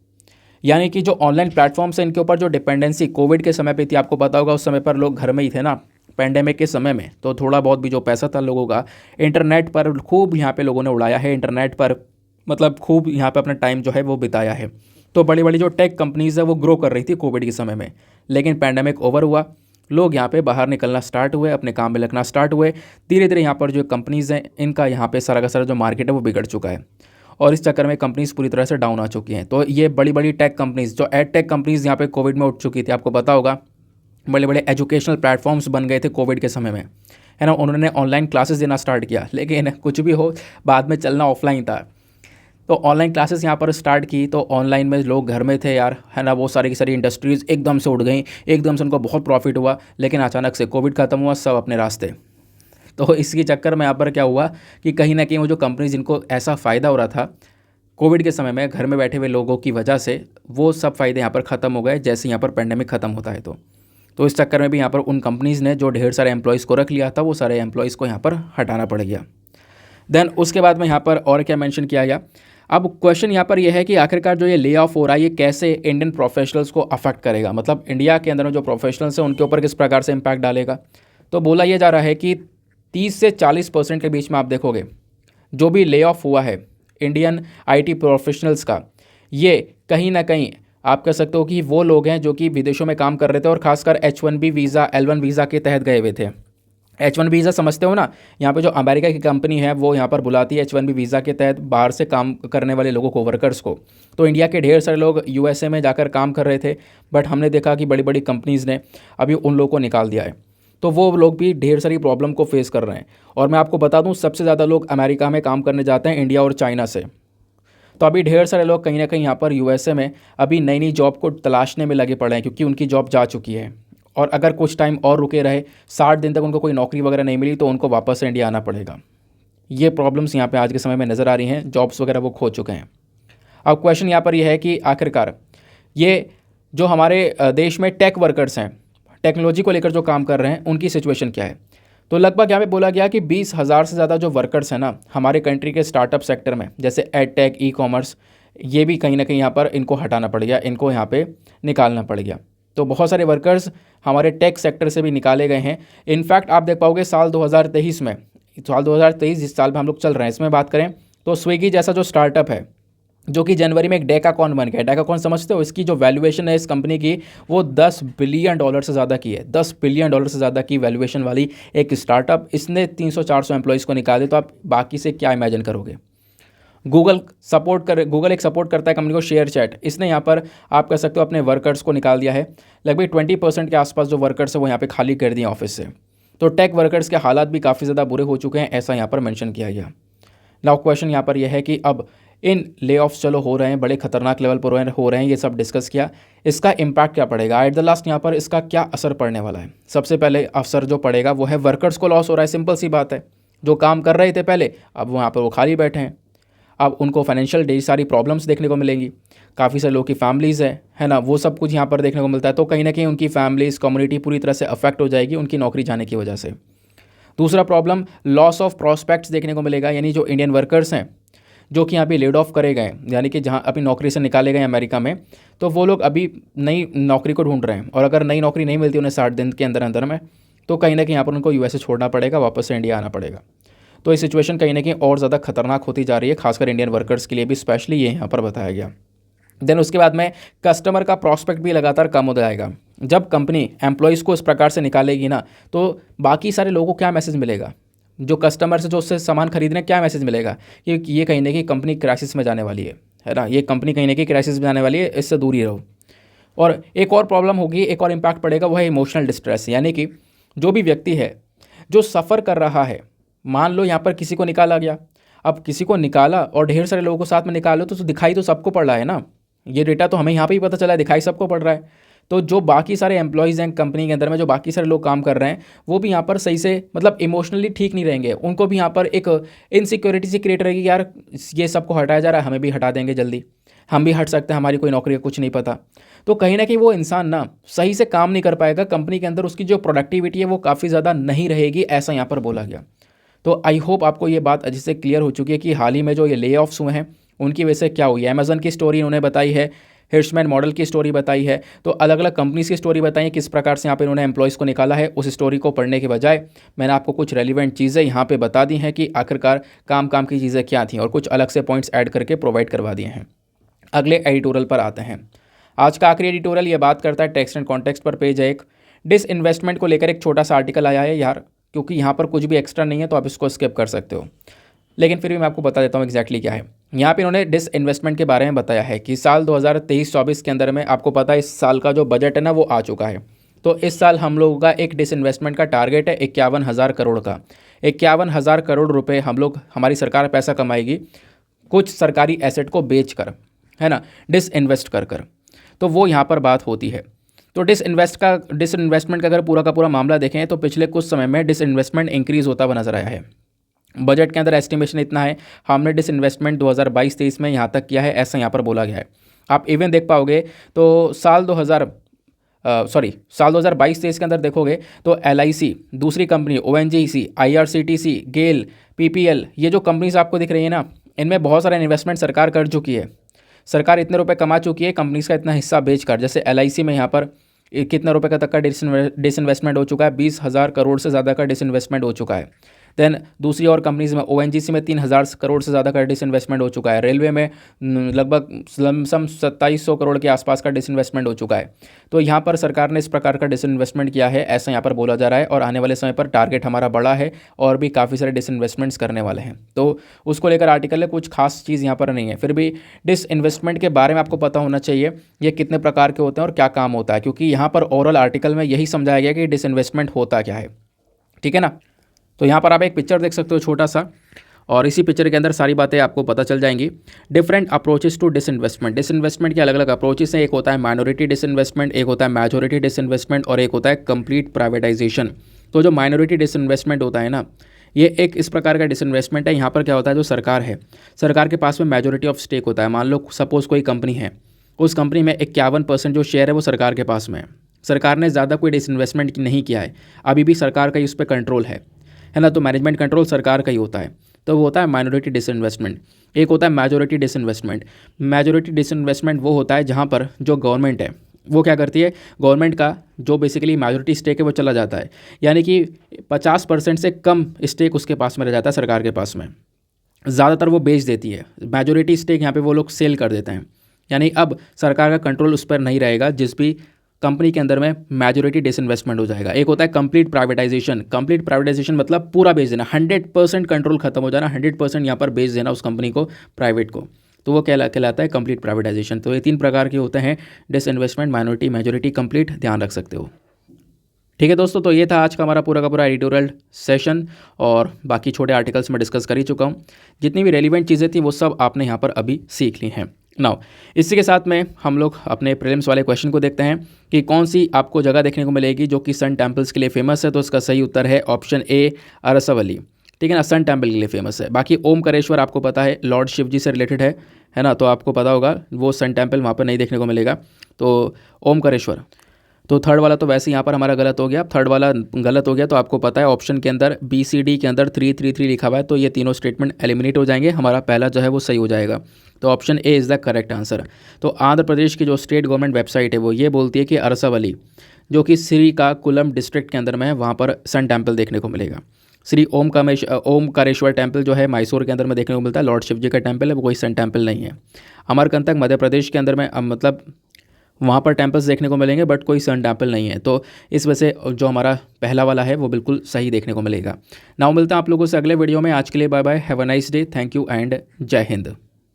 यानी कि जो ऑनलाइन प्लेटफॉर्म्स हैं इनके ऊपर जो डिपेंडेंसी कोविड के समय पे थी, आपको पता होगा उस समय पर लोग घर में ही थे ना, पैंडेमिक के समय में, तो थोड़ा बहुत भी जो पैसा था लोगों का इंटरनेट पर खूब यहाँ पे लोगों ने उड़ाया है, इंटरनेट पर मतलब खूब यहाँ पे अपना टाइम जो है वो बिताया है। तो बड़ी बड़ी जो टेक कंपनीज़ है वो ग्रो कर रही थी कोविड के समय में, लेकिन पैंडेमिक ओवर हुआ, लोग यहाँ पे बाहर निकलना स्टार्ट हुए, अपने काम में लगना स्टार्ट हुए, धीरे धीरे यहाँ पर जो कंपनीज़ हैं इनका यहाँ पे सारा का सारा जो मार्केट है वो बिगड़ चुका है, और इस चक्कर में कंपनीज़ पूरी तरह से डाउन आ चुकी हैं। तो ये बड़ी बड़ी टेक कंपनीज़, जो एड टेक कंपनीज़ यहाँ पे कोविड में उठ चुकी थी, आपको पता होगा बड़े बड़े एजुकेशनल प्लेटफॉर्म्स बन गए थे कोविड के समय में, है ना। उन्होंने ऑनलाइन क्लासेस देना स्टार्ट किया, लेकिन कुछ भी हो बाद में चलना ऑफलाइन था। तो ऑनलाइन क्लासेस यहाँ पर स्टार्ट की, तो ऑनलाइन में लोग घर में थे यार, है ना, वो सारी की सारी इंडस्ट्रीज़ एकदम से उठ गई, एकदम से उनको बहुत प्रॉफिट हुआ, लेकिन अचानक से कोविड खत्म हुआ, सब अपने रास्ते। तो इसके चक्कर में यहाँ पर क्या हुआ कि कहीं ना कहीं वो जो कंपनी जिनको ऐसा फ़ायदा हो रहा था कोविड के समय में घर में बैठे हुए लोगों की वजह से, वो सब फ़ायदे यहाँ पर ख़त्म हो गए जैसे यहाँ पर पेंडेमिक ख़त्म होता है। तो इस चक्कर में भी यहाँ पर उन कंपनीज़ ने जो ढेर सारे एम्प्लॉयज़ को रख लिया था, वो सारे एम्प्लॉयज़ को यहाँ पर हटाना पड़ गया। देन उसके बाद में यहाँ पर और क्या मेंशन किया गया, अब क्वेश्चन यहाँ पर यह है कि आखिरकार जो ये ले ऑफ हो रहा है ये कैसे इंडियन प्रोफेशनल्स को अफेक्ट करेगा, मतलब इंडिया के अंदर में जो प्रोफेशनल्स हैं उनके ऊपर किस प्रकार से इम्पैक्ट डालेगा। तो बोला यह जा रहा है कि 30 से 40% के बीच में आप देखोगे जो भी ले ऑफ हुआ है इंडियन आईटी प्रोफेशनल्स का, ये कहीं ना कहीं आप कह सकते हो कि वो लोग हैं जो कि विदेशों में काम कर रहे थे, और खासकर H1B वीज़ा L1 वीज़ा के तहत गए हुए थे। H1 वीज़ा समझते हो ना, यहाँ पे जो अमेरिका की कंपनी है वो यहाँ पर बुलाती है H1B वीज़ा के तहत बाहर से काम करने वाले लोगों को, वर्कर्स को। तो इंडिया के ढेर सारे लोग USA में जाकर काम कर रहे थे, बट हमने देखा कि बड़ी बड़ी कंपनीज़ ने अभी उन लोगों को निकाल दिया है, तो वो लोग भी ढेर सारी प्रॉब्लम को फेस कर रहे हैं। और मैं आपको बता दूँ सबसे ज़्यादा लोग अमेरिका में काम करने जाते हैं इंडिया और चाइना से। तो अभी ढेर सारे लोग कहीं ना कहीं यहाँ पर USA में अभी नई नई जॉब को तलाशने में लगे पड़े हैं, क्योंकि उनकी जॉब जा चुकी है, और अगर कुछ टाइम और रुके रहे, 60 दिन तक उनको कोई नौकरी वगैरह नहीं मिली, तो उनको वापस से इंडिया आना पड़ेगा। ये प्रॉब्लम्स यहाँ पे आज के समय में नज़र आ रही हैं, जॉब्स वगैरह वो खो चुके हैं। अब क्वेश्चन यहाँ पर यह है कि आखिरकार ये जो हमारे देश में टेक वर्कर्स हैं, टेक्नोलॉजी को लेकर जो काम कर रहे हैं, उनकी सिचुएशन क्या है। तो लगभग यहाँ पे बोला गया कि 20,000 से ज़्यादा जो वर्कर्स हैं ना हमारे कंट्री के स्टार्टअप सेक्टर में, जैसे एड टेक, ई कॉमर्स, ये भी कहीं ना कहीं यहाँ पर इनको हटाना पड़ गया, इनको यहाँ पे निकालना पड़ गया। तो बहुत सारे वर्कर्स हमारे टेक सेक्टर से भी निकाले गए हैं। इनफैक्ट आप देख पाओगे साल 2023 में, साल 2023 जिस साल में हम लोग चल रहे हैं, इसमें बात करें तो स्विगी जैसा जो स्टार्टअप है, जो कि जनवरी में एक डेकाकॉन बन गया। डेकाकॉन समझते हो, इसकी जो वैल्यूएशन है इस कंपनी की वो $10 बिलियन से ज़्यादा की है। $10 बिलियन से ज़्यादा की वैल्यूएशन वाली एक स्टार्टअप, इसने 300-400 एम्प्लॉयज़ को निकाले, तो आप बाकी से क्या इमेजिन करोगे। गूगल एक सपोर्ट करता है कंपनी को, शेयर चैट, इसने यहाँ पर आप कह सकते हो अपने वर्कर्स को निकाल दिया है। लगभग 20% के आसपास जो वर्कर्स है वो यहाँ पे खाली कर दिए ऑफिस से। तो टेक वर्कर्स के हालात भी काफ़ी ज़्यादा बुरे हो चुके हैं, ऐसा यहाँ पर मेंशन किया गया। नाउ क्वेश्चन यहाँ पर यह है कि अब इन ले ऑफ्स चलो हो रहे हैं, बड़े खतरनाक लेवल पर हो रहे हैं, ये सब डिस्कस किया, इसका इम्पैक्ट क्या पड़ेगा एट द लास्ट, यहाँ पर इसका क्या असर पड़ने वाला है। सबसे पहले असर जो पड़ेगा वो है वर्कर्स को लॉस हो रहा है, सिंपल सी बात है। जो काम कर रहे थे पहले, अब वहाँ पर वो खाली बैठे हैं, अब उनको फाइनेंशियल ढेर सारी प्रॉब्लम्स देखने को मिलेंगी। काफ़ी सारे लोगों की फैमिलीज़ है ना, वो सब कुछ यहाँ पर देखने को मिलता है। तो कहीं ना कहीं उनकी फैमिलीज़, कम्युनिटी पूरी तरह से अफेक्ट हो जाएगी उनकी नौकरी जाने की वजह से। दूसरा प्रॉब्लम, लॉस ऑफ प्रॉस्पेक्ट्स देखने को मिलेगा, यानी जो इंडियन वर्कर्स हैं जो कि यहाँ पे लेड ऑफ करे गए, यानी कि जहाँ अपनी नौकरी से निकाले गए अमेरिका में, तो वो लोग अभी नई नौकरी को ढूंढ रहे हैं, और अगर नई नौकरी नहीं मिलती उन्हें 60 दिन के अंदर अंदर में, तो कहीं ना कहीं यहाँ पर उनको USA छोड़ना पड़ेगा, वापस से इंडिया आना पड़ेगा। तो ये सिचुएशन कहीं ना कहीं और ज़्यादा खतरनाक होती जा रही है, खासकर इंडियन वर्कर्स के लिए भी, स्पेशली ये यहाँ पर बताया गया। देन उसके बाद में कस्टमर का प्रॉस्पेक्ट भी लगातार कम हो जाएगा। जब कंपनी एम्प्लॉयज़ को इस प्रकार से निकालेगी ना, तो बाकी सारे लोगों को क्या मैसेज मिलेगा, जो कस्टमर से जो उससे सामान खरीदने, क्या मैसेज मिलेगा कि ये कहीं ना कहीं कंपनी क्राइसिस में जाने वाली है ना, ये कंपनी कहीं ना कहीं क्राइसिस में जाने वाली है, इससे दूर ही रहो। और एक और प्रॉब्लम होगी, एक और इम्पैक्ट पड़ेगा, वो है इमोशनल डिस्ट्रेस, यानी कि जो भी व्यक्ति है जो सफ़र कर रहा है, मान लो यहाँ पर किसी को निकाला गया, अब किसी को निकाला और ढेर सारे लोगों को साथ में निकालो तो दिखाई तो सबको पड़ रहा है ना। ये डेटा तो हमें यहाँ पे ही पता चला है, दिखाई सबको पड़ रहा है। तो जो बाकी सारे एम्प्लॉयज़ हैं कंपनी के अंदर में, जो बाकी सारे लोग काम कर रहे हैं, वो भी यहाँ पर सही से मतलब इमोशनली ठीक नहीं रहेंगे। उनको भी यहाँ पर एक इनसिक्योरिटी सी क्रिएट रहेगी, यार ये सबको हटाया जा रहा है, हमें भी हटा देंगे जल्दी, हम भी हट सकते हैं, हमारी कोई नौकरी का कुछ नहीं पता। तो कहीं ना कहीं वो इंसान ना सही से काम नहीं कर पाएगा कंपनी के अंदर, उसकी जो प्रोडक्टिविटी है वो काफ़ी ज़्यादा नहीं रहेगी, ऐसा यहाँ पर बोला गया। तो आई होप आपको ये बात अच्छे से क्लियर हो चुकी है कि हाल ही में जो ये ले ऑफ्स हुए हैं उनकी वजह से क्या हुई है। अमेजन की स्टोरी उन्होंने बताई है, हिर्शमैन मॉडल की स्टोरी बताई है, तो अलग अलग कंपनीज की स्टोरी बताई है किस प्रकार से यहाँ पे उन्होंने एम्प्लॉयज़ को निकाला है। उस स्टोरी को पढ़ने के बजाय मैंने आपको कुछ रेलिवेंट चीज़ें यहाँ पे बता दी हैं कि आखिरकार काम की चीज़ें क्या थी, और कुछ अलग से पॉइंट्स ऐड करके प्रोवाइड करवा दिए हैं। अगले एडिटोरियल पर आते हैं। आज का आखिरी एडिटोरियल ये बात करता है टेक्स्ट एंड कॉन्टेक्स्ट पर, पेज है एक, डिसइन्वेस्टमेंट को लेकर एक छोटा सा आर्टिकल आया है यार, क्योंकि यहाँ पर कुछ भी एक्स्ट्रा नहीं है तो आप इसको स्किप कर सकते हो, लेकिन फिर भी मैं आपको बता देता हूँ एग्जैक्टली क्या है। यहाँ पे इन्होंने डिसइन्वेस्टमेंट के बारे में बताया है कि साल 2023-24 के अंदर में, आपको पता है इस साल का जो बजट है ना वो आ चुका है, तो इस साल हम लोगों का एक डिसइन्वेस्टमेंट का टारगेट है 51,000 करोड़ का। 51,000 करोड़ रुपए हम लोग, हमारी सरकार पैसा कमाएगी कुछ सरकारी एसेट को बेच कर, है ना, डिसइन्वेस्ट कर। तो वो यहाँ पर बात होती है। तो डिसइन्वेस्टमेंट का अगर पूरा का पूरा मामला देखें तो पिछले कुछ समय में डिसइन्वेस्टमेंट इंक्रीज़ होता हुआ नजर आया है। बजट के अंदर एस्टिमेशन इतना है, हमने डिसइन्वेस्टमेंट 2022-23 में यहाँ तक किया है, ऐसा यहाँ पर बोला गया है। आप इवन देख पाओगे तो साल 2022-23 के अंदर देखोगे तो LIC, दूसरी कंपनी ONGC, IRCTC, गेल, PPL, ये जो कंपनीज आपको दिख रही है ना, इनमें बहुत सारा इन्वेस्टमेंट सरकार कर चुकी है। सरकार इतने रुपए कमा चुकी है कंपनीज का इतना हिस्सा बेचकर। जैसे LIC में यहाँ पर कितने रुपए का तक का डिसइन्वेस्टमेंट हो चुका है, 20,000 करोड़ से ज़्यादा का डिसइन्वेस्टमेंट हो चुका है। देन दूसरी और कंपनीज में ONGC में 3,000 करोड़ से ज़्यादा का डिसइन्वेस्टमेंट हो चुका है। रेलवे में लगभग लमसम 2700 करोड़ के आसपास का डिसइन्वेस्टमेंट हो चुका है। तो यहाँ पर सरकार ने इस प्रकार का डिसइन्वेस्टमेंट किया है, ऐसा यहाँ पर बोला जा रहा है, और आने वाले समय पर टारगेट हमारा बड़ा है और भी काफ़ी सारे डिसइन्वेस्टमेंट्स करने वाले हैं। तो उसको लेकर आर्टिकल है, कुछ खास चीज़ यहाँ पर नहीं है, फिर भी डिसइन्वेस्टमेंट के बारे में आपको पता होना चाहिए ये कितने प्रकार के होते हैं और क्या काम होता है, क्योंकि यहाँ पर ओवरऑल आर्टिकल में यही समझाया गया कि डिसइन्वेस्टमेंट होता क्या है। ठीक है ना। तो यहाँ पर आप एक पिक्चर देख सकते हो छोटा सा, और इसी पिक्चर के अंदर सारी बातें आपको पता चल जाएंगी। Different approaches to disinvestment, disinvestment के अलग अलग अप्रोचेस हैं। एक होता है माइनॉरिटी डिसइन्वेस्टमेंट, एक होता है मेजॉरिटी डिसइन्वेस्टमेंट, और एक होता है कंप्लीट प्राइवेटाइजेशन। तो जो माइनॉरिटी डिसइन्वेस्टमेंट होता है ना, ये एक इस प्रकार का डिसइन्वेस्टमेंट है। यहाँ पर क्या होता है, जो सरकार है, सरकार के पास में मेजॉरिटी ऑफ स्टेक होता है। मान लो सपोज कोई कंपनी है, उस कंपनी में 51% जो शेयर है वो सरकार के पास में है। सरकार ने ज़्यादा कोई डिसइन्वेस्टमेंट नहीं किया है, अभी भी सरकार का उस पर कंट्रोल है ना, तो मैनेजमेंट कंट्रोल सरकार का ही होता है। तो वो होता है माइनॉरिटी डिसइन्वेस्टमेंट। एक होता है मेजॉरिटी डिसइन्वेस्टमेंट। मेजॉरिटी डिसइन्वेस्टमेंट वो होता है जहाँ पर जो गवर्नमेंट है वो क्या करती है, गवर्नमेंट का जो बेसिकली मेजॉरिटी स्टेक है वो चला जाता है, यानी कि 50% से कम स्टेक उसके पास में रह जाता है सरकार के पास में, ज़्यादातर वो बेच देती है। मेजॉरिटी स्टेक यहाँ पे वो लोग सेल कर देते हैं, यानी अब सरकार का कंट्रोल उस पर नहीं रहेगा जिस भी कंपनी के अंदर में मेजॉरिटी डिसइन्वेस्टमेंट हो जाएगा। एक होता है कंप्लीट प्राइवेटाइजेशन। कंप्लीट प्राइवेटाइजेशन मतलब पूरा बेच देना, 100% कंट्रोल खत्म हो जाना, 100% यहाँ पर बेच देना उस कंपनी को, प्राइवेट को, तो वो कहलाता है कंप्लीट प्राइवेटाइजेशन। तो ये 3 प्रकार के होते हैं, डिसइन्वेस्टमेंट, माइनॉरिटी, मेजॉरिटी, कंप्लीट, ध्यान रख सकते हो। ठीक है दोस्तों, तो ये था आज का हमारा पूरा का पूरा एडिटोरियल सेशन, और बाकी छोटे आर्टिकल्स में डिस्कस कर ही चुका हूँ। जितनी भी रेलिवेंट चीज़ें थी वो सब आपने यहाँ पर अभी सीख ली हैं। नाउ इसी के साथ में हम लोग अपने प्रीलिम्स वाले क्वेश्चन को देखते हैं कि कौन सी आपको जगह देखने को मिलेगी जो कि सन टेम्पल्स के लिए फेमस है। तो इसका सही उत्तर है ऑप्शन ए, अरसावली। ठीक है ना, सन टेम्पल के लिए फेमस है। बाकी ओमकारेश्वर आपको पता है लॉर्ड शिव जी से रिलेटेड है ना, तो आपको पता होगा वो सन टेम्पल वहाँ पर नहीं देखने को मिलेगा। तो ओमकारेश्वर, तो थर्ड वाला तो वैसे यहाँ पर हमारा गलत हो गया। थर्ड वाला गलत हो गया, तो आपको पता है ऑप्शन के अंदर BCD के अंदर 333 लिखा हुआ है, तो ये तीनों स्टेटमेंट एलिमिनेट हो जाएंगे, हमारा पहला जो है वो सही हो जाएगा। तो option A is the correct answer. तो आंध्र प्रदेश की जो स्टेट गवर्नमेंट वेबसाइट है वो ये बोलती है कि अरसावली, जो कि श्रीकाकुलम डिस्ट्रिक्ट के अंदर में है, वहाँ पर सन टेम्पल देखने को मिलेगा। श्री ओमकारेश्वर टेम्पल जो है मैसूर के अंदर में देखने को मिलता है, लॉर्ड शिव जी का टेम्पल है, वो कोई सन टेम्पल नहीं है। अमरकंटक मध्य प्रदेश के अंदर में मतलब वहाँ पर टेम्पल्स देखने को मिलेंगे, बट कोई सन टेम्पल नहीं है। तो इस वजह से जो हमारा पहला वाला है वो बिल्कुल सही देखने को मिलेगा। नाउ मिलता है आप लोगों से अगले वीडियो में। आज के लिए bye bye, have a nice day, thank you and जय हिंद।